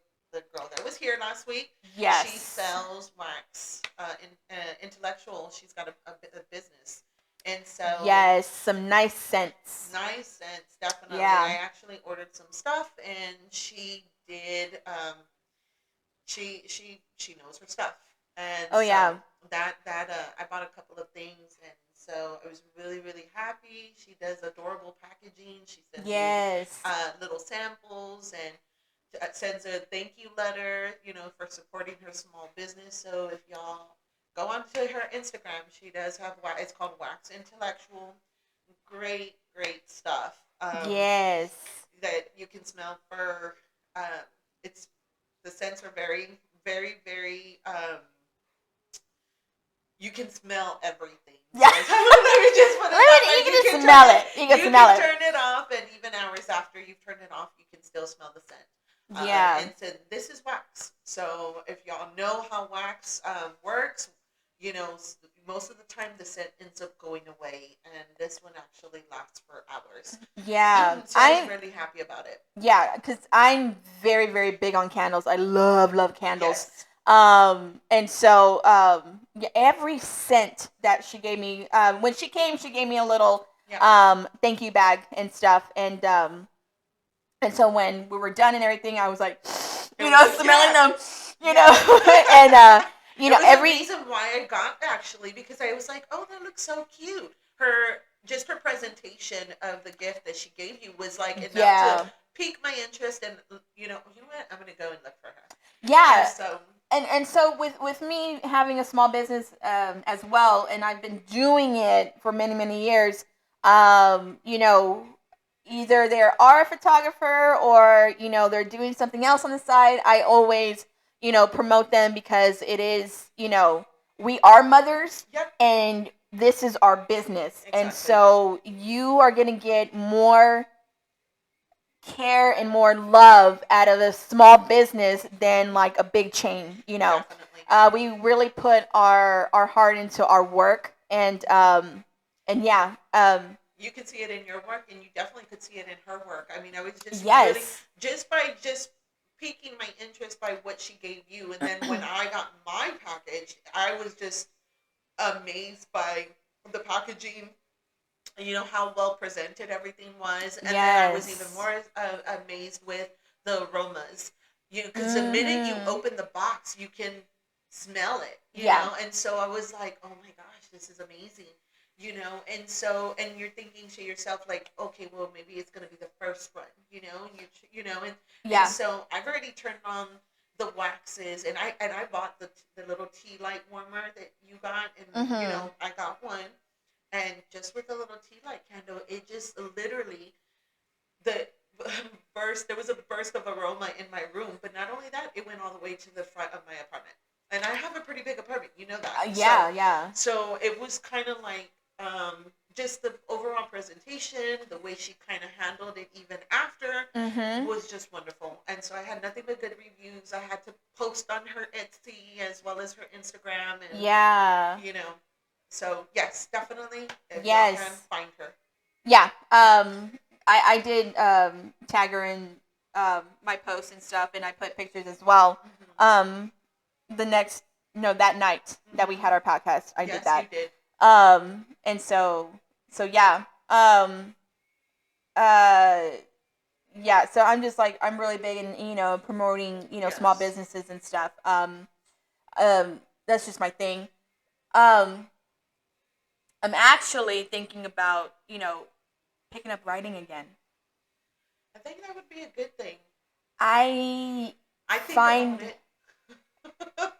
girl that was here last week, she Yes. sells wax, intellectual. She's got a business, and so Yes. Some nice scents. nice sense, definitely. Yeah. I actually ordered some stuff, and she did. She knows her stuff, and Oh so yeah. that I bought a couple of things, and so I was really really happy. She does adorable packaging. She sends you Yes. little samples, and sends a thank you letter, for supporting her small business. So if y'all go onto her Instagram, she does have it's called Wax Intellectual. Great, great stuff. Yes. That you can smell for. Um, it's the scents are very, very, very. You can smell everything. Yeah. Let me just put it that way. You can You just can smell turn it. it. You can You smell can it. turn it off, and even hours after you've turned it off, you can still smell the scent. Yeah. And so this is wax. So if y'all know how wax works, most of the time the scent ends up going away, and this one actually lasts for hours. Yeah. So I was really happy about it. Yeah, because I'm very, very big on candles. I love candles. Yes. And so, yeah, every scent that she gave me, when she came, she gave me a little, Yeah. thank you bag and stuff. And so when we were done and everything, I was like, smelling them, and, It was the every, reason why I got, actually, because I was like, oh, that looks so cute. Her presentation of the gift that she gave you was like enough to yeah, pique my interest, and you know what, I'm gonna go and look for her. And yeah. so And so with me having a small business, as well, and I've been doing it for many many years, either they are a photographer or they're doing something else on the side. I always promote them because it is we are mothers, yep, and this is our business, and exactly. so you are gonna get more care and more love out of a small business than like a big chain. Definitely. We really put our heart into our work, and yeah, You can see it in your work, and you definitely could see it in her work. I mean, I was just really yes, just piquing my interest by what she gave you, and then when I got my package, I was just amazed by the packaging. How well presented everything was, and then I was even yes, more amazed with the aromas. Because the minute you mm-hmm. open the box, you can smell it. Yeah, And so I was like, oh my gosh, this is amazing. And so you're thinking to yourself like, okay, well maybe it's gonna be the first one. And yeah, so I've already turned on the waxes, and I bought the little tea light warmer that you got, and mm-hmm. I got one, and just with a little tea light candle, it just literally the burst. There was a burst of aroma in my room, but not only that, it went all the way to the front of my apartment. And I have a pretty big apartment, you know that. So, Yeah, yeah, so it was kind of like, just the overall presentation, the way she kind of handled it, even after, mm-hmm. was just wonderful. And so I had nothing but good reviews. I had to post on her Etsy as well as her Instagram, and Yeah, you know. So yes, definitely, if y'all can yes, find her. yeah. I did tag her in my posts and stuff, and I put pictures as well. Mm-hmm. Um, the next, no, that night that we had our podcast. I did that. Yes, you did. And so yeah. Uh, yeah. So I'm just like, I'm really big in, promoting, small Yes. businesses and stuff. That's just my thing. Um, I'm actually thinking about, picking up writing again. I think that would be a good thing. I I think find about it.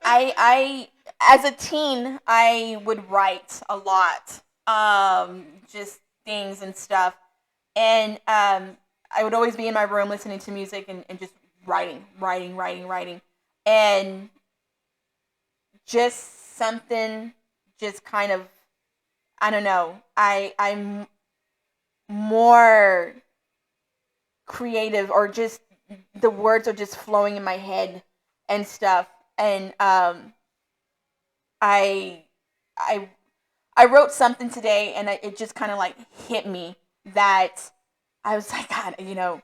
I as a teen I would write a lot, just things and stuff, and I would always be in my room listening to music and just writing, and just something, just kind of, I don't know, I'm more creative, or just the words are just flowing in my head and stuff, and I I I wrote something today, and it just kind of like hit me that I was like, God, I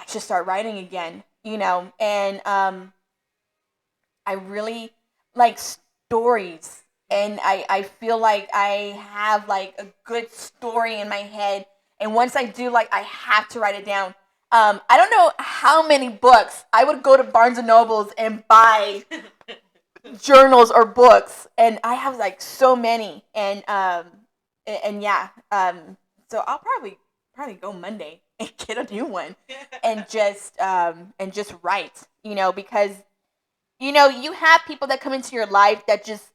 should start writing again, and I really like stories, and I feel like I have like a good story in my head, and once I do, like, I have to write it down. I don't know how many books I would go to Barnes and Nobles and buy journals or books, and I have like so many, and yeah, so I'll probably go Monday and get a new one, and just write, because you have people that come into your life that just,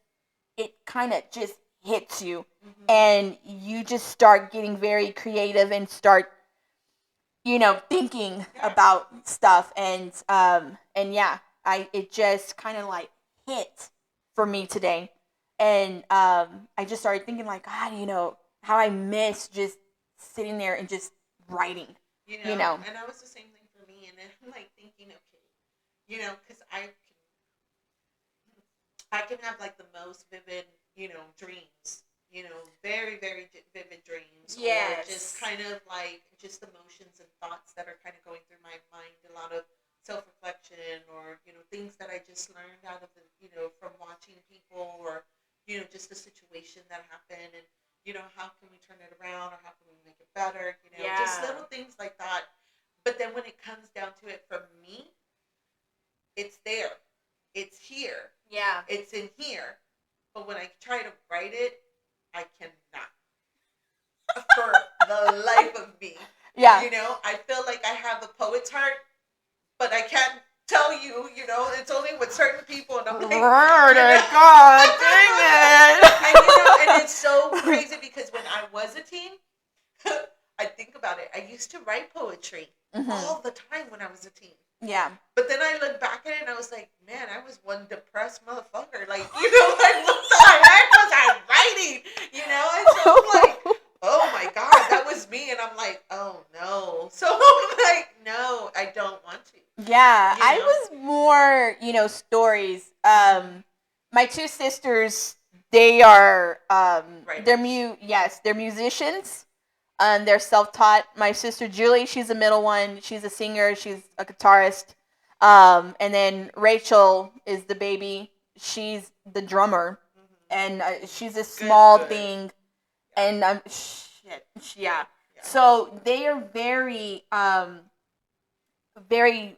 it kind of just hits you, and you just start getting very creative and start, thinking about stuff, and yeah, it just kind of like hit for me today, and I just started thinking like, God, how I miss just sitting there and just writing, And that was the same thing for me. And then I'm like thinking, okay, because I can have like the most vivid, dreams, very, very vivid dreams, or just Yes. kind of like just emotions and thoughts that are kind of going through my mind, a lot of self reflection, or, things that I just learned out of the, from watching people, or, just a situation that happened, and, how can we turn it around, or how can we make it better, just Yeah. little things like that. But then when it comes down to it, for me, it's there. It's here. Yeah. It's in here. But when I try to write it, I cannot. For the life of me. Yeah. I feel like I have a poet's heart, but I can't tell you, it's only with certain people, and I'm like, Word of God, dang it. and it's so crazy because when I was a teen, I think about it. I used to write poetry all the time when I was a teen. Yeah. But then I look back at it and I was like, man, I was one depressed motherfucker. Like, like, what the heck was I writing? And so I'm like, oh my God, that was me. And I'm like, oh no. So I'm like, no, I don't want to. Yeah, I was more, stories. My two sisters, they are, they're musicians. They're self-taught. My sister Julie, she's the middle one. She's a singer. She's a guitarist. And then Rachel is the baby. She's the drummer, and she's a small thing. And yeah. So they are very, very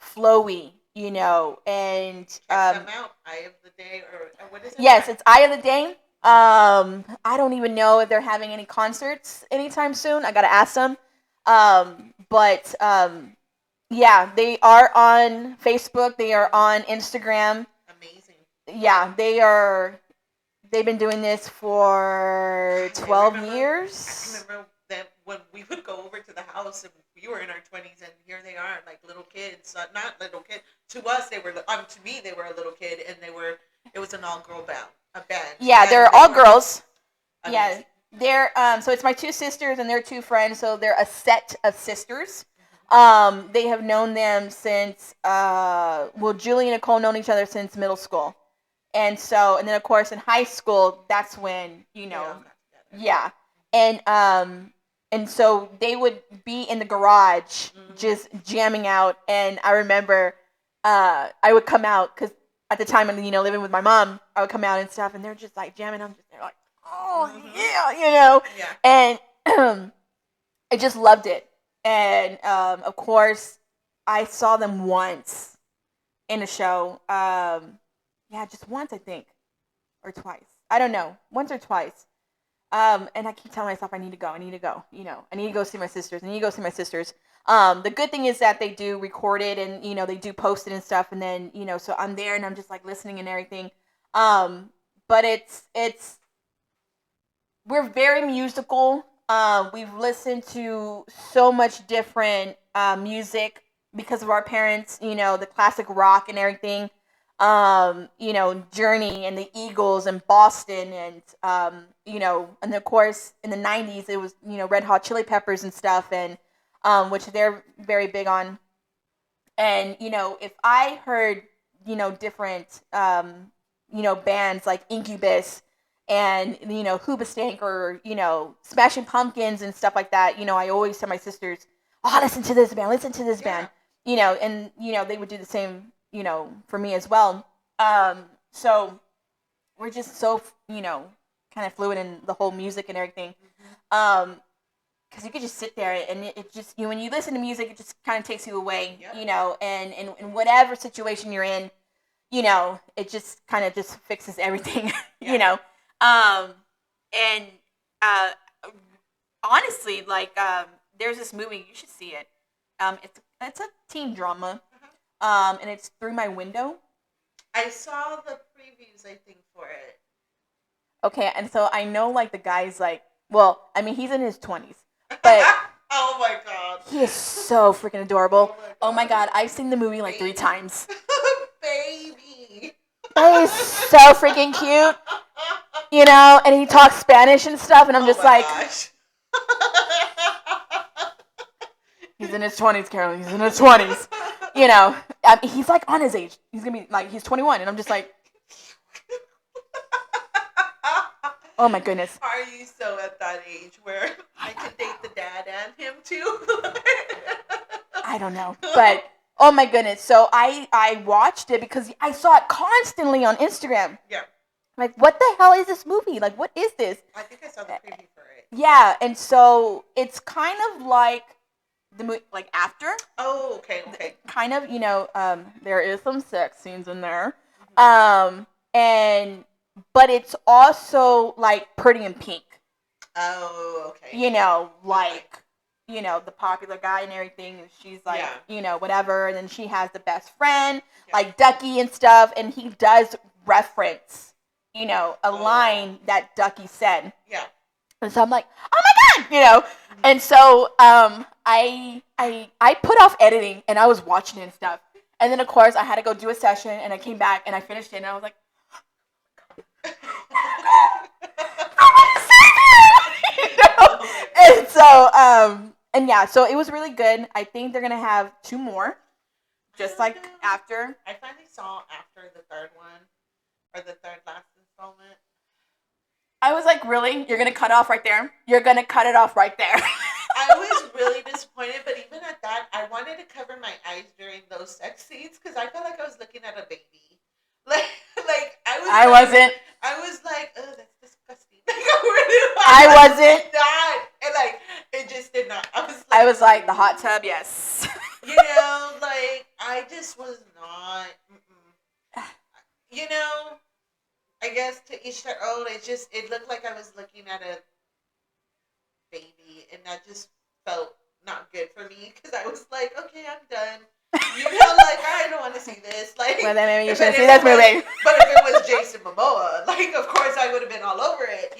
flowy, and check them out. Eye of the Day, or what is it? yes, it's Eye of the Day. I don't even know if they're having any concerts anytime soon. I gotta ask them. But yeah, they are on Facebook. They are on Instagram. Amazing. Yeah, they are. They've been doing this for 12 years. I remember that when we would go over to the house, and we were in our 20s, and here they are, like little kids. Not little kids. To us, they were. To me, they were a little kid, and they were. It was an all-girl band. A band. Yeah, and they're all girls. Amazing. Yeah, they're so it's my two sisters and their two friends. So they're a set of sisters. They have known them since Julie and Nicole known each other since middle school. And then of course in high school, that's when, yeah. And so they would be in the garage just jamming out, and I remember I would come out cuz at the time, and living with my mom, I would come out and stuff, and they're just like jamming. I'm just there like, oh yeah, Yeah. and I just loved it. And of course, I saw them once in a show. Yeah, just once I think, or twice. I don't know, once or twice. And I keep telling myself I need to go. I need to go. I need to go see my sisters. I need to go see my sisters. The good thing is that they do record it and they do post it and stuff. And then so I'm there and I'm just like listening and everything. But it's we're very musical. We've listened to so much different music because of our parents. The classic rock and everything. Journey and the Eagles and Boston and and of course in the 90s it was, Red Hot Chili Peppers and stuff and which they're very big on. And, if I heard, different, bands like Incubus and, Hoobastank or, Smashing Pumpkins and stuff like that, I always tell my sisters, oh, listen to this band, and, they would do the same, for me as well. So we're just so, kind of fluid in the whole music and everything. Because you could just sit there and it just, when you listen to music, it just kind of takes you away, and in whatever situation you're in, it just kind of just fixes everything, and honestly, like, there's this movie, you should see it. It's a teen drama, and it's Through My Window. I saw the previews, I think, for it. Okay, and so I know, like, the guy's like, well, I mean, he's in his 20s, but oh my god, he is so freaking adorable. Oh my god, I've seen the movie like 3 times. Baby. That is so freaking cute, and he talks Spanish and stuff, and I'm just like, gosh. He's in his 20s, Carolyn. He's in his 20s. He's like on his age. He's gonna be like, he's 21, and I'm just like, oh my goodness. Are you so at that age where I could date the dad and him too? I don't know, but oh my goodness. So I watched it because I saw it constantly on Instagram. Yeah. Like, what the hell is this movie? Like, what is this? I think I saw the preview for it. Yeah, and so it's kind of like the movie, like After. Oh, okay. Kind of, there is some sex scenes in there, but it's also like Pretty in Pink. Oh, okay. The popular guy and everything, and she's like, whatever, and then she has the best friend, like Ducky and stuff, and he does reference, a line that Ducky said. Yeah. And so I'm like, oh my god, and so I put off editing and I was watching it and stuff, and then of course I had to go do a session, and I came back and I finished it, and I was like, and so so it was really good. I think they're gonna have 2 more, just like After. I finally saw After the third one, or the third last installment. I was like, really? You're gonna cut off right there? You're gonna cut it off right there? I was really disappointed, but even at that, I wanted to cover my eyes during those sex scenes because I felt like I was looking at a baby. Like I wasn't. I was like, oh, that's disgusting. I wasn't. Not, and like it just did not. I was like the hot tub, yes. I just was not. I guess to each their own. It looked like I was looking at a baby, and that just felt not good for me because I was like, okay, I'm done. I don't want to see this. Well, then maybe you shouldn't see this movie. But if it was Jason Momoa, of course I would have been all over it,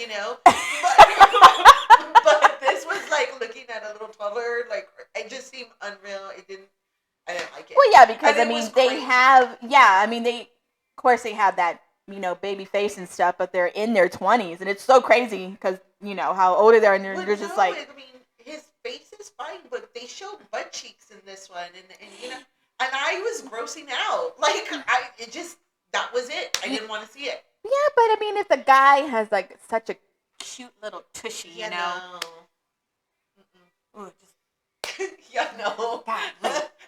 But this was looking at a little toddler. It just seemed unreal. I didn't like it. Well, yeah, because they of course they have that, baby face and stuff, but they're in their 20s, and it's so crazy because how old they are, and you're just like. His face is fine, but they showed butt cheeks in this one, and I was grossing out. That was it. I didn't want to see it. Yeah, but I mean, if the guy has such a cute little tushy, Ooh, no. God,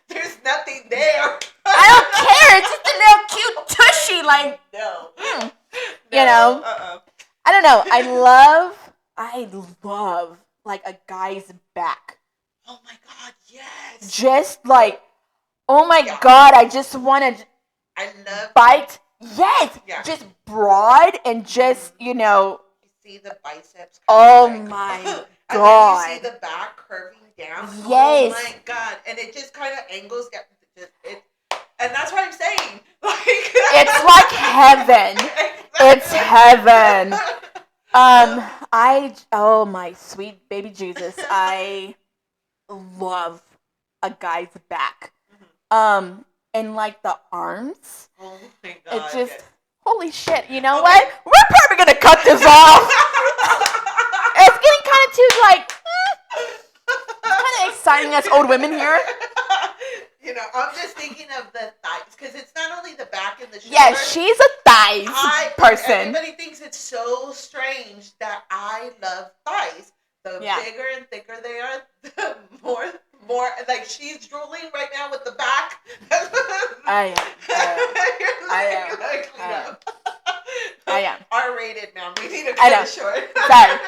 there's nothing there. I don't care. It's just a little cute tushy. like, no. You know, I don't know. I love like a guy's back. Oh my God, yes. Just like, oh my God, I just want to I love bite. Yes, Yeah. just broad and just, You see the biceps. Oh like, my and God. then you see the back curving down. Yes. Oh my God. And it just kind of angles down. And that's what I'm saying. Like, it's like heaven. It's heaven. Oh my sweet baby Jesus, I love a guy's back. And like the arms. Oh my God. It just, holy shit, you know what? We're probably gonna cut this off. It's getting kind of too like, it's kind of exciting us old women here. I'm just thinking of the thighs because it's not only the back and the shoulder. Yeah, she's a thighs person. Everybody thinks it's so strange that I love thighs. The bigger and thicker they are, the more like she's drooling right now with the back. I am. R-rated, man. We need to cut it short. Sorry.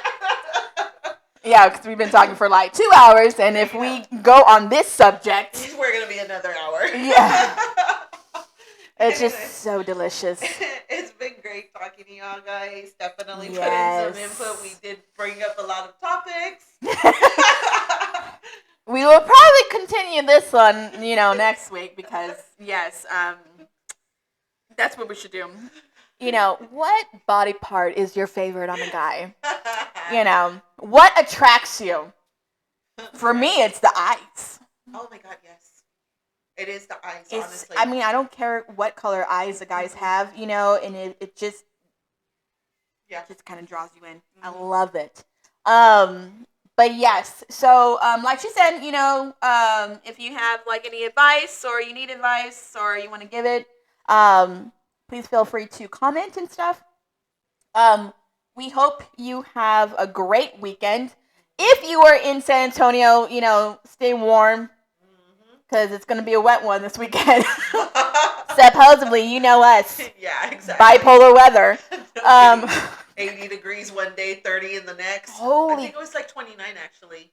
Yeah, because we've been talking for like 2 hours, and if we go on this subject, we're gonna be another hour. Yeah. It's just so delicious. It's been great talking to y'all guys. Definitely put in some input. We did bring up a lot of topics. We will probably continue this one, next week because that's what we should do. What body part is your favorite on a guy? What attracts you? For me, it's the eyes. Oh my God, yes. It is the eyes, honestly. I mean, I don't care what color eyes the guys have, and it just kind of draws you in. I love it. But yes, so like she said, if you have like any advice or you need advice or you want to give it, please feel free to comment and stuff. We hope you have a great weekend. If you are in San Antonio, stay warm. Because it's going to be a wet one this weekend. Supposedly, you know us. Yeah, exactly. Bipolar weather. 80 degrees one day, 30 in the next. Holy. I think it was like 29 actually.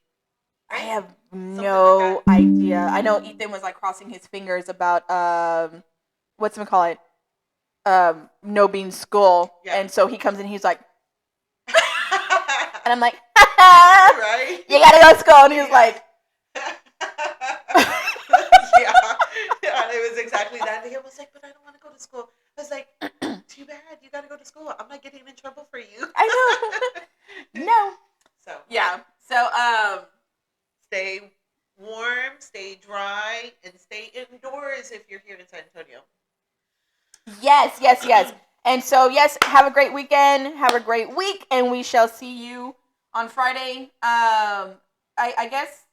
Right? I have no idea. I know Ethan was like crossing his fingers about, whatchamacallit? No being school. Yeah. And so he comes in, he's like, and I'm like, right? You got to go to school. And he's like, Yeah, it was exactly that. And he was like, but I don't want to go to school. I was like, too bad. You got to go to school. I'm not getting in trouble for you. I know. No. So. Yeah. So, stay warm, stay dry, and stay indoors if you're here in San Antonio. Yes. And so, yes, have a great weekend. Have a great week. And we shall see you on Friday. I guess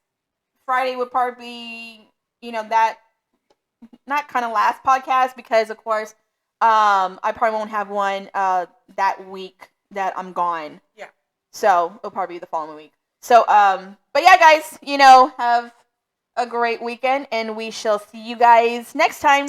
Friday would probably be, that not kind of last podcast because, of course, I probably won't have one that week that I'm gone. Yeah. So it'll probably be the following week. So, but yeah, guys, have a great weekend, and we shall see you guys next time.